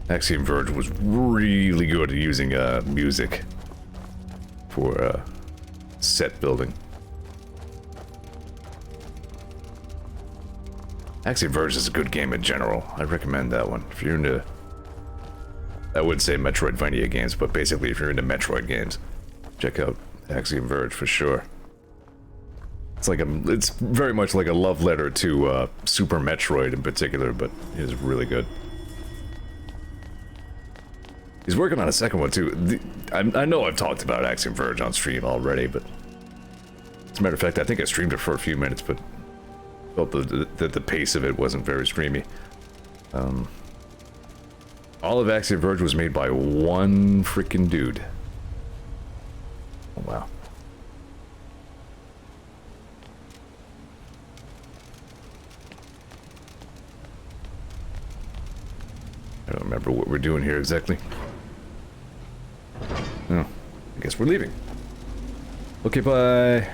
Axiom Verge was really good at using music for set building. Axiom Verge is a good game in general. I recommend that one. If you're into, I would say Metroidvania games, but basically if you're into Metroid games, check out Axiom Verge for sure. it's very much like a love letter to Super Metroid in particular, but it is really good. He's working on a second one too. I know I've talked about Axiom Verge on stream already, but as a matter of fact, I think I streamed it for a few minutes, but felt that the pace of it wasn't very streamy. All of Axiom Verge was made by one freaking dude. Oh, wow. I don't remember what we're doing here exactly. Oh, I guess we're leaving. Okay, bye.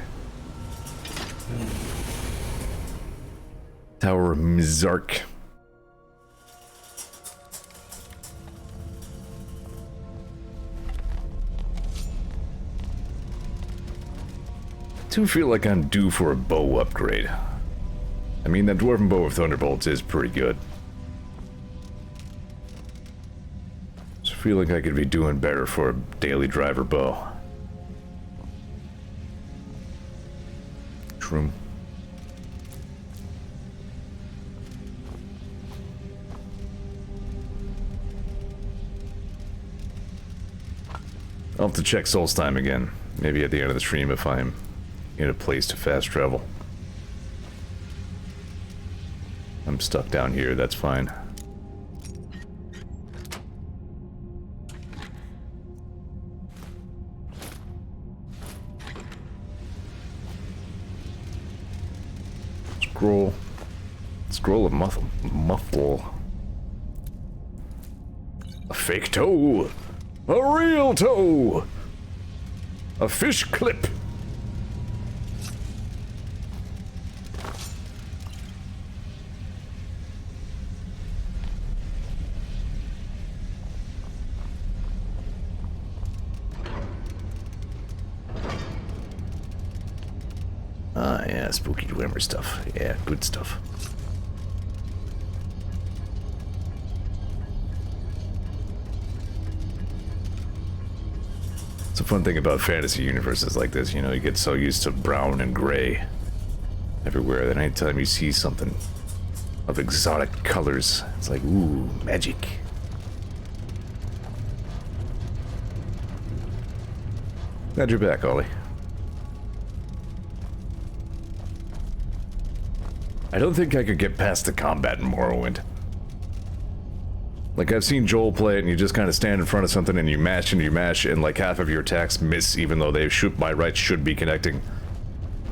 Tower of Mizark. I do feel like I'm due for a bow upgrade. I mean, that Dwarven Bow of Thunderbolts is pretty good. Just feel like I could be doing better for a daily driver bow. True. I'll have to check Soul's time again. Maybe at the end of the stream if I'm in a place to fast travel. I'm stuck down here, that's fine. Scroll of muffle. A fake toe. A real toe. A fish clip. Ah, yeah, spooky Dwemer stuff. Yeah, good stuff. It's a fun thing about fantasy universes like this, you know, you get so used to brown and gray everywhere that anytime you see something of exotic colors, it's like, ooh, magic. Glad you're back, Ollie. I don't think I could get past the combat in Morrowind. Like, I've seen Joel play it, and you just kind of stand in front of something, and you mash, and like half of your attacks miss, even though they should, by rights, should be connecting.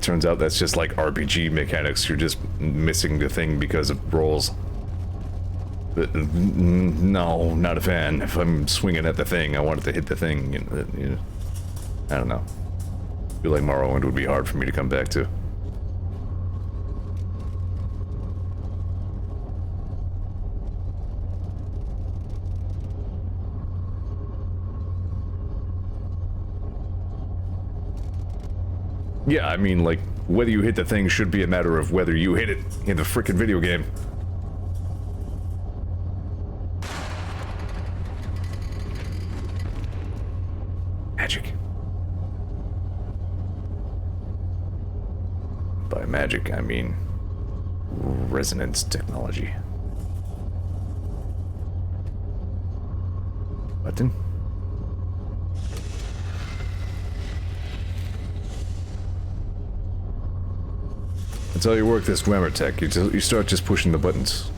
Turns out that's just like RPG mechanics. You're just missing the thing because of rolls. But no, not a fan. If I'm swinging at the thing, I want it to hit the thing. You know, I don't know. I feel like Morrowind would be hard for me to come back to. Yeah, I mean, like, whether you hit the thing should be a matter of whether you hit it in the frickin' video game. Magic. By magic, I mean resonance technology. Button? That's how you work this Dwemer tech. You start just pushing the buttons.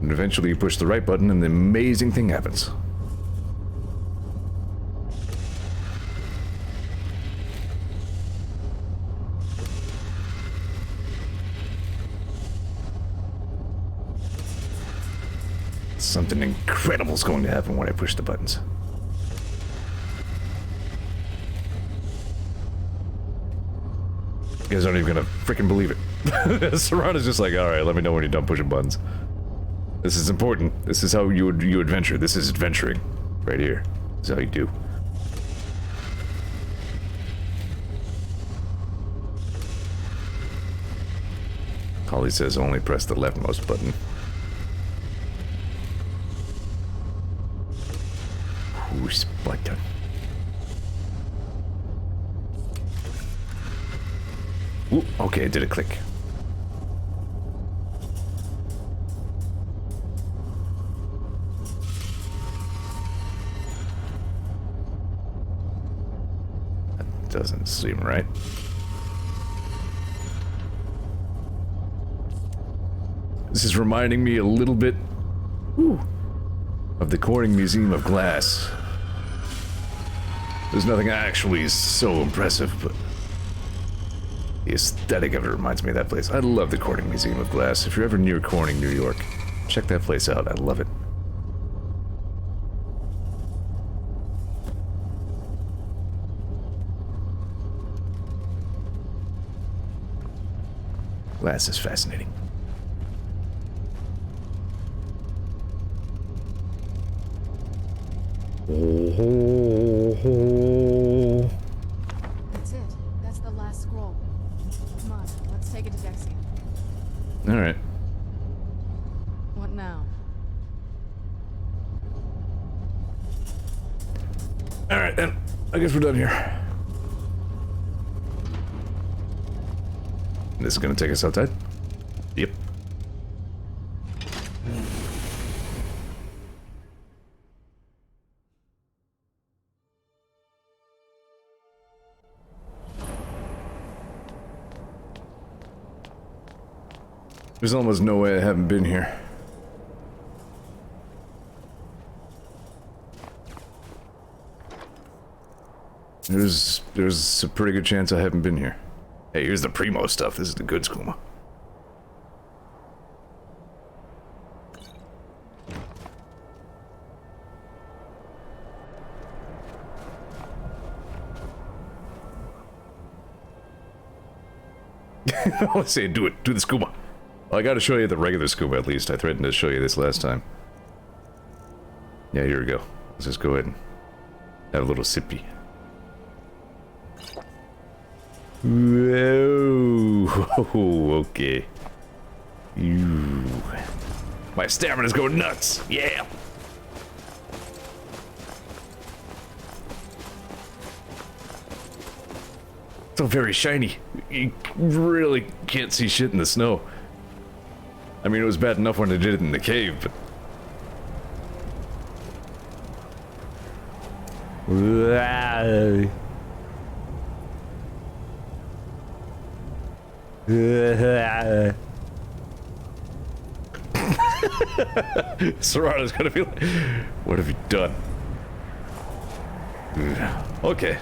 And eventually you push the right button and the amazing thing happens. Something incredible is going to happen when I push the buttons. You guys aren't even gonna freaking believe it. Saran is just like, alright, let me know when you're done pushing buttons. This is important. This is how you adventure. This is adventuring. Right here. This is how you do. Holly says only press the leftmost button. Whose button? Ooh, okay, did it click? That doesn't seem right. This is reminding me a little bit of the Corning Museum of Glass. There's nothing actually so impressive, but the aesthetic of it reminds me of that place. I love the Corning Museum of Glass. If you're ever near Corning, New York, check that place out. I love it. Glass is fascinating. That's it. That's the last scroll. Come on, let's take it to Dexion. Alright. What now? Alright, then. I guess we're done here. This is gonna take us outside? Yep. There's almost no way I haven't been here. There's a pretty good chance I haven't been here. Hey, here's the Primo stuff. This is the good skooma. Let's say do it. Do the skooma. Well, I gotta show you the regular skooma at least. I threatened to show you this last time. Yeah, here we go. Let's just go ahead and have a little sippy. Whoa, okay. Ew. My stamina's going nuts. Yeah. So very shiny. You really can't see shit in the snow. I mean, it was bad enough when I did it in the cave, but... Serrano's gonna be like, what have you done? Okay.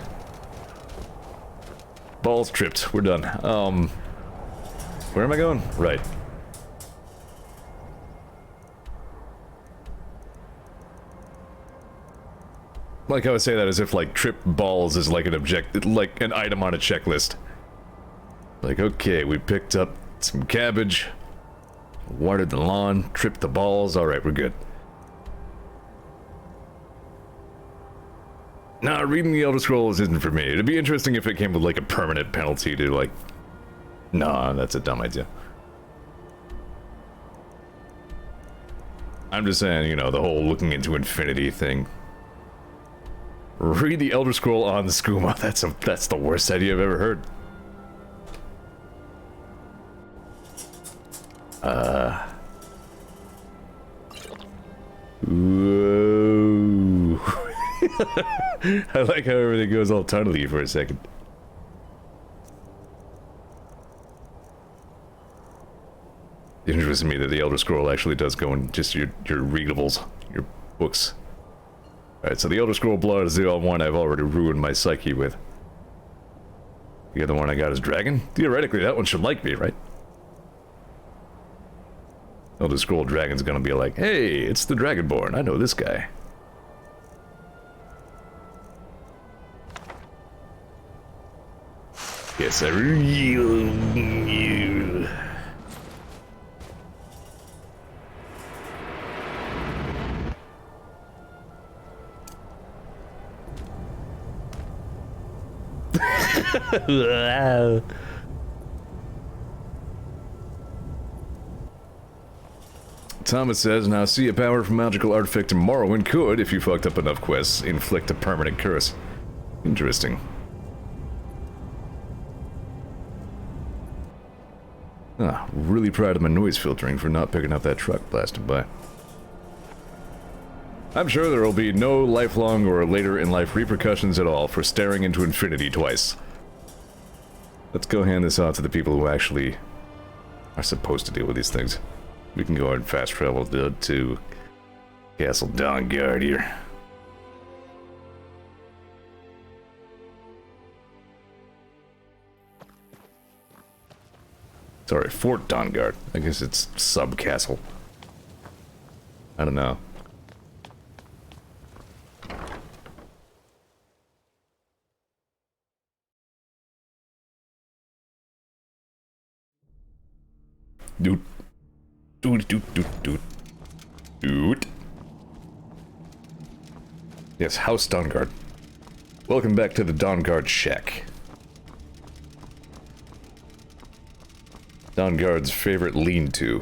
Balls tripped. We're done. Where am I going? Right. Like I would say that as if like trip balls is like like an item on a checklist. Like, okay, we picked up some cabbage, watered the lawn, tripped the balls. All right, we're good. Nah, reading the Elder Scrolls isn't for me. It'd be interesting if it came with like a permanent penalty to like... Nah, that's a dumb idea. I'm just saying, you know, the whole looking into infinity thing. Read the Elder Scroll on the skooma. That's the worst idea I've ever heard. Whoa. I like how everything goes all tunnely for a second. It interests me that the Elder Scroll actually does go in just your readables, your books. Alright, so the Elder Scroll Blood is the one I've already ruined my psyche with. The other one I got is Dragon? Theoretically, that one should like me, right? Elder Scroll Dragon's gonna be like, hey, it's the Dragonborn, I know this guy. Yes, I yield you. Thomas says, now see a power from magical artifact in Morrowind could, if you fucked up enough quests, inflict a permanent curse. Interesting. Ah, really proud of my noise filtering for not picking up that truck blasting by. I'm sure there will be no lifelong or later in life repercussions at all for staring into infinity twice. Let's go hand this off to the people who actually are supposed to deal with these things. We can go ahead and fast travel to Castle Dawnguard here. Sorry, Fort Dawnguard. I guess it's sub-castle. I don't know. Doot. Doot, doot, doot, doot. Doot. Yes, House Dawnguard. Welcome back to the Dawnguard Shack. Dawnguard's favorite lean-to.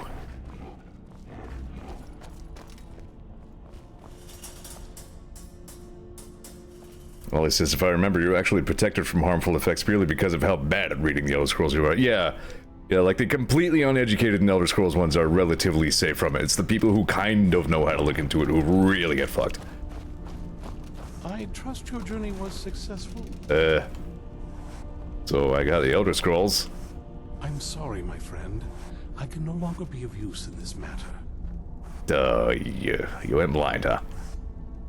Well, he says, if I remember, you're actually protected from harmful effects purely because of how bad at reading the Elder Scrolls you are. Yeah, like the completely uneducated in Elder Scrolls ones are relatively safe from it. It's the people who kind of know how to look into it who really get fucked. I trust your journey was successful. So I got the Elder Scrolls. I'm sorry, my friend. I can no longer be of use in this matter. You went blind, huh?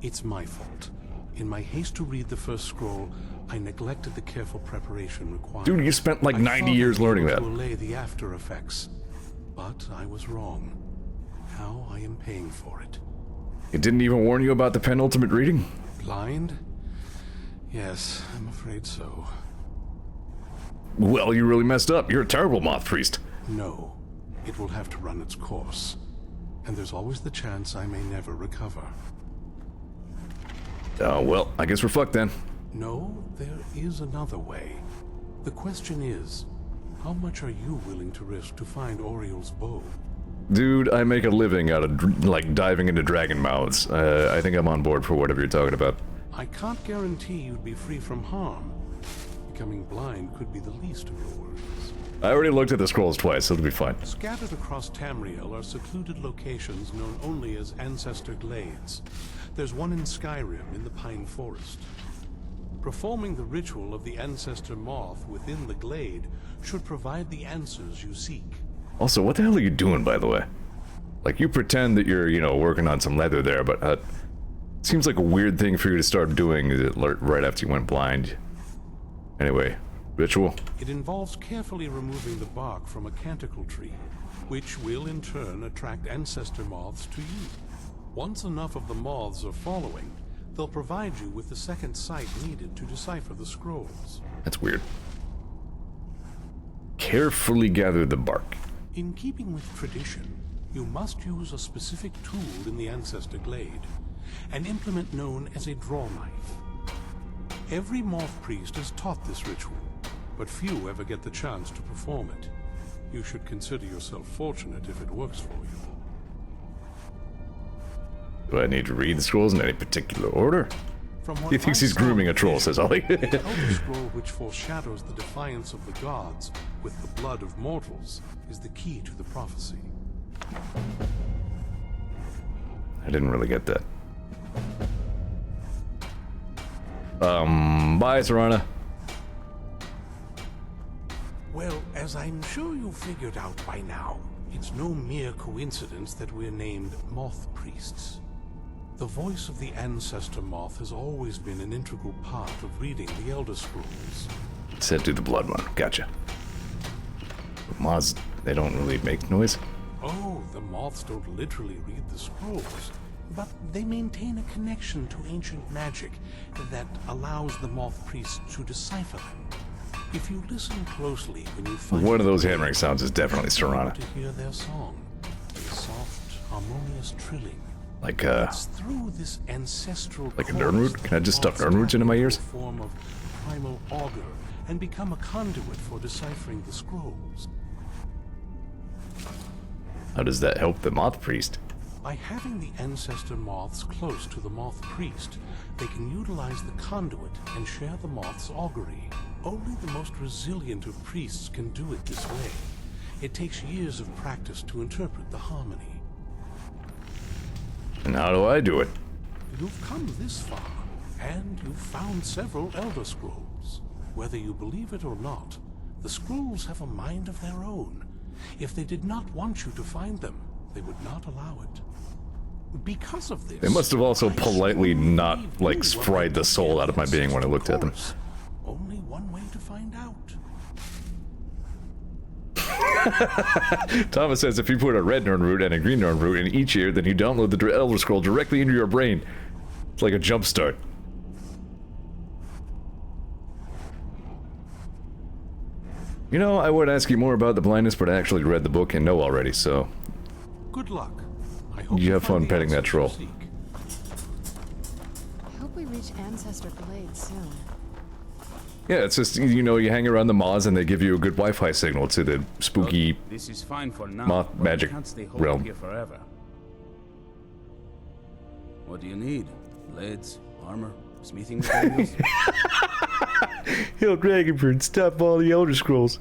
It's my fault. In my haste to read the first scroll, I neglected the careful preparation required. Dude, you spent like 90 years learning that. To allay the after effects, but I was wrong. Now I am paying for it. It didn't even warn you about the penultimate reading? Blind? Yes, I'm afraid so. Well, you really messed up. You're a terrible moth priest. No, it will have to run its course. And there's always the chance I may never recover. Oh, well, I guess we're fucked then. No, there is another way. The question is, how much are you willing to risk to find Oriel's bow? Dude, I make a living out of, like, diving into dragon mouths. I think I'm on board for whatever you're talking about. I can't guarantee you'd be free from harm. Becoming blind could be the least of your worries. I already looked at the scrolls twice, so it'll be fine. Scattered across Tamriel are secluded locations known only as Ancestor Glades. There's one in Skyrim in the Pine Forest. Performing the ritual of the Ancestor Moth within the glade should provide the answers you seek. Also, what the hell are you doing, by the way? Like, you pretend that you're, you know, working on some leather there, but seems like a weird thing for you to start doing right after you went blind. Anyway, ritual? It involves carefully removing the bark from a canticle tree, which will in turn attract ancestor moths to you. Once enough of the moths are following, they'll provide you with the second sight needed to decipher the scrolls. That's weird. Carefully gather the bark. In keeping with tradition, you must use a specific tool in the Ancestor Glade, an implement known as a draw knife. Every moth priest is taught this ritual, but few ever get the chance to perform it. You should consider yourself fortunate if it works for you. Do I need to read the scrolls in any particular order? He thinks he's grooming a troll, says Ollie. The Elder Scroll which foreshadows the defiance of the gods with the blood of mortals is the key to the prophecy. I didn't really get that. Bye, Serana. Well, as I'm sure you figured out by now, it's no mere coincidence that we're named Moth Priests. The voice of the Ancestor Moth has always been an integral part of reading the Elder Scrolls. Said do the blood one. Gotcha. Moths, they don't really make noise? Oh, the moths don't literally read the scrolls, but they maintain a connection to ancient magic that allows the moth priests to decipher them. If you listen closely when you find one of those hammering sounds is definitely Serana. To hear their song, a soft, harmonious trilling. Like it's through this ancestral like a Nernroot? Can I just stuff Nernroots into my ears? Form of primal augur and become a conduit for deciphering the scrolls. How does that help the moth priest? By having the ancestor moths close to the moth priest, they can utilize the conduit and share the moth's augury. Only the most resilient of priests can do it this way. It takes years of practice to interpret the harmony. And how do I do it? You've come this far, and you've found several Elder Scrolls. Whether you believe it or not, the scrolls have a mind of their own. If they did not want you to find them, they would not allow it. Because of this, They must have also politely not, like, fried the soul out of my being when I looked at them. Only one way to find out. Thomas says if you put a red Nern root and a green Nern root in each ear, then you download the Elder Scroll directly into your brain. It's like a jump start. You know, I would ask you more about the blindness, but I actually read the book and know already, so... Good luck. I hope you have find fun the petting that answers troll. you seek. I hope we reach Ancestor Glade soon. Yeah, it's just, you know, you hang around the moths and they give you a good Wi-Fi signal to the spooky This is fine for now. moth but magic you can't stay holed realm. here forever. What do you need? Blades, armor, smithing materials? Hill Dragonford, stop all the Elder Scrolls.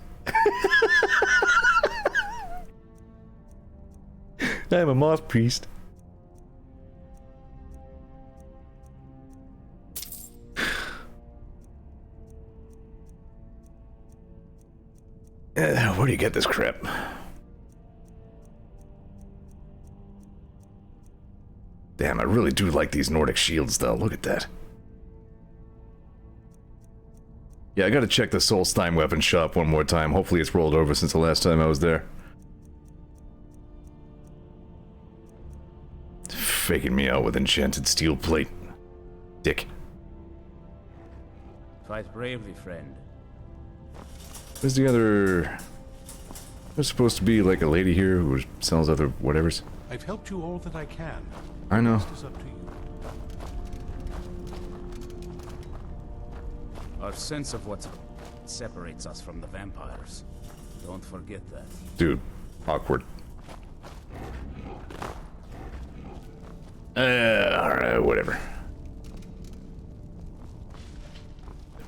I'm a moth priest. Where do you get this crap? Damn, I really do like these Nordic shields, though. Look at that. Yeah, I gotta check the Solstein weapon shop one more time. Hopefully it's rolled over since the last time I was there. Faking me out with enchanted steel plate. Dick. Fight bravely, friend. Where's the other... There's supposed to be like a lady here who sells other whatevers. I've helped you all that I can. I know. The rest is up to you. Our sense of what separates us from the vampires. Don't forget that. Dude, awkward. Alright, whatever.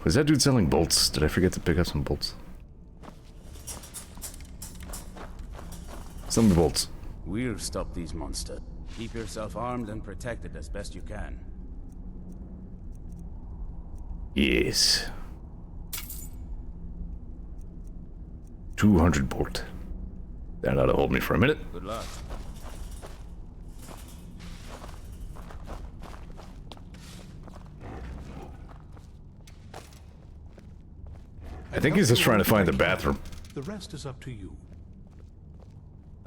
Was that dude selling bolts? Did I forget to pick up some bolts? Some bolts. We'll stop these monsters. Keep yourself armed and protected as best you can. Yes. 200 bolt. That ought to hold me for a minute. Good luck. I think he's just trying to find the bathroom. The rest is up to you.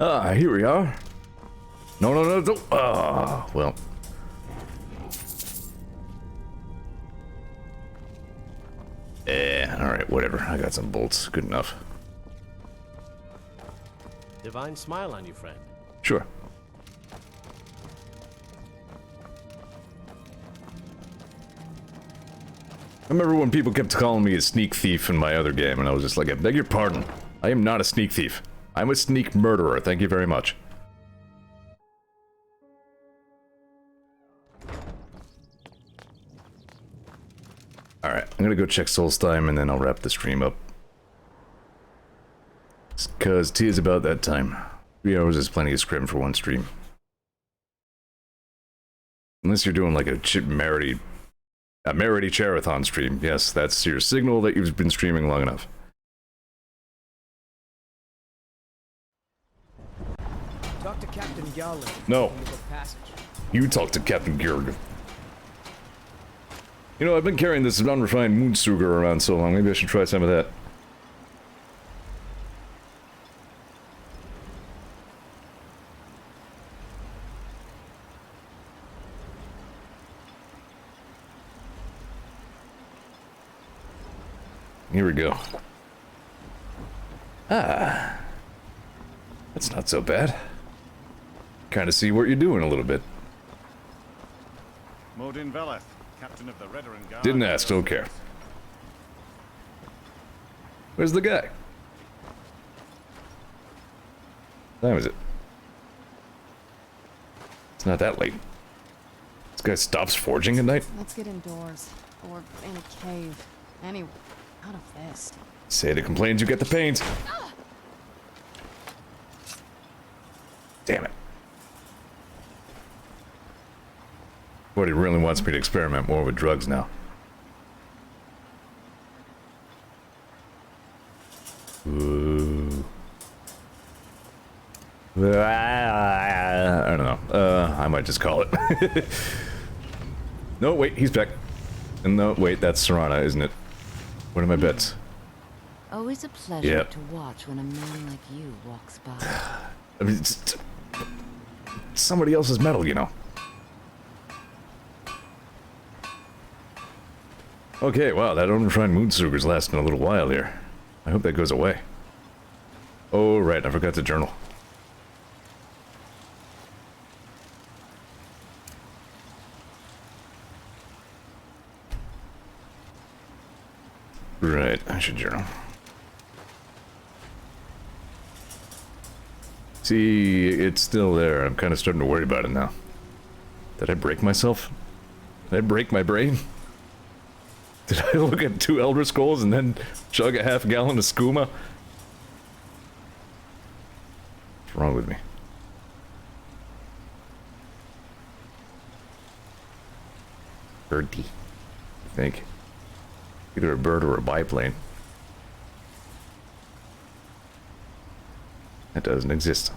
Ah, here we are. No, no, no, no. Ah, well. Alright, whatever. I got some bolts. Good enough. Divine smile on you, friend. Sure. I remember when people kept calling me a sneak thief in my other game, and I was just like, I beg your pardon. I am not a sneak thief. I'm a sneak murderer. Thank you very much. Alright, I'm gonna go check Solstheim and then I'll wrap the stream up. Cause tis about that time. 3 hours is plenty of scrim for one stream. Unless you're doing like a Merity Charathon stream. Yes, that's your signal that you've been streaming long enough. Talk to Captain Garland. No. You talk to Captain Georg. You know, I've been carrying this unrefined Moonsugar around so long, maybe I should try some of that. Here we go. Ah. That's not so bad. Kind of see what you're doing a little bit. Modin Veleth, captain of the Redoran Guard. Didn't ask, don't care. Where's the guy? What time is it? It's not that late. This guy stops forging at night? Let's get indoors. Or in a cave. Anyway, out of this. Say the complains, you get the pains. But he really wants me to experiment more with drugs now. Ooh. I don't know. I might just call it. No, wait, he's back. And no, wait, that's Serana, isn't it? What are my bets? Always a pleasure to watch when a man like you walks by. I mean, it's somebody else's metal, you know. Okay, wow, that unrefined moonsugar's lasting a little while here. I hope that goes away. Oh, right, I forgot to journal. Right, I should journal. See, it's still there. I'm kind of starting to worry about it now. Did I break myself? Did I break my brain? Did I look at 2 Elder Scrolls and then chug a half gallon of skooma? What's wrong with me? Birdie, I think. Either a bird or a biplane. That doesn't exist.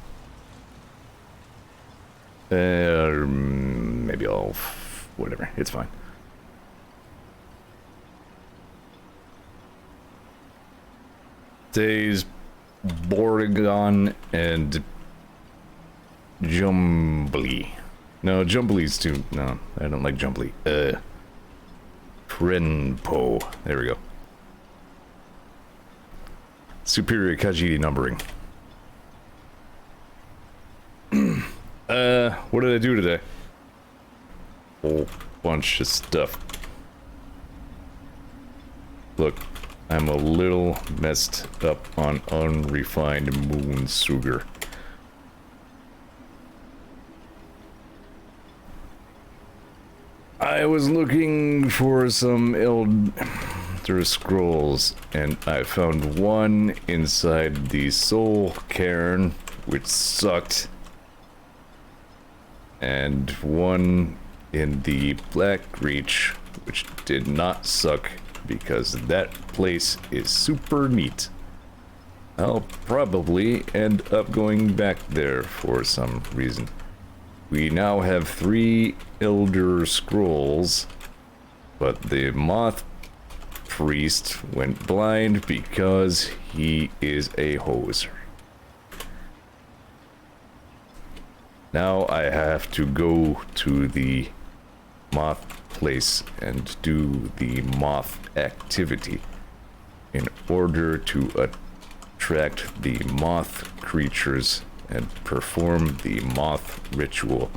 Maybe I'll... whatever, it's fine. Days, Borgon, and Jumbly. No, Jumbly's too... no, I don't like Jumbly. Krenpo. There we go. Superior Khajiit numbering. What did I do today? Whole bunch of stuff. Look, I'm a little messed up on unrefined moonsugar. I was looking for some Elder Scrolls, and I found one inside the Soul Cairn, which sucked, and one in the Black Reach, which did not suck, because that place is super neat. I'll probably end up going back there for some reason. We now have 3 Elder Scrolls, but the Moth Priest went blind because he is a hoser. Now I have to go to the Moth place and do the Moth activity in order to attract the Moth creatures and perform the Moth ritual.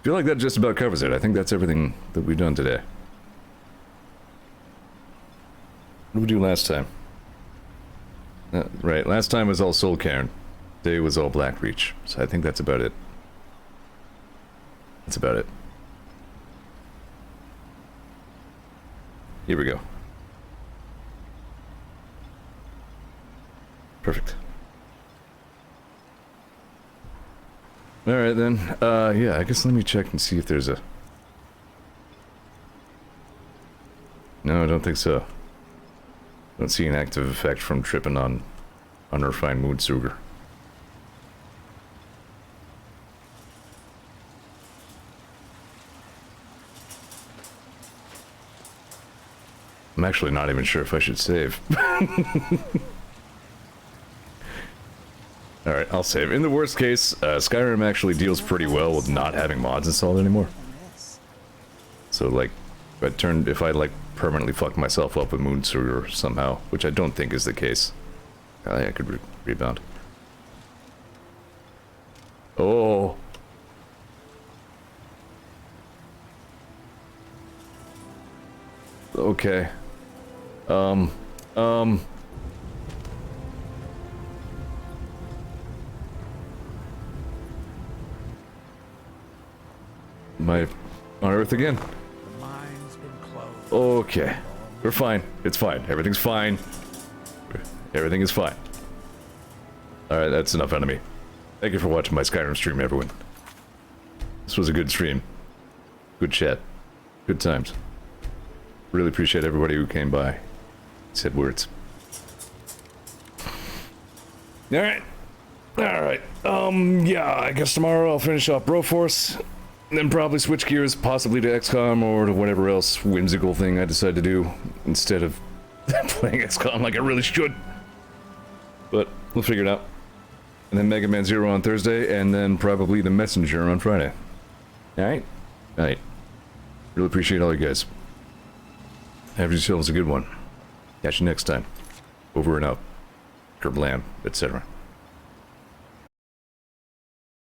I feel like that just about covers it. I think that's everything that we've done today. What did we do last time? Right, last time was all Soul Cairn. Today was all Black Reach. So I think that's about it. That's about it. Here we go. Perfect. Alright then. Yeah, I guess let me check and see if there's a... No, I don't think so. Don't see an active effect from tripping on unrefined moonsugar. I'm actually not even sure if I should save. Alright, I'll save. In the worst case, Skyrim actually deals pretty well with not having mods installed anymore. So, like, if I, like, permanently fucked myself up with moonsugar somehow, which I don't think is the case, I could rebound. Oh! Okay. My on Earth again. The mine's been closed. Okay. We're fine. It's fine. Everything's fine. Everything is fine. Alright, that's enough out of me. Thank you for watching my Skyrim stream, everyone. This was a good stream. Good chat. Good times. Really appreciate everybody who came by. Said words. Alright. Alright. Yeah, I guess tomorrow I'll finish off Broforce. Then probably switch gears possibly to XCOM or to whatever else whimsical thing I decide to do instead of playing XCOM like I really should. But we'll figure it out. And then Mega Man Zero on Thursday, and then probably The Messenger on Friday. Alright? Alright. Really appreciate all you guys. Have yourselves a good one. Catch you next time. Over and out. Kerblam, etc.